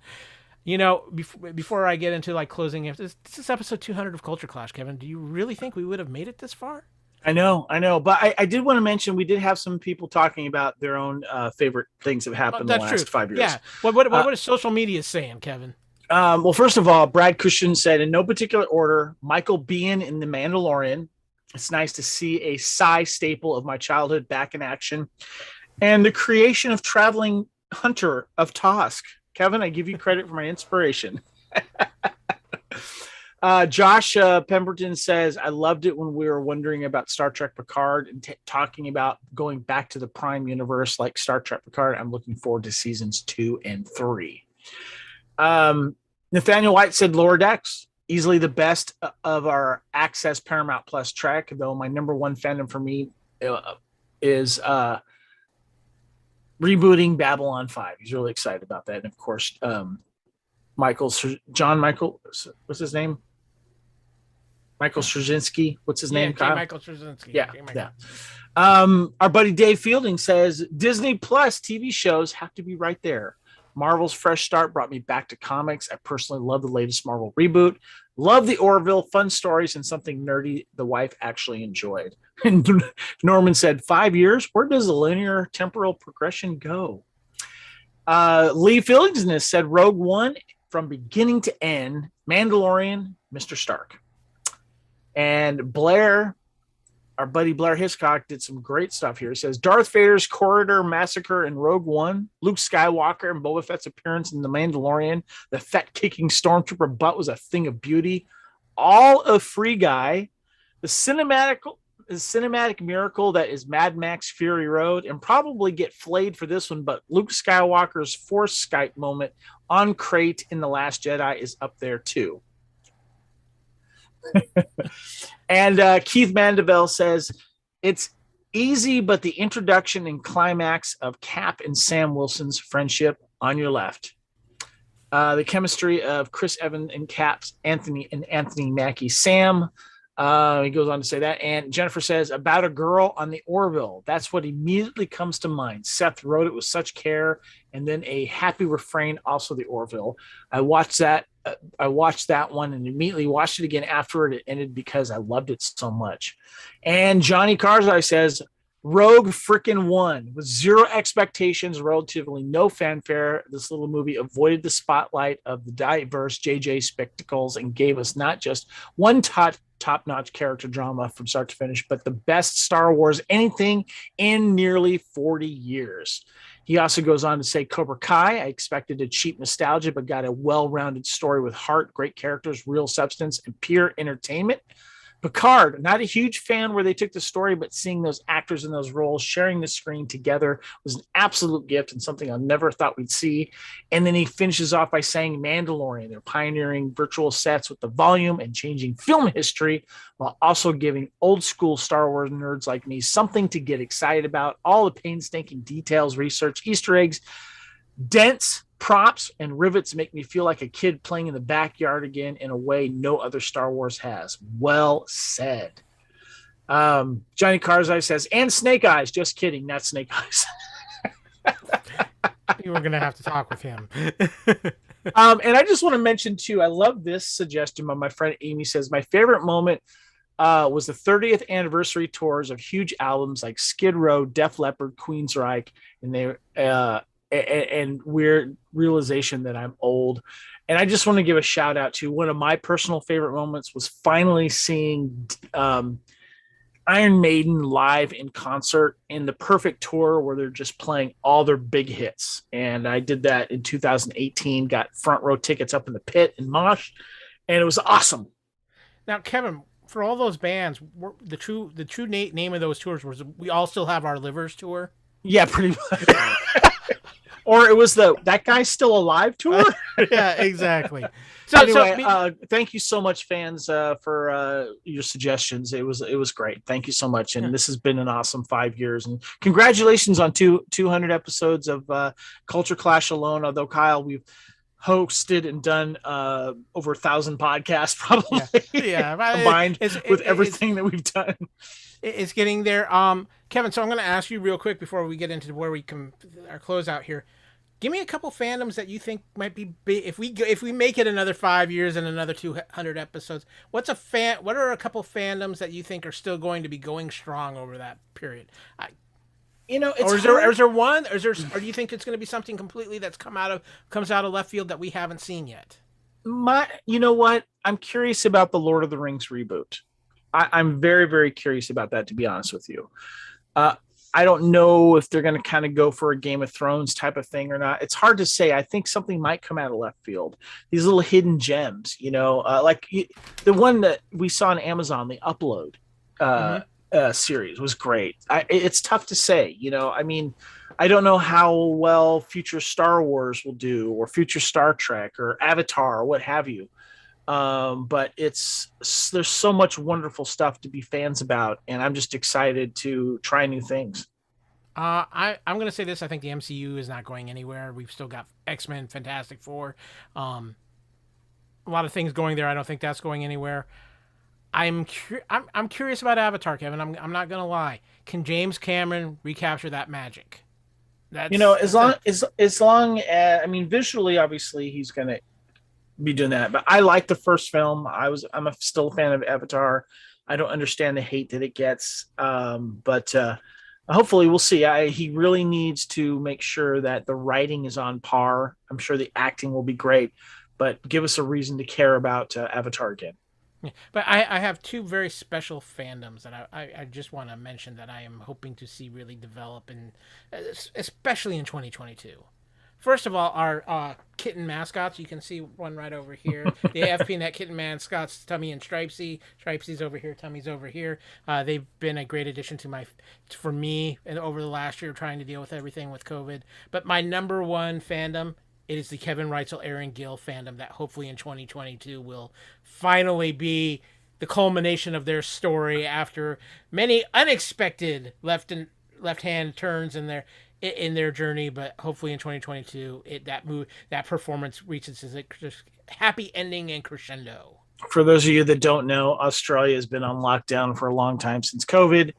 before I get into closing, if this is episode 200 of Culture Clash, Kevin, do you really think we would have made it this far? I know. But I did want to mention, we did have some people talking about their own favorite things that have happened in the last 5 years. Yeah. What is social media saying, Kevin? Well, first of all, Brad Cushion said, in no particular order, Michael Biehn in The Mandalorian. It's nice to see a sci staple of my childhood back in action. And the creation of Traveling Hunter of Tosk. Kevin, I give you credit for my inspiration. Josh Pemberton says, I loved it when we were wondering about Star Trek Picard and talking about going back to the Prime universe like Star Trek Picard. I'm looking forward to seasons 2 and 3. Nathaniel White said Lower Decks, easily the best of our Access Paramount Plus Trek, though my number one fandom for me is rebooting Babylon 5. He's really excited about that. And of course, John Michael, what's his name? Michael Straczynski. What's his name? Michael Straczynski. Yeah. Our buddy Dave Fielding says Disney Plus TV shows have to be right there. Marvel's fresh start brought me back to comics. I personally love the latest Marvel reboot. Love the Orville, fun stories, and something nerdy the wife actually enjoyed. And Norman said, 5 years? Where does the linear temporal progression go? Lee Fielding said Rogue One from beginning to end, Mandalorian, Mr. Stark. And Blair, our buddy Blair Hiscock, did some great stuff here. He says Darth Vader's Corridor Massacre in Rogue One, Luke Skywalker and Boba Fett's appearance in The Mandalorian, the fat-kicking stormtrooper butt was a thing of beauty. All of Free Guy, the cinematic cinematic miracle that is Mad Max Fury Road, and probably get flayed for this one, but Luke Skywalker's Force Skype moment on Crate in The Last Jedi is up there too. And Keith Mandeville says, it's easy, but the introduction and climax of Cap and Sam Wilson's friendship on your left. The chemistry of Chris Evans and Cap's Anthony Mackie. Sam, he goes on to say that. And Jennifer says, about a girl on the Orville. That's what immediately comes to mind. Seth wrote it with such care. And then a happy refrain, also the Orville. I watched that one and immediately watched it again after it ended because I loved it so much. And Johnny Karzai says, Rogue frickin' won with zero expectations, relatively no fanfare. This little movie avoided the spotlight of the diverse JJ spectacles and gave us not just one top-notch character drama from start to finish, but the best Star Wars anything in nearly 40 years. He also goes on to say, Cobra Kai, I expected a cheap nostalgia, but got a well-rounded story with heart, great characters, real substance, and pure entertainment. Picard, not a huge fan where they took the story, but seeing those actors in those roles sharing the screen together was an absolute gift and something I never thought we'd see. And then he finishes off by saying Mandalorian. They're pioneering virtual sets with the volume and changing film history while also giving old school Star Wars nerds like me something to get excited about. All the painstaking details, research, Easter eggs, dense props and rivets make me feel like a kid playing in the backyard again in a way no other Star Wars has. Well said. Johnny Karzai says, and Snake Eyes. Just kidding, not Snake Eyes. You were going to have to talk with him. And I just want to mention, too, I love this suggestion by my friend Amy. Says, my favorite moment was the 30th anniversary tours of huge albums like Skid Row, Def Leppard, Queensryche, and they and weird realization that I'm old. And I just want to give a shout out to one of my personal favorite moments was finally seeing Iron Maiden live in concert in the perfect tour where they're just playing all their big hits. And I did that in 2018, got front row tickets up in the pit in Mosh, and it was awesome. Now, Kevin, for all those bands, the true name of those tours was We All Still Have Our Livers tour? Yeah, pretty much. Or it was that guy's still alive tour. Yeah, exactly. So anyway, thank you so much, fans, for your suggestions. It was great. Thank you so much, and this has been an awesome 5 years. And congratulations on 200 episodes of Culture Clash alone. Although Kyle, we've hosted and done over 1,000 podcasts, probably. Yeah, combined with everything that we've done. It's getting there. Kevin, so I'm going to ask you real quick before we get into where we can our closeout here. Give me a couple fandoms that you think might be big. If we make it another 5 years and another 200 episodes, what are a couple fandoms that you think are still going to be going strong over that period? Is there one, or do you think it's going to be something completely that's comes out of left field that we haven't seen yet? You know what? I'm curious about the Lord of the Rings reboot. I'm very, very curious about that, to be honest with you. I don't know if they're going to kind of go for a Game of Thrones type of thing or not. It's hard to say. I think something might come out of left field. These little hidden gems, like the one that we saw on Amazon, the Upload series was great. It's tough to say, I don't know how well future Star Wars will do, or future Star Trek or Avatar or what have you. But there's so much wonderful stuff to be fans about, and I'm just excited to try new things. I'm going to say this. I think the MCU is not going anywhere. We've still got X-Men, Fantastic Four, a lot of things going there. I don't think that's going anywhere. I'm curious about Avatar, Kevin. I'm not going to lie. Can James Cameron recapture that magic? As long as visually, obviously he's going to be doing that, but I like the first film. I'm still a fan of Avatar. I don't understand the hate that it gets, but hopefully we'll see. He really needs to make sure that the writing is on par. I'm sure the acting will be great, but give us a reason to care about Avatar again. Yeah, but I have two very special fandoms that I just want to mention that I am hoping to see really develop, and especially in 2022. First of all, our kitten mascots. You can see one right over here. The FPNet kitten mascots, Tummy and Stripesy. Stripesy's over here. Tummy's over here. They've been a great addition for me and over the last year trying to deal with everything with COVID. But my number one fandom, it is the Kevin Reitzel, Aaron Gill fandom that hopefully in 2022 will finally be the culmination of their story after many unexpected left-hand turns in their journey. But hopefully in 2022, that performance reaches its happy ending and crescendo. For those of you that don't know, Australia has been on lockdown for a long time since COVID.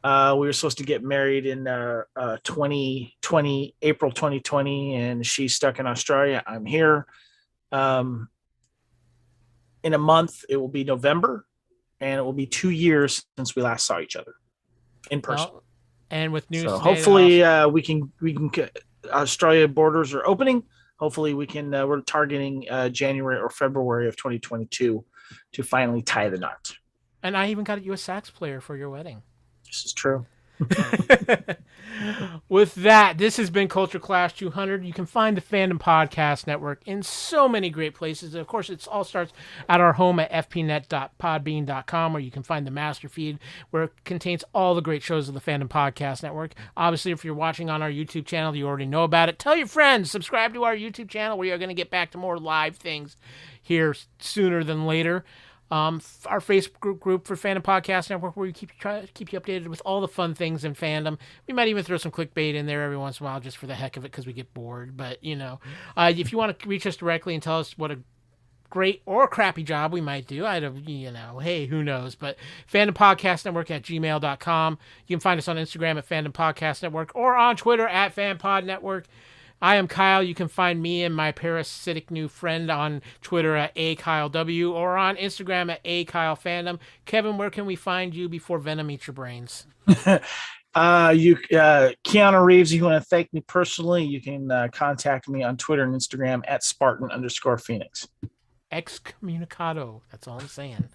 We were supposed to get married in 2020, April 2020, and she's stuck in Australia. I'm here. In a month, it will be November, and it will be 2 years since we last saw each other in person. Well, and with news, so hopefully we can. Australia borders are opening. Hopefully we can. We're targeting January or February of 2022 to finally tie the knot. And I even got you a sax player for your wedding. This is true. With that, this has been Culture Clash 200. You can find the Fandom Podcast Network in so many great places. Of course, it all starts at our home at fpnet.podbean.com, where you can find the master feed, where it contains all the great shows of the Fandom Podcast Network. Obviously, if you're watching on our YouTube channel, you already know about it. Tell your friends, subscribe to our YouTube channel. We are going to get back to more live things here sooner than later. Our Facebook group for Fandom Podcast Network, where we try to keep you updated with all the fun things in fandom. We might even throw some clickbait in there every once in a while just for the heck of it because we get bored. But, if you want to reach us directly and tell us what a great or crappy job we might do, hey, who knows? But Fandom Podcast Network at gmail.com. You can find us on Instagram at Fandom Podcast Network or on Twitter at FanPod Network. I am Kyle. You can find me and my parasitic new friend on Twitter at AKyleW or on Instagram at AKyleFandom. Kevin, where can we find you before Venom eats your brains? Keanu Reeves, you want to thank me personally, you can contact me on Twitter and Instagram at Spartan_Phoenix. Excommunicado. That's all I'm saying.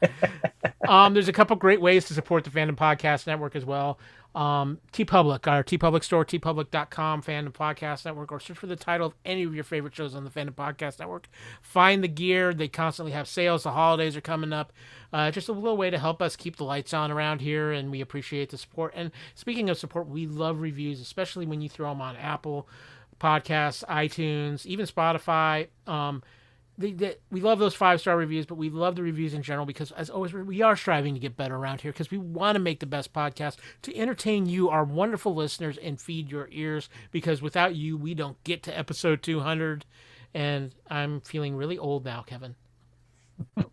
There's a couple great ways to support the Fandom Podcast Network as well. TeePublic, our TeePublic store, teepublic.com, Fandom Podcast Network, or search for the title of any of your favorite shows on the Fandom Podcast Network. Find the gear. They constantly have sales. The holidays are coming up. Just a little way to help us keep the lights on around here, and we appreciate the support. And speaking of support, we love reviews, especially when you throw them on Apple Podcasts, iTunes, even Spotify. We love those 5-star reviews, but we love the reviews in general because, as always, we are striving to get better around here because we want to make the best podcast to entertain you, our wonderful listeners, and feed your ears, because without you, we don't get to episode 200, and I'm feeling really old now, Kevin. I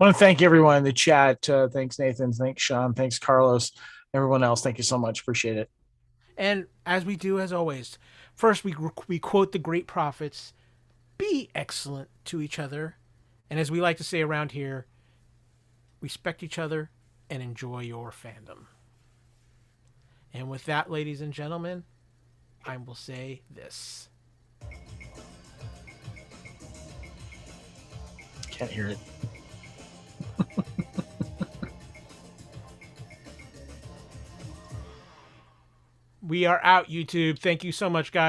want to thank everyone in the chat. Thanks, Nathan. Thanks, Sean. Thanks, Carlos. Everyone else, thank you so much. Appreciate it. And as we do, as always, first we quote the great prophets. Be excellent to each other. And as we like to say around here, respect each other and enjoy your fandom. And with that, ladies and gentlemen, I will say this. Can't hear it. We are out, YouTube. Thank you so much, guys.